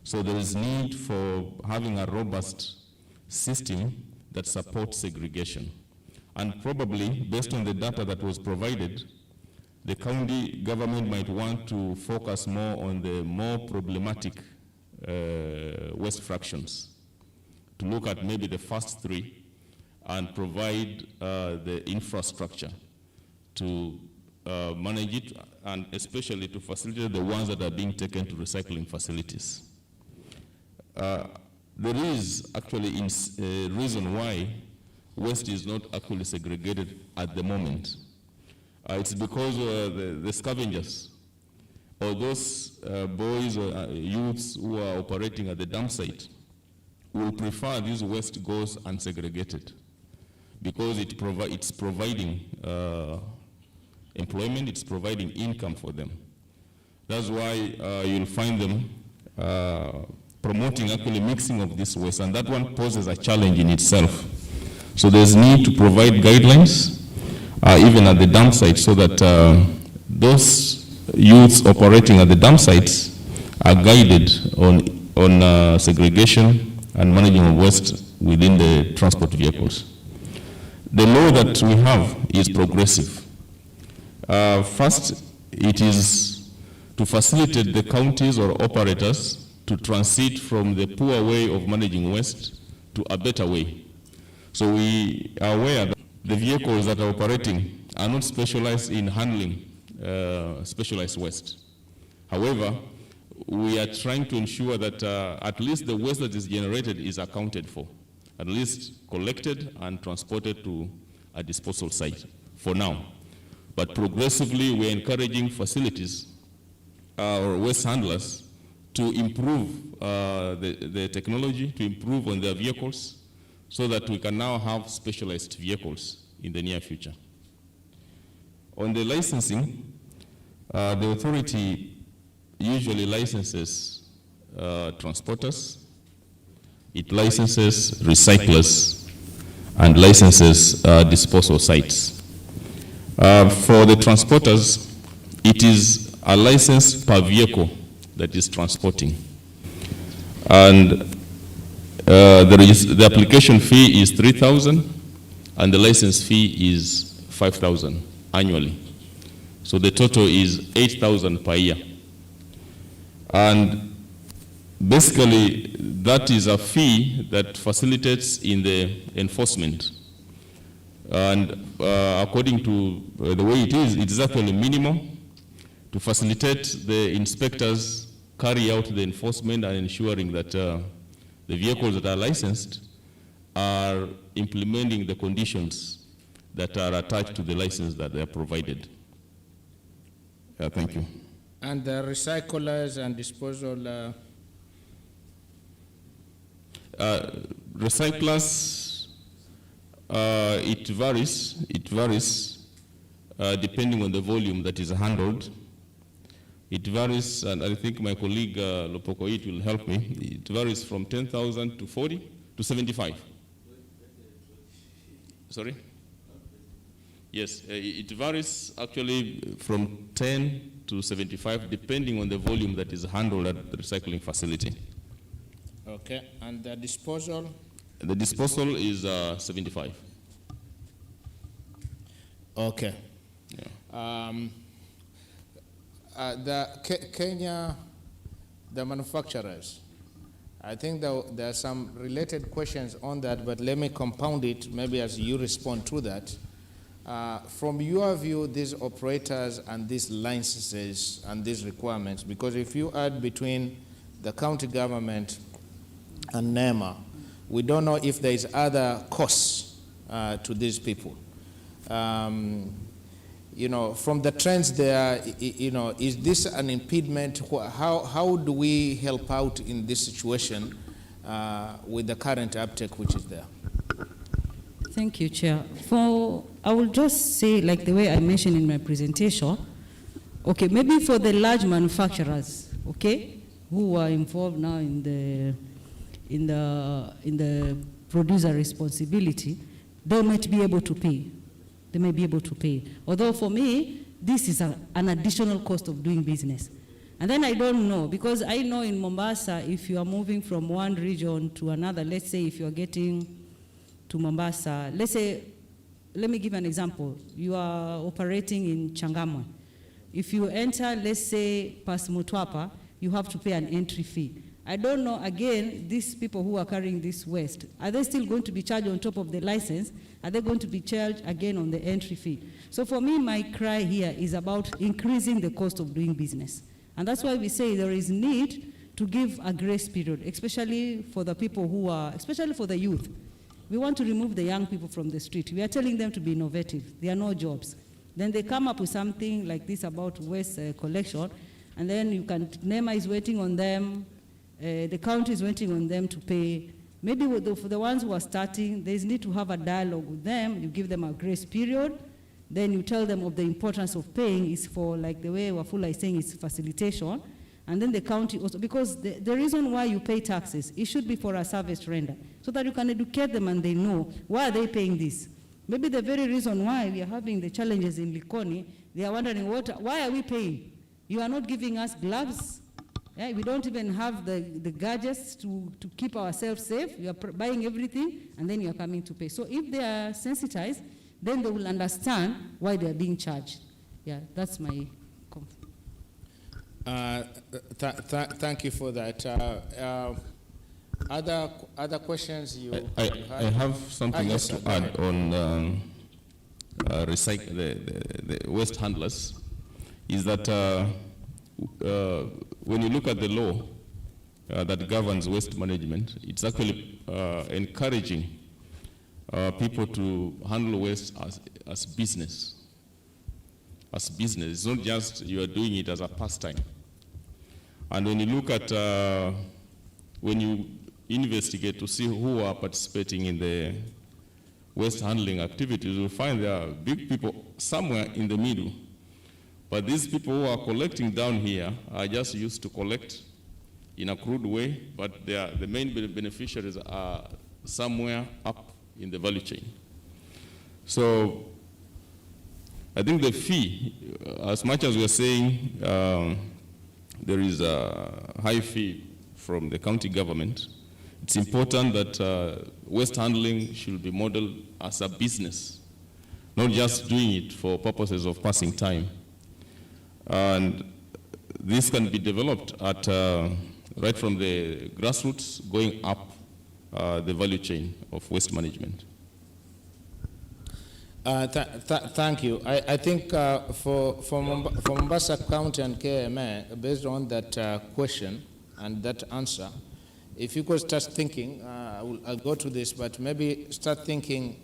So there is need for having a robust system that supports segregation. And probably, based on the data that was provided, the county government might want to focus more on the more problematic waste fractions, to look at maybe the first 3 and provide the infrastructure to manage it, and especially to facilitate the ones that are being taken to recycling facilities. There is actually a reason why waste is not actually segregated at the moment. It's because the scavengers, or those boys or youths who are operating at the dump site, will prefer this waste goes unsegregated because it's providing employment, it's providing income for them. That's why you'll find them promoting actually mixing of this waste, and that one poses a challenge in itself. So there's need to provide guidelines even at the dump site so that those youths operating at the dump sites are guided on segregation and managing of waste within the transport vehicles. The law that we have is progressive. First, it is to facilitate the counties or operators to transit from the poor way of managing waste to a better way. So we are aware that the vehicles that are operating are not specialized in handling specialized waste. However, we are trying to ensure that at least the waste that is generated is accounted for, at least collected and transported to a disposal site for now. But progressively, we're encouraging facilities or waste handlers to improve the technology, to improve on their vehicles, so that we can now have specialized vehicles in the near future. On the licensing, the authority usually licenses transporters, it licenses recyclers, and licenses disposal sites. For the transporters, it is a license per vehicle that is transporting. And the application fee is 3,000 and the license fee is 5,000 annually. So the total is 8,000 per year. And basically, that is a fee that facilitates in the enforcement. And according to the way it is actually minimum to facilitate the inspectors carry out the enforcement and ensuring that the vehicles that are licensed are implementing the conditions that are attached to the license that they are provided. Thank you. And the recyclers and disposal? Recyclers, it varies depending on the volume that is handled. It varies, and I think my colleague Lopokoit will help me. It varies from 10,000 to 40 to 75. Sorry? Yes, it varies actually from 10 to 75, depending on the volume that is handled at the recycling facility. Okay, and the disposal? The disposal is 75. Okay. Yeah. Kenya, the manufacturers, I think there are some related questions on that, but let me compound it maybe as you respond to that. From your view, these operators and these licenses and these requirements, because if you add between the county government and NEMA, we don't know if there is other costs to these people. You know, from the trends there, you know, is this an impediment? How do we help out in this situation with the current uptake which is there? Thank you, Chair. I will just say, like the way I mentioned in my presentation, okay, maybe for the large manufacturers, okay, who are involved now in the producer responsibility, they might be able to pay. They may be able to pay. Although for me, this is an additional cost of doing business. And then I don't know, because I know in Mombasa, if you are moving from one region to another, let's say if you are getting to Mombasa, let's say, let me give an example. You are operating in Changamwe. If you enter, let's say, past Mutwapa, you have to pay an entry fee. I don't know, again, these people who are carrying this waste, are they still going to be charged on top of the license? Are they going to be charged again on the entry fee? So for me, my cry here is about increasing the cost of doing business. And that's why we say there is need to give a grace period, especially for the people who are, especially for the youth. We want to remove the young people from the street. We are telling them to be innovative. There are no jobs. Then they come up with something like this about waste collection, and then NEMA is waiting on them, the county is waiting on them to pay Maybe for the ones who are starting, there's need to have a dialogue with them. You give them a grace period. Then you tell them of the importance of paying is for, like the way Wafula is saying, is facilitation. And then the county also, because the reason why you pay taxes, it should be for a service render, so that you can educate them and they know why are they paying this. Maybe the very reason why we are having the challenges in Likoni, they are wondering, why are we paying? You are not giving us gloves. Yeah, we don't even have the gadgets to keep ourselves safe. You are buying everything, and then you are coming to pay. So if they are sensitized, then they will understand why they are being charged. Yeah, that's my comment. Thank you for that. Other questions you have? I have something else to add on the waste handlers. Is that when you look at the law that governs waste management, it's actually encouraging people to handle waste as business. As business, it's not just you are doing it as a pastime. And when you look at, when you investigate to see who are participating in the waste handling activities, you'll find there are big people somewhere in the middle. But these people who are collecting down here are just used to collect in a crude way, but the main beneficiaries are somewhere up in the value chain. So I think the fee, as much as we're saying there is a high fee from the county government, it's important that waste handling should be modeled as a business, not just doing it for purposes of passing time. And this can be developed at right from the grassroots going up the value chain of waste management. Thank you. I think for Mombasa County and KMA, based on that question and that answer, if you could start thinking, I'll go to this, but maybe start thinking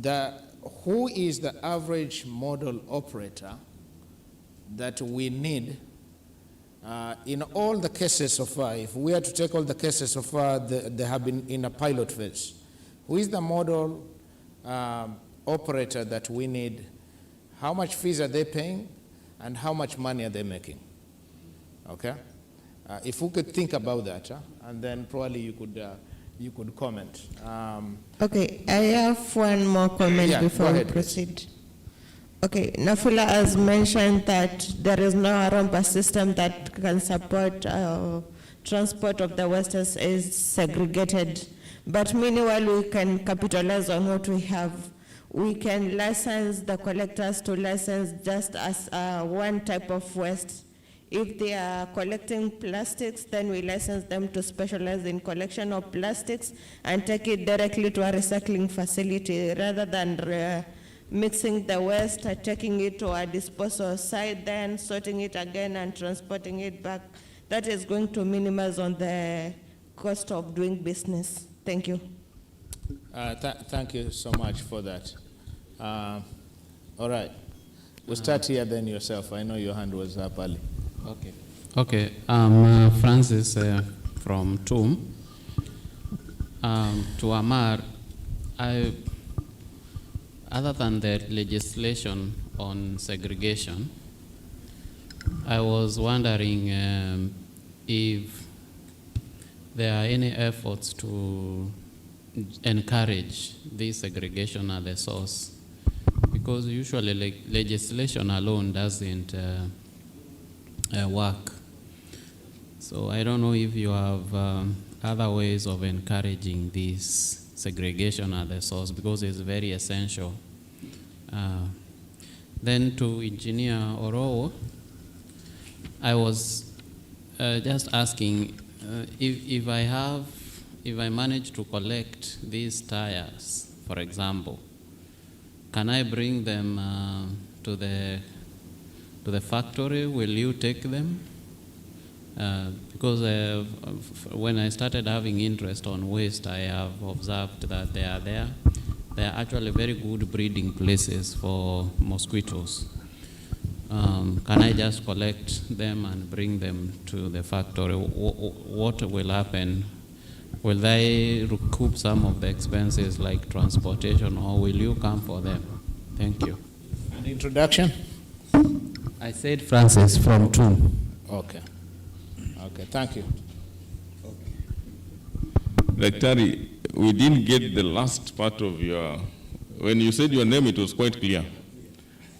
that who is the average model operator that we need in all the cases so far. If we are to take all the cases so far, they have been in a pilot phase. Who is the model operator that we need? How much fees are they paying, and how much money are they making? Okay, if we could think about that, and then probably you could comment. Okay, I have one more comment before we proceed. Okay, Nafula has mentioned that there is no Aromba system that can support transport of the waste is segregated. But meanwhile, we can capitalize on what we have. We can license the collectors to license just as one type of waste. If they are collecting plastics, then we license them to specialize in collection of plastics and take it directly to a recycling facility rather than mixing the waste, taking it to a disposal site, then sorting it again and transporting it back. That is going to minimize on the cost of doing business. Thank you. Thank you so much for that. All right. We'll start here, then yourself. I know your hand was up early. Okay. Okay. I'm Francis from TUM. To Amar, other than the legislation on segregation, I was wondering if there are any efforts to encourage this segregation at the source, because usually legislation alone doesn't work. So I don't know if you have other ways of encouraging this segregation at the source, because it's very essential. Then to Engineer Orowo, I was just asking if I manage to collect these tires, for example, can I bring them to the factory? Will you take them? Because when I started having interest on waste, I have observed that they are there. They are actually very good breeding places for mosquitoes. Can I just collect them and bring them to the factory? What will happen will they recoup some of the expenses like transportation, or will you come for them? Thank you. An introduction? I said Francis from TUM. Okay. Okay, thank you. Daktari, we didn't get the last part of your, when you said your name, it was quite clear.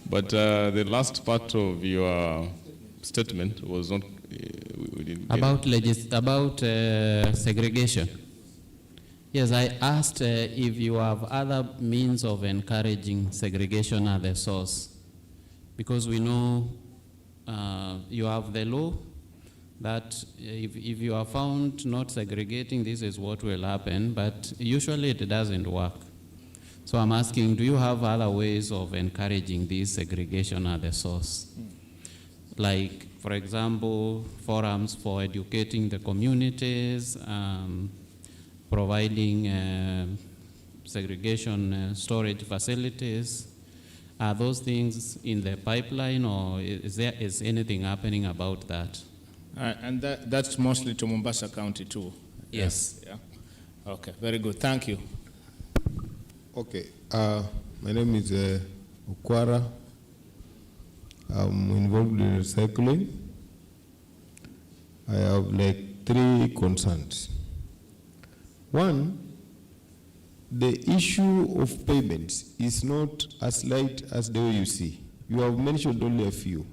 But the last part of your statement was not, we didn't get. About segregation. Yes, I asked if you have other means of encouraging segregation at the source. Because we know you have the law that if you are found not segregating, this is what will happen, but usually it doesn't work. So I'm asking, do you have other ways of encouraging this segregation at the source? Like, for example, forums for educating the communities, providing segregation storage facilities. Are those things in the pipeline, or is anything happening about that? And that's mostly to Mombasa County too? Yes. Yeah. Okay, very good. Thank you. Okay, my name is Okwara. I'm involved in recycling. I have like 3 concerns. One, the issue of payments is not as light as the way you see. You have mentioned only a few.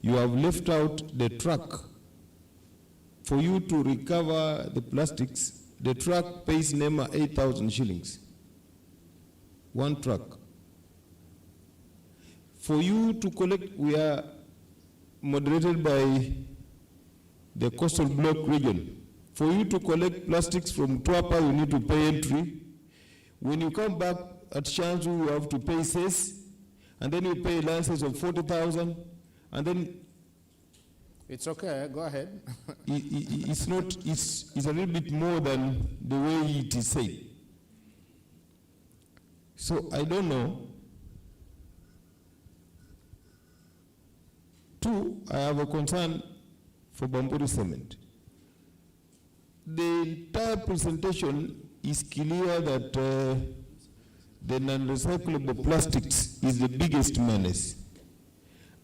You have left out the truck. For you to recover the plastics, the truck pays NEMA 8,000 shillings. One truck. For you to collect, we are moderated by the coastal block region. For you to collect plastics from Tuapa, you need to pay entry. When you come back at Shanzu, you have to pay cess, and then you pay license of 40,000, and then it's okay, go ahead. it's a little bit more than the way it is said. So I don't know. 2, I have a concern for Bamburi cement. The entire presentation is clear that the non-recyclable plastics is the biggest menace.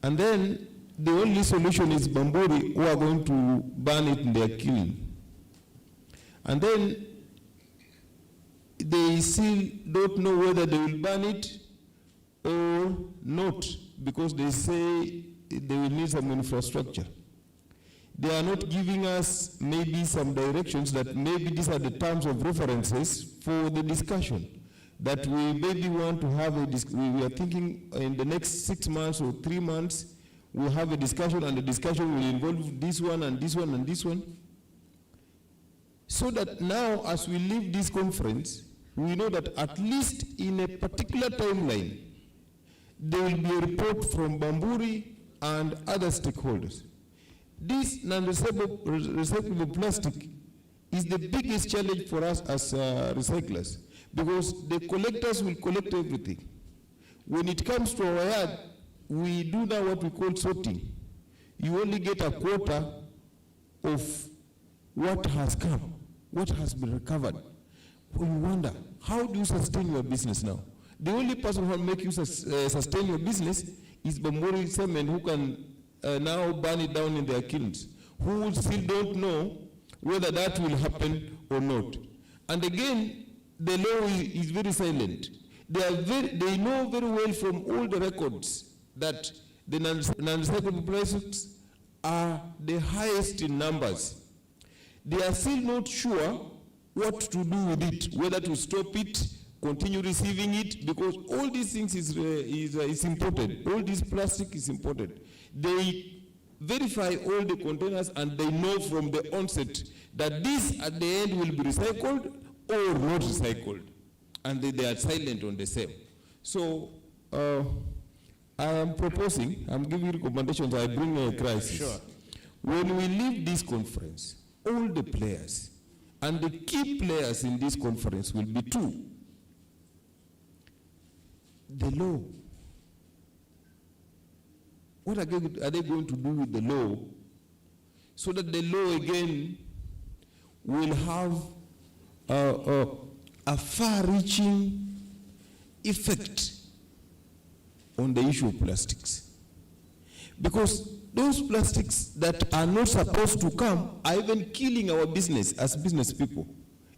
And then the only solution is Bamburi, who are going to burn it in their kiln. And then they still don't know whether they will burn it or not, because they say they will need some infrastructure. They are not giving us maybe some directions that maybe these are the terms of references for the discussion. That we maybe want to have we are thinking in the next 6 months or 3 months, we'll have a discussion, and the discussion will involve this one and this one and this one. So that now, as we leave this conference, we know that at least in a particular timeline, there will be a report from Bamburi and other stakeholders. This non-recyclable plastic is the biggest challenge for us as recyclers, because the collectors will collect everything. When it comes to our yard, we do now what we call sorting. You only get a quarter of what has come, what has been recovered. Well, you wonder, how do you sustain your business now? The only person who will make you sustain your business is Bamburi Cement, who can now burn it down in their kilns, who still don't know whether that will happen or not. And again, the law is very silent. They know very well from all the records that the non-recyclable plastics are the highest in numbers. They are still not sure what to do with it, whether to stop it, continue receiving it, because all these things is imported. All this plastic is imported. They verify all the containers, and they know from the onset that this at the end will be recycled or not recycled, and they are silent on the same. So I am proposing, I'm giving recommendations, I bring a crisis. Sure. When we leave this conference, all the players, and the key players in this conference will be 2. The law. What are they going to do with the law, so that the law again will have a far-reaching effect on the issue of plastics. Because those plastics that are not supposed to come are even killing our business as business people.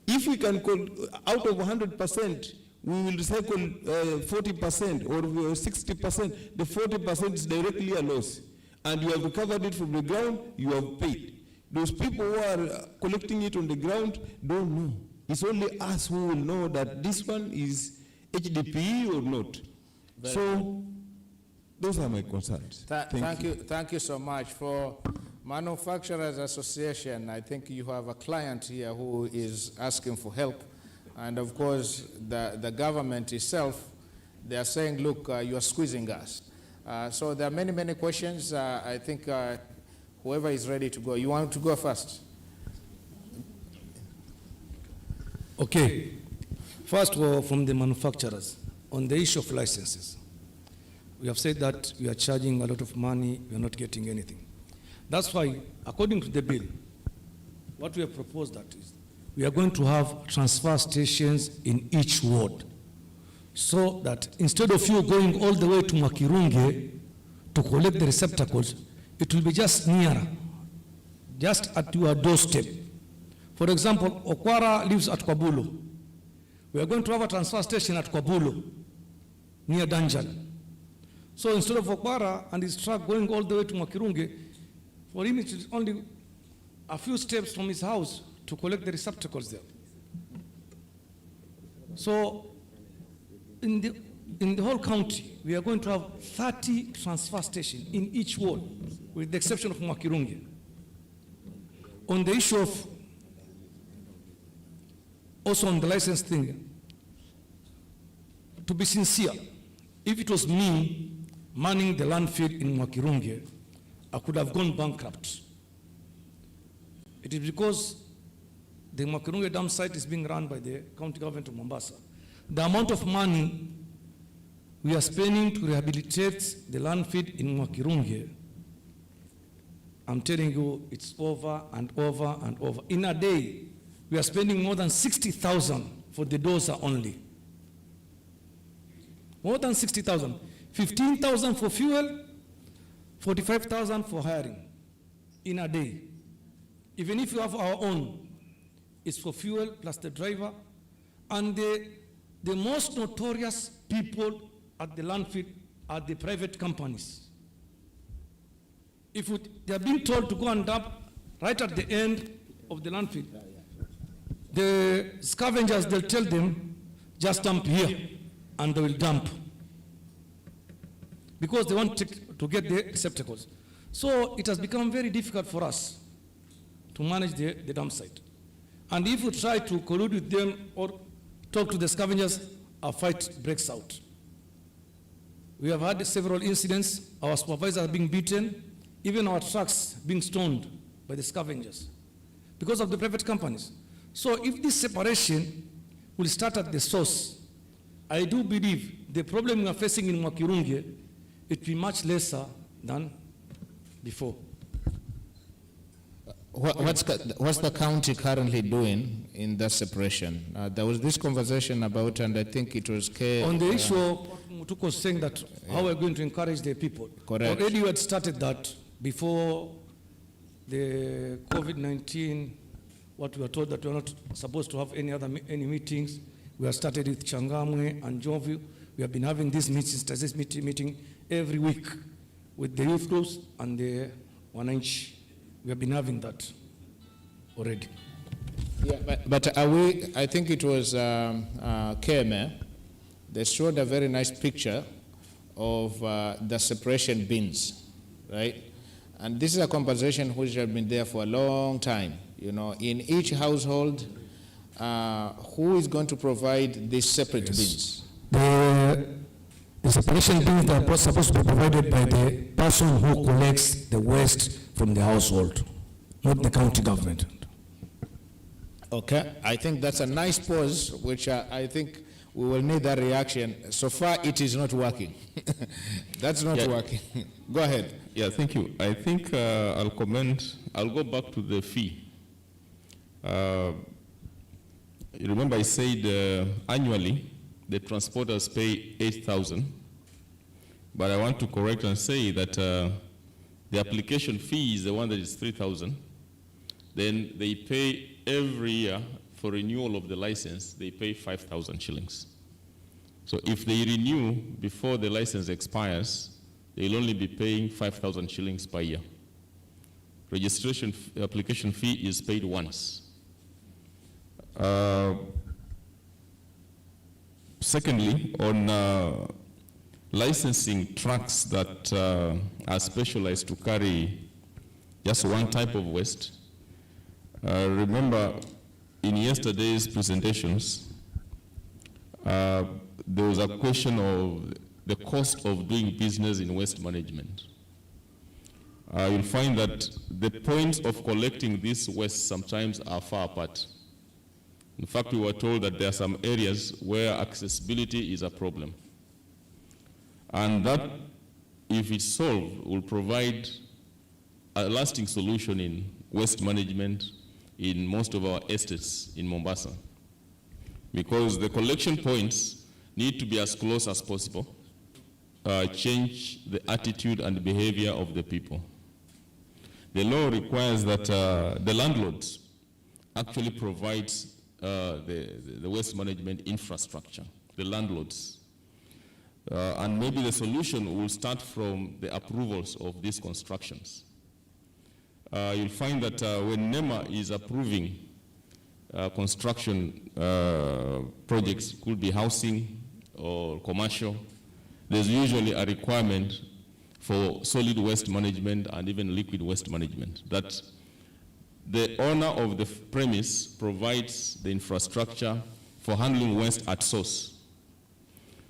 If we can call, out of 100%, we will recycle 40% or 60%, the 40% is directly a loss. And you have recovered it from the ground, you have paid. Those people who are collecting it on the ground don't know. It's only us who will know that this one is HDPE or not. So those are my concerns. Thank you so much. For Manufacturers Association, I think you have a client here who is asking for help. And of course, the government itself, they are saying, look, you are squeezing us. So there are many, many questions. I think whoever is ready to go. You want to go first? Okay. First of all, from the manufacturers, on the issue of licenses, we have said that we are charging a lot of money, we are not getting anything. That's why, according to the bill, what we have proposed that is, we are going to have transfer stations in each ward, so that instead of you going all the way to Mwakirunge to collect the receptacles, it will be just nearer, just at your doorstep. For example, Okwara lives at Kwabulo. We are going to have a transfer station at Kwabulo, near Danjan. So instead of Okwara and his truck going all the way to Mwakirunge, for him it is only a few steps from his house to collect the receptacles there. So in the whole county, we are going to have 30 transfer stations in each ward, with the exception of Mwakirunge. On the issue of, also on the license thing, to be sincere, if it was me manning the landfill in Mwakirunge, I could have gone bankrupt. It is because the Mwakirunge dam site is being run by the county government of Mombasa. The amount of money we are spending to rehabilitate the landfill in Mwakirunge, I'm telling you, it's over and over and over. In a day, we are spending more than 60,000 for the dozer only. More than 60,000. 15,000 for fuel, 45,000 for hiring in a day. Even if you have our own, it's for fuel plus the driver. And the most notorious people at the landfill are the private companies. If they are being told to go and dump right at the end of the landfill, the scavengers, they'll tell them, just dump here, and they will dump, because they want to get the receptacles. So it has become very difficult for us to manage the dump site. And if we try to collude with them or talk to the scavengers, a fight breaks out. We have had several incidents. Our supervisors are being beaten, even our trucks being stoned by the scavengers because of the private companies. So if this separation will start at the source, I do believe the problem we are facing in Mwakirunge, it will be much lesser than before. What's the county currently doing in that separation? There was this conversation about, and I think it was on the issue of what Mutuko was saying, that how we're going to encourage the people. Correct. Already we had started that before the COVID-19, what we were told that we are not supposed to have any meetings. We have started with Changamwe and Jovi. We have been having these meeting every week with the youth groups and the Wananchi. We have been having that already. Yeah, but are we, I think it was KMA, they showed a very nice picture of the separation bins, right? And this is a conversation which has been there for a long time. You know, in each household, who is going to provide these separate bins? The separation bins are supposed to be provided by the person who collects the waste from the household, not the county government. Okay, I think that's a nice pause, which I think we will need that reaction. So far, it is not working. That's not working. Go ahead. Yeah, thank you. I think I'll go back to the fee. You remember I said annually the transporters pay 8,000, but I want to correct and say that the application fee is the one that is 3,000. Then they pay every year for renewal of the license, they pay 5,000 shillings. So if they renew before the license expires, they'll only be paying 5,000 shillings per year. Registration application fee is paid once. Secondly, on licensing trucks that are specialized to carry just one type of waste, remember in yesterday's presentations, there was a question of the cost of doing business in waste management. You'll find that the points of collecting this waste sometimes are far apart. In fact, we were told that there are some areas where accessibility is a problem. And that, if it's solved, will provide a lasting solution in waste management in most of our estates in Mombasa. Because the collection points need to be as close as possible, change the attitude and behavior of the people. The law requires that the landlords actually provide the waste management infrastructure, the landlords. And maybe the solution will start from the approvals of these constructions. You'll find that when NEMA is approving construction projects, could be housing or commercial, there's usually a requirement for solid waste management and even liquid waste management, that the owner of the premise provides the infrastructure for handling waste at source.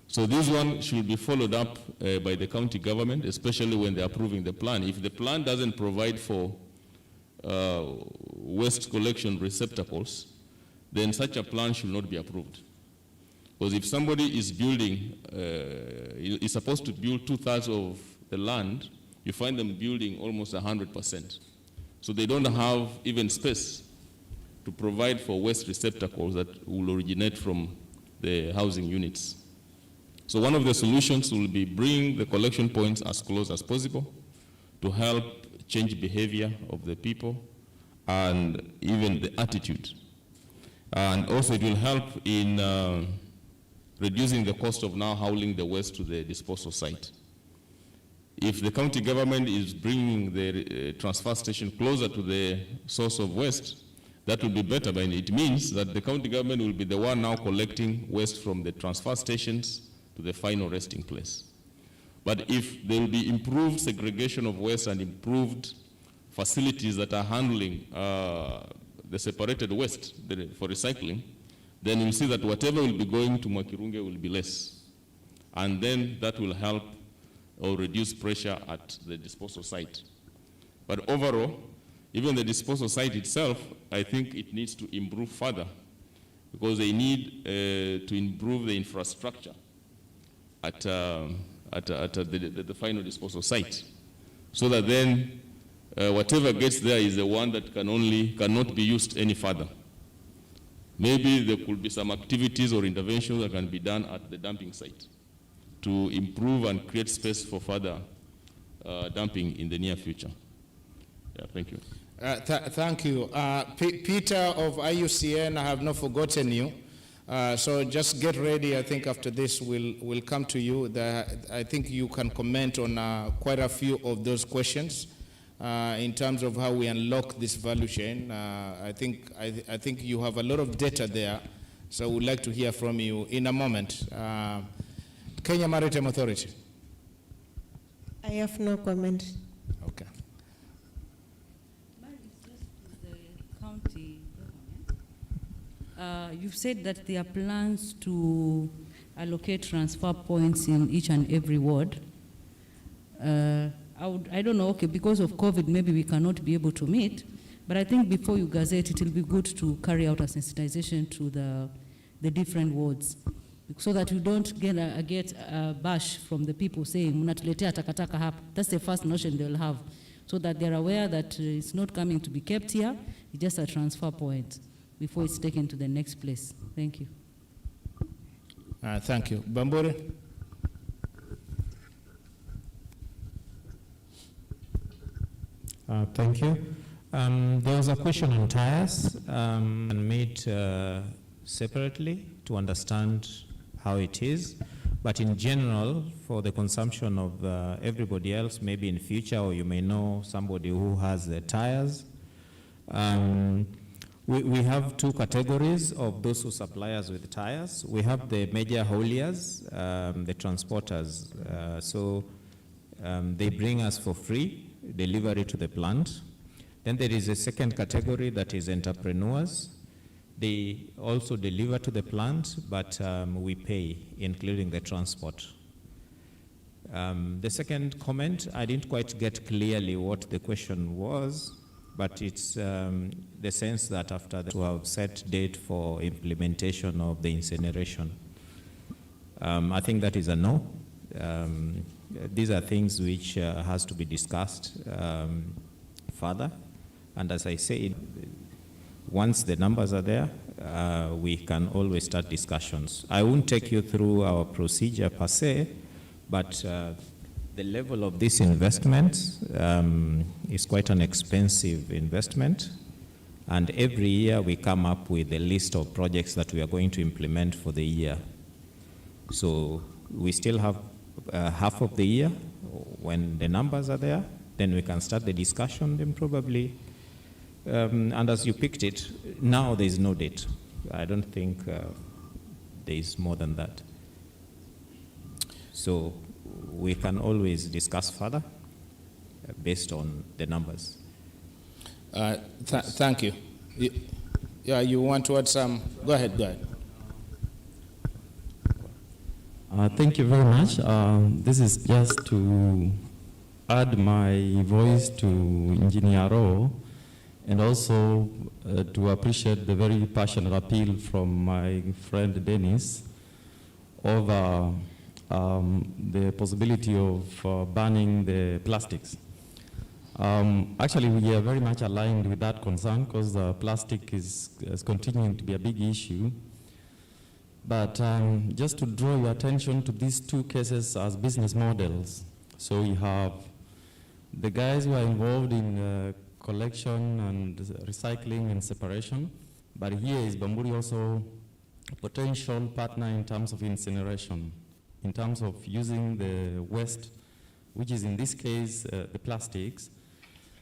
So this one should be followed up by the county government, especially when they're approving the plan. If the plan doesn't provide for waste collection receptacles, then such a plan should not be approved. Because if somebody is building, is supposed to build 2/3 of the land, you find them building almost 100%. So they don't have even space to provide for waste receptacles that will originate from the housing units. So one of the solutions will be bring the collection points as close as possible to help change behavior of the people and even the attitude. And also it will help in reducing the cost of now hauling the waste to the disposal site. If the county government is bringing the transfer station closer to the source of waste, that will be better, but it means that the county government will be the one now collecting waste from the transfer stations to the final resting place. But if there will be improved segregation of waste and improved facilities that are handling the separated waste for recycling, then you'll see that whatever will be going to Mwakirunge will be less. And then that will help or reduce pressure at the disposal site. But overall, even the disposal site itself, I think it needs to improve further, because they need to improve the infrastructure at the final disposal site, so that then whatever gets there is the one that cannot be used any further. Maybe there could be some activities or interventions that can be done at the dumping site to improve and create space for further dumping in the near future. Yeah, thank you. Thank you. Peter of IUCN, I have not forgotten you. So just get ready. I think after this we'll come to you. I think you can comment on quite a few of those questions in terms of how we unlock this value chain. I think you have a lot of data there, so we'd like to hear from you in a moment. Kenya Maritime Authority. I have no comment. Okay. You've said that there are plans to allocate transfer points in each and every ward. I don't know, okay, because of COVID, maybe we cannot be able to meet, but I think before you gazette, it will be good to carry out a sensitization to the different wards, so that you don't get a bash from the people saying, "Mnatuletea takataka hapa." That's the first notion they'll have. so that they're aware that it's not coming to be kept here, it's just a transfer point before it's taken to the next place. Thank you. Thank you. Bamburi? Thank you. There was a question on tires and made separately to understand how it is. But in general, for the consumption of everybody else, maybe in future, or you may know somebody who has the tires, we have two categories of those who supply us with tires. We have the major hauliers, the transporters. They bring us for free delivery to the plant. Then there is a second category that is entrepreneurs. They also deliver to the plant, but we pay, including the transport. The second comment, I didn't quite get clearly what the question was, but it's the sense that after that we have set date for implementation of the incineration. I think that is a no. These are things which has to be discussed further. And as I say, once the numbers are there, we can always start discussions. I won't take you through our procedure per se, but the level of this investment is quite an expensive investment. And every year we come up with a list of projects that we are going to implement for the year. So we still have half of the year. When the numbers are there, then we can start the discussion, then probably. And as you picked it, now there is no date. I don't think there is more than that. So we can always discuss further based on the numbers. Thank you. Yeah, you want to add some? Go ahead, go ahead. Thank you very much. This is just to add my voice to Engineer Ro, and also to appreciate the very passionate appeal from my friend Dennis over the possibility of banning the plastics. Actually, we are very much aligned with that concern because plastic is continuing to be a big issue. But just to draw your attention to these two cases as business models. So we have the guys who are involved in collection and recycling and separation. But here is Bamburi also a potential partner in terms of incineration, in terms of using the waste, which is in this case the plastics,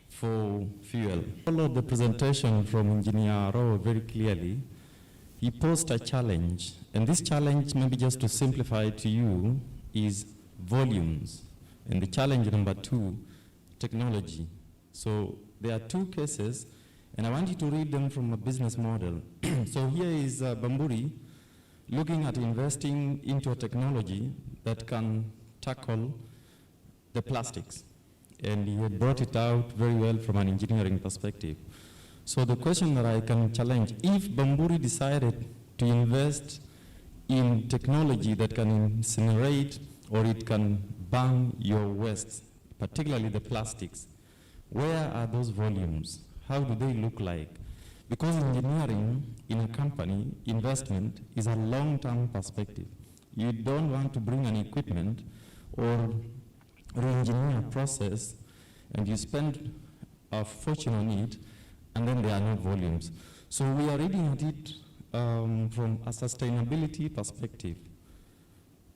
for fuel. Followed the presentation from Engineer Ro very clearly. He posed a challenge, and this challenge, maybe just to simplify it to you, is volumes. And the challenge number 2, technology. So there are two cases, and I want you to read them from a business model. So here is Bamburi looking at investing into a technology that can tackle the plastics. And he had brought it out very well from an engineering perspective. So the question that I can challenge, if Bamburi decided to invest in technology that can incinerate or it can burn your waste, particularly the plastics, where are those volumes? How do they look like? Because engineering in a company, investment, is a long-term perspective. You don't want to bring an equipment or re-engineer a process and you spend a fortune on it and then there are no volumes. So we are reading at it from a sustainability perspective.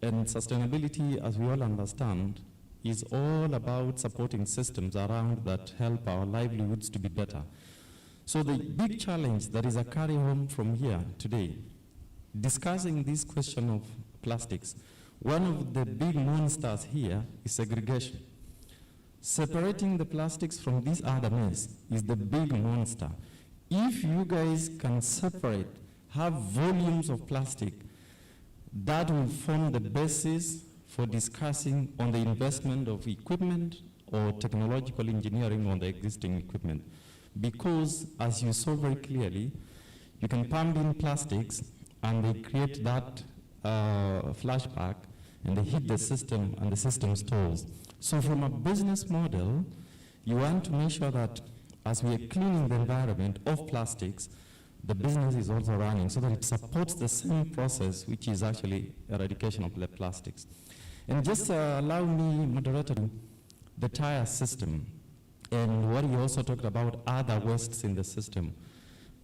And sustainability, as we all understand, is all about supporting systems around that help our livelihoods to be better. So the big challenge that is a carry home from here today, discussing this question of plastics, one of the big monsters here is segregation. Separating the plastics from this other mess is the big monster. If you guys can separate, have volumes of plastic, that will form the basis for discussing on the investment of equipment or technological engineering on the existing equipment. Because, as you saw very clearly, you can pump in plastics and they create that flashback and they hit the system and the system stalls. So from a business model, You want to make sure that as we are cleaning the environment of plastics, the business is also running so that it supports the same process, which is actually eradication of the plastics. And just allow me, moderator, the tire system, and what you also talked about other wastes in the system.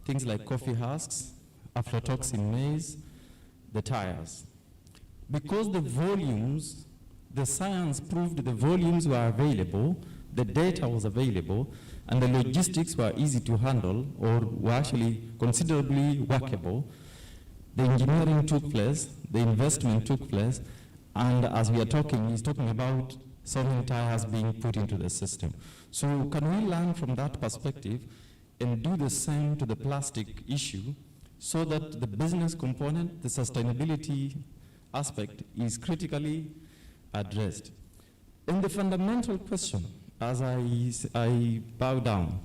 Things like coffee husks, aflatoxin maize, the tires. Because the volumes, the science proved the volumes were available, the data was available, and the logistics were easy to handle or were actually considerably workable. The engineering took place, the investment took place, and as we are talking, he's talking about so many tires being put into the system. So can we learn from that perspective and do the same to the plastic issue so that the business component, the sustainability aspect is critically addressed? And the fundamental question, as I bow down,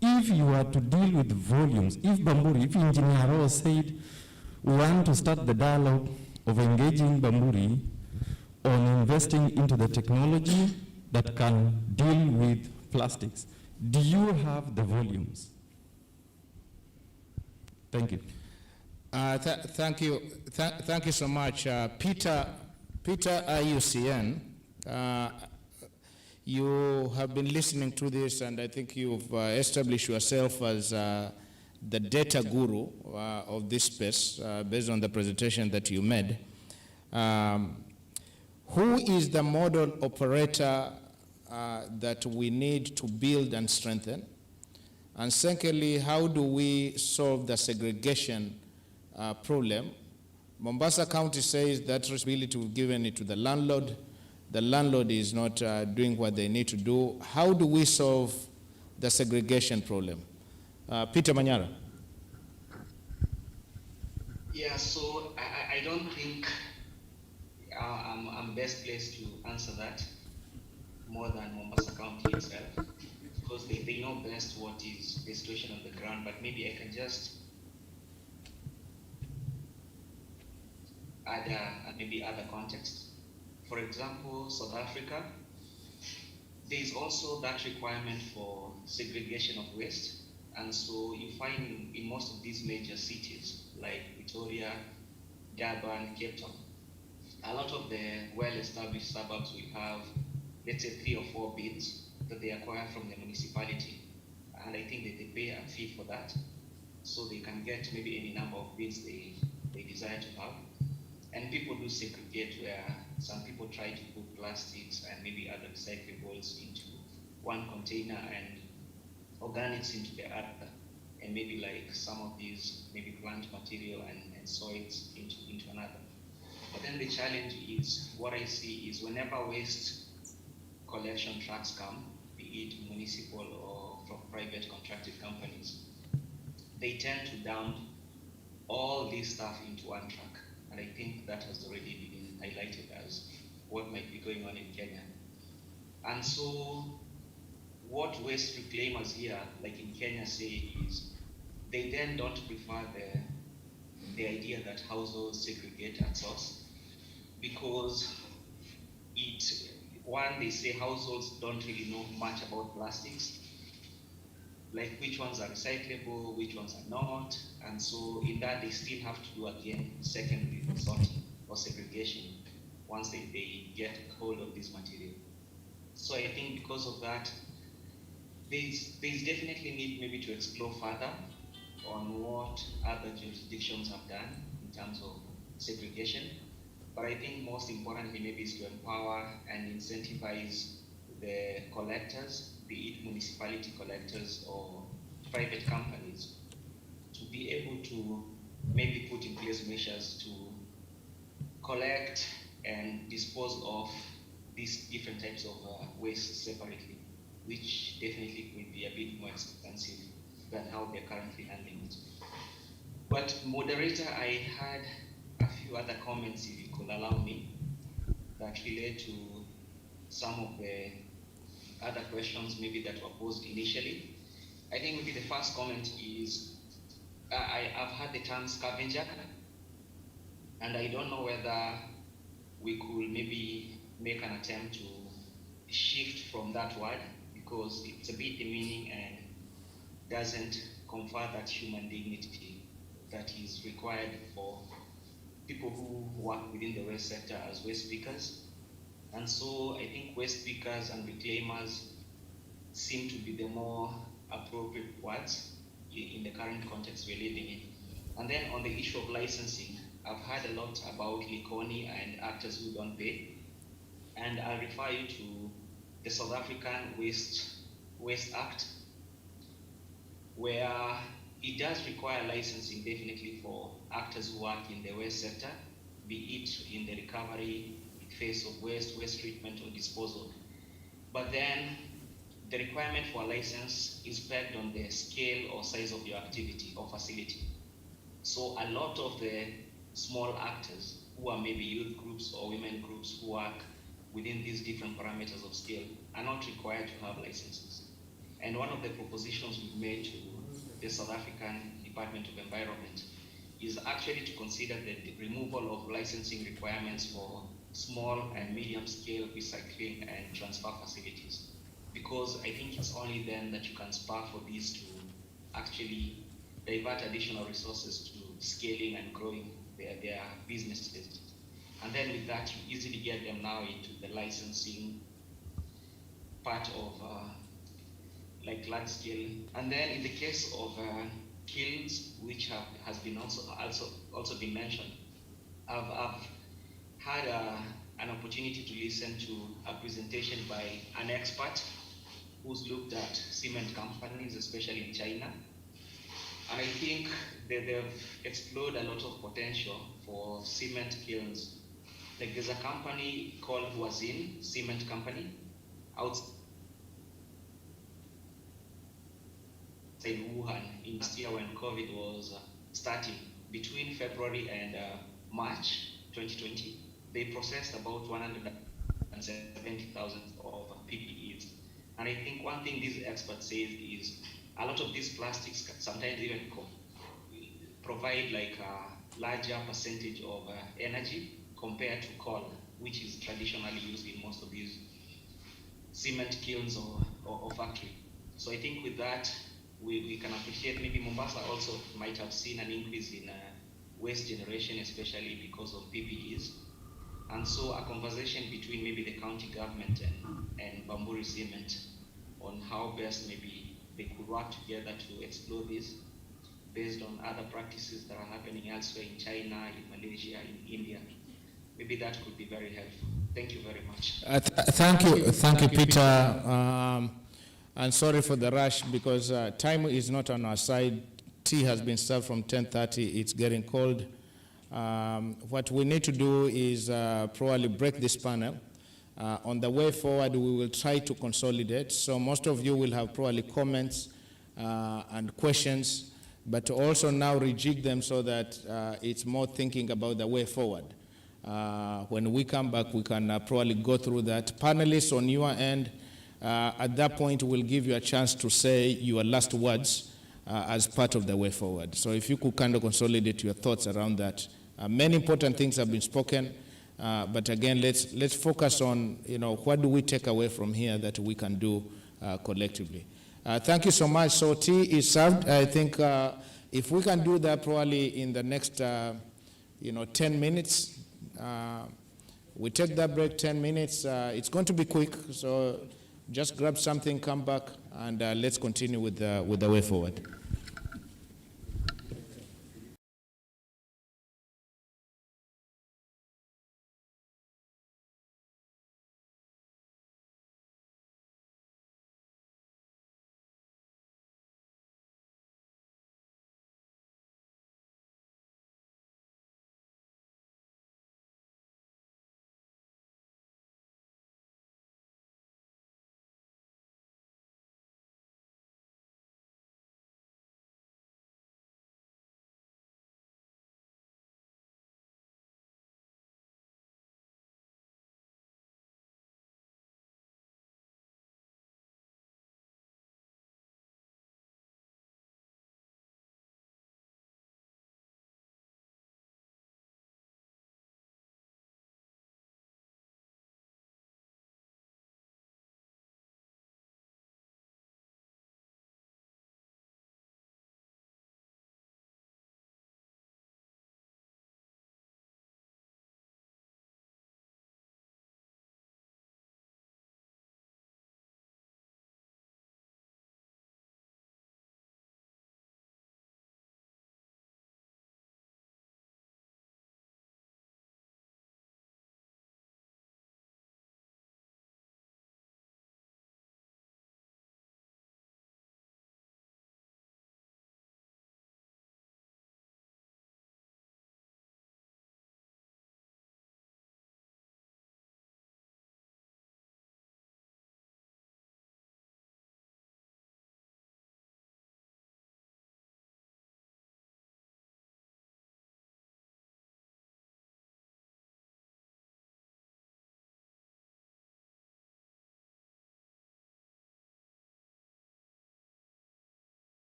if you are to deal with volumes, if Bamburi, if Engineer Rose said, we want to start the dialogue of engaging Bamburi on investing into the technology that can deal with plastics, do you have the volumes? Thank you. Thank you so much. Peter IUCN, you have been listening to this, and I think you've established yourself as the data guru of this space based on the presentation that you made. Who is the model operator that we need to build and strengthen? And secondly, how do we solve the segregation problem? Mombasa County says that responsibility was given it to the landlord. The landlord is not doing what they need to do. How do we solve the segregation problem? Peter Manyara. Yeah, so I don't think I'm best placed to answer that more than Mombasa County itself, because they know best what is the situation on the ground, but maybe I can just add maybe other context. For example, South Africa, there is also that requirement for segregation of waste, and so you find in most of these major cities like Pretoria, Durban, Cape Town, a lot of the well-established suburbs will have, let's say, 3 or 4 bins that they acquire from the municipality, and I think that they pay a fee for that, so they can get maybe any number of bins they desire to have. And people do segregate, where some people try to put plastics and maybe other recyclables into one container and organics into the other, and maybe like some of these maybe plant material and soils into another. But then the challenge is, what I see is whenever waste collection trucks come, be it municipal or from private contracted companies, they tend to dump all this stuff into one truck. And I think that has already been highlighted as what might be going on in Kenya. And so what waste reclaimers here, like in Kenya, say is they then don't prefer the idea that households segregate at source, because they say households don't really know much about plastics, like which ones are recyclable, which ones are not, and so in that they still have to do again secondary sorting or segregation once they get hold of this material. So I think because of that, there's definitely need maybe to explore further on what other jurisdictions have done in terms of segregation. But I think most importantly maybe is to empower and incentivize the collectors, be it municipality collectors or private companies, to be able to maybe put in place measures to collect and dispose of these different types of waste separately, which definitely will be a bit more expensive than how they're currently handling it. But moderator, I had a few other comments, if you could allow me, that relate to some of the other questions maybe that were posed initially. I think maybe the first comment is, I've heard the term scavenger, and I don't know whether we could maybe make an attempt to shift from that word, because it's a bit demeaning and doesn't confer that human dignity that is required for people who work within the waste sector as waste pickers. And so I think waste pickers and reclaimers seem to be the more appropriate words in the current context we're living in. And then on the issue of licensing, I've heard a lot about Likoni and actors who don't pay. And I'll refer you to the South African Waste Act, where it does require licensing definitely for actors who work in the waste sector, be it in the recovery phase of waste, waste treatment or disposal. But then the requirement for a license is pegged on the scale or size of your activity or facility. So a lot of the small actors who are maybe youth groups or women groups who work within these different parameters of scale are not required to have licenses. And one of the propositions we've made to the South African Department of Environment is actually to consider the removal of licensing requirements for small and medium scale recycling and transfer facilities. Because I think it's only then that you can spur for these to actually divert additional resources to scaling and growing their businesses. And then with that, you easily get them now into the licensing part of like large scale. And then in the case of kilns, which has been also been mentioned, I've had an opportunity to listen to a presentation by an expert who's looked at cement companies, especially in China. And I think that they've explored a lot of potential for cement kilns. Like there's a company called Huazin Cement Company outside Wuhan in last year when COVID was starting. Between February and March 2020, they processed about 170,000 of PPEs. And I think one thing these experts say is a lot of these plastics sometimes even provide like a larger percentage of energy compared to coal, which is traditionally used in most of these cement kilns or factory. So I think with that, we can appreciate maybe Mombasa also might have seen an increase in waste generation, especially because of PPEs. And so a conversation between maybe the county government and Bamburi Cement on how best maybe they could work together to explore this based on other practices that are happening elsewhere in China, in Malaysia, in India. Maybe that could be very helpful. Thank you very much. Thank you, Peter. And sorry for the rush because time is not on our side. Tea has been served from 10:30. It's getting cold. What we need to do is probably break this panel. On the way forward, we will try to consolidate. So most of you will have probably comments and questions, but also now rejig them so that it's more thinking about the way forward. When we come back, we can probably go through that. Panelists on your end, at that point, we'll give you a chance to say your last words as part of the way forward. So if you could kind of consolidate your thoughts around that. Many important things have been spoken, but again, let's focus on, what do we take away from here that we can do collectively. Thank you so much. So tea is served. I think if we can do that probably in the next, 10 minutes, we take that break 10 minutes. It's going to be quick, so just grab something, come back, and let's continue with the way forward.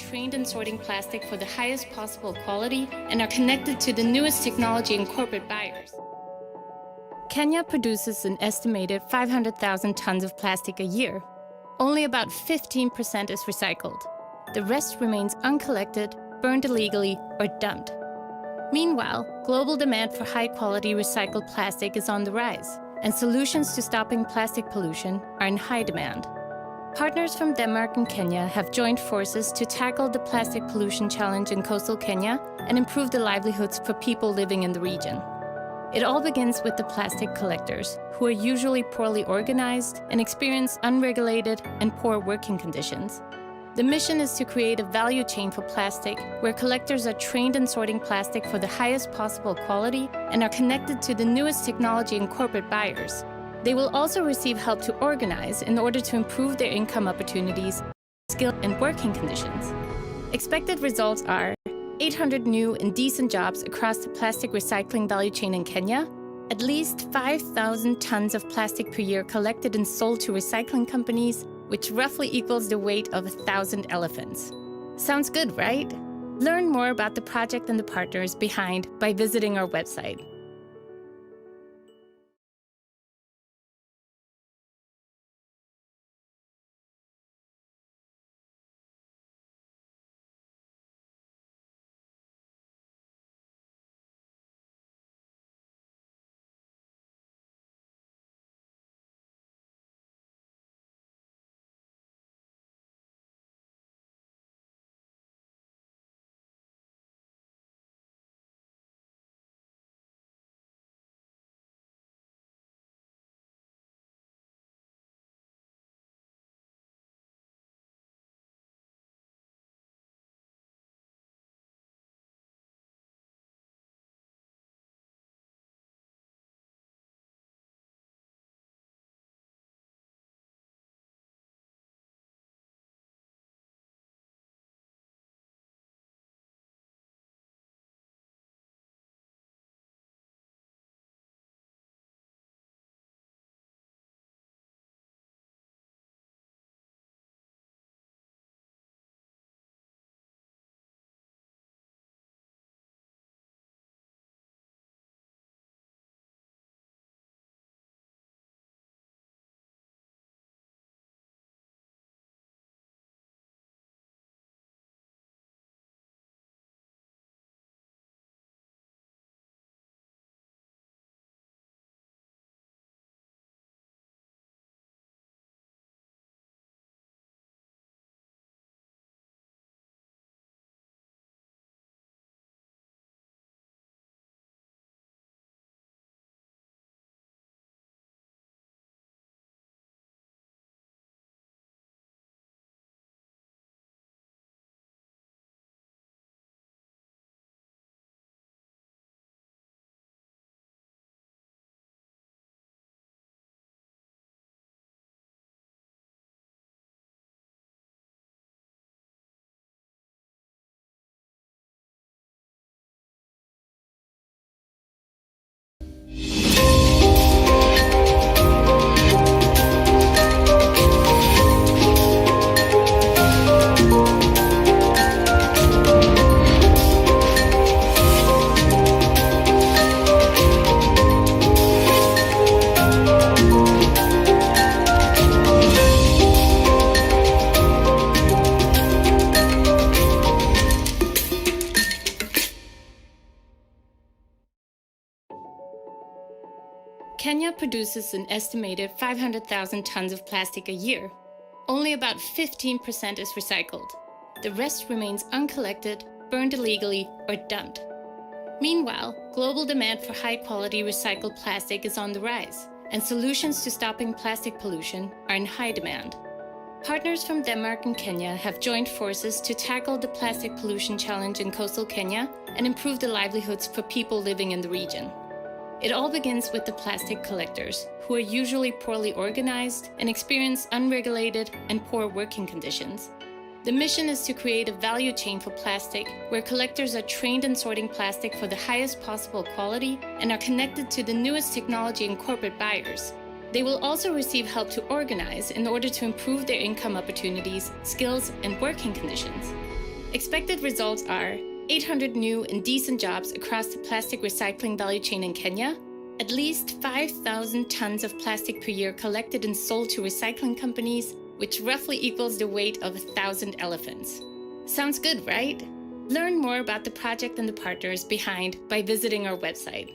trained in sorting plastic for the highest possible quality and are connected to the newest technology and corporate buyers. Kenya produces an estimated 500,000 tons of plastic a year. Only about 15% is recycled. The rest remains uncollected, burned illegally, or dumped. Meanwhile, global demand for high-quality recycled plastic is on the rise, and solutions to stopping plastic pollution are in high demand. Partners from Denmark and Kenya have joined forces to tackle the plastic pollution challenge in coastal Kenya and improve the livelihoods for people living in the region. It all begins with the plastic collectors, who are usually poorly organized and experience unregulated and poor working conditions. The mission is to create a value chain for plastic where collectors are trained in sorting plastic for the highest possible quality and are connected to the newest technology and corporate buyers. They will also receive help to organize in order to improve their income opportunities, skill, and working conditions. Expected results are 800 new and decent jobs across the plastic recycling value chain in Kenya, at least 5,000 tons of plastic per year collected and sold to recycling companies, which roughly equals the weight of 1,000 elephants. Sounds good, right? Learn more about the project and the partners behind by visiting our website. Kenya produces an estimated 500,000 tons of plastic a year. Only about 15% is recycled. The rest remains uncollected, burned illegally, or dumped. Meanwhile, global demand for high-quality recycled plastic is on the rise, and solutions to stopping plastic pollution are in high demand. Partners from Denmark and Kenya have joined forces to tackle the plastic pollution challenge in coastal Kenya and improve the livelihoods for people living in the region. It all begins with the plastic collectors, who are usually poorly organized and experience unregulated and poor working conditions. The mission is to create a value chain for plastic where collectors are trained in sorting plastic for the highest possible quality and are connected to the newest technology and corporate buyers. They will also receive help to organize in order to improve their income opportunities, skills, and working conditions. Expected results are 800 new and decent jobs across the plastic recycling value chain in Kenya, at least 5,000 tons of plastic per year collected and sold to recycling companies, which roughly equals the weight of 1,000 elephants. Sounds good, right? Learn more about the project and the partners behind by visiting our website.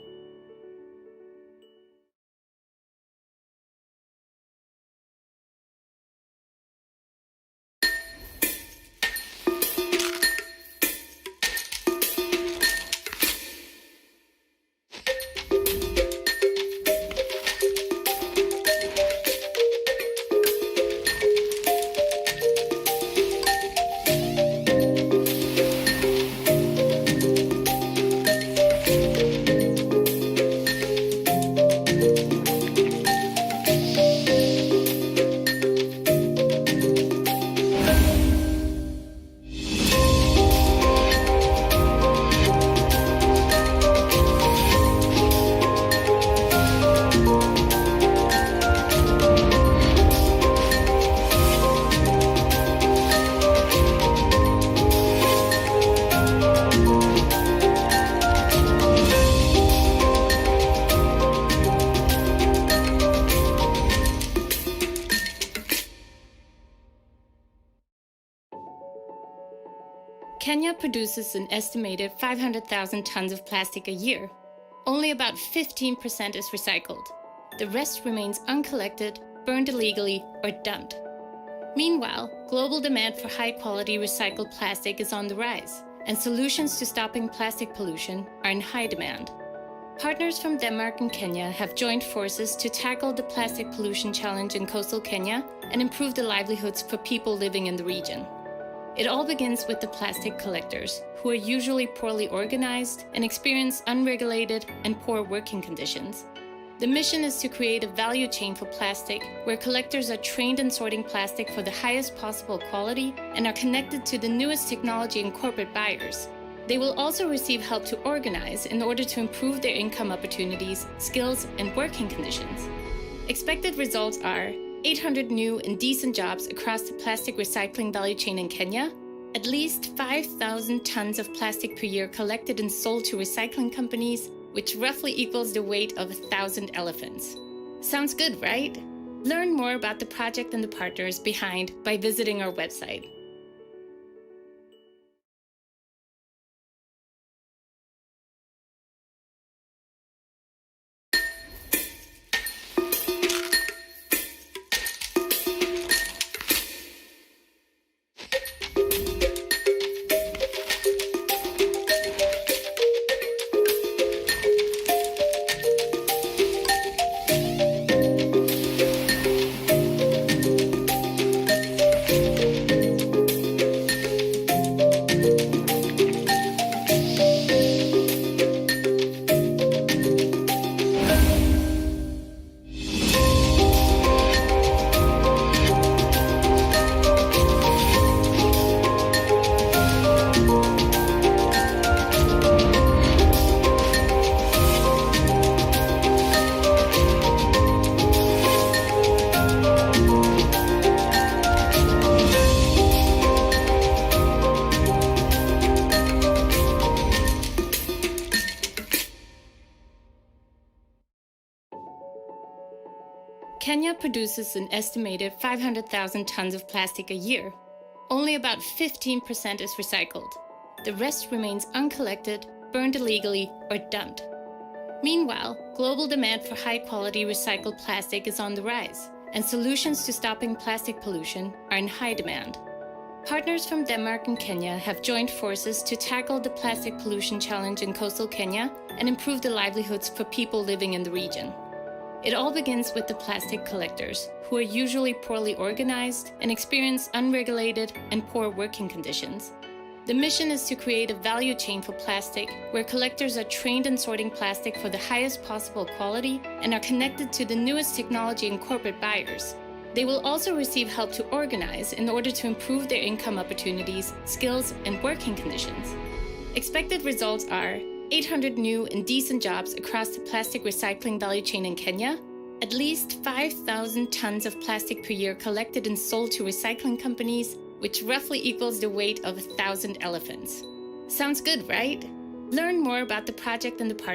Kenya produces an estimated 500,000 tons of plastic a year. Only about 15% is recycled. The rest remains uncollected, burned illegally, or dumped. Meanwhile, global demand for high-quality recycled plastic is on the rise, and solutions to stopping plastic pollution are in high demand. Partners from Denmark and Kenya have joined forces to tackle the plastic pollution challenge in coastal Kenya and improve the livelihoods for people living in the region. It all begins with the plastic collectors, who are usually poorly organized and experience unregulated and poor working conditions. The mission is to create a value chain for plastic where collectors are trained in sorting plastic for the highest possible quality and are connected to the newest technology and corporate buyers. They will also receive help to organize in order to improve their income opportunities, skills, and working conditions. Expected results are 800 new and decent jobs across the plastic recycling value chain in Kenya, at least 5,000 tons of plastic per year collected and sold to recycling companies, which roughly equals the weight of 1,000 elephants. Sounds good, right? Learn more about the project and the partners behind by visiting our website. Kenya produces an estimated 500,000 tons of plastic a year. Only about 15% is recycled. The rest remains uncollected, burned illegally, or dumped. Meanwhile, global demand for high-quality recycled plastic is on the rise, and solutions to stopping plastic pollution are in high demand. Partners from Denmark and Kenya have joined forces to tackle the plastic pollution challenge in coastal Kenya and improve the livelihoods for people living in the region. It all begins with the plastic collectors, who are usually poorly organized and experience unregulated and poor working conditions. The mission is to create a value chain for plastic where collectors are trained in sorting plastic for the highest possible quality and are connected to the newest technology and corporate buyers. They will also receive help to organize in order to improve their income opportunities, skills, and working conditions. Expected results are 800 new and decent jobs across the plastic recycling value chain in Kenya, at least 5,000 tons of plastic per year collected and sold to recycling companies, which roughly equals the weight of 1,000 elephants. Sounds good, right? Learn more about the project and the partnership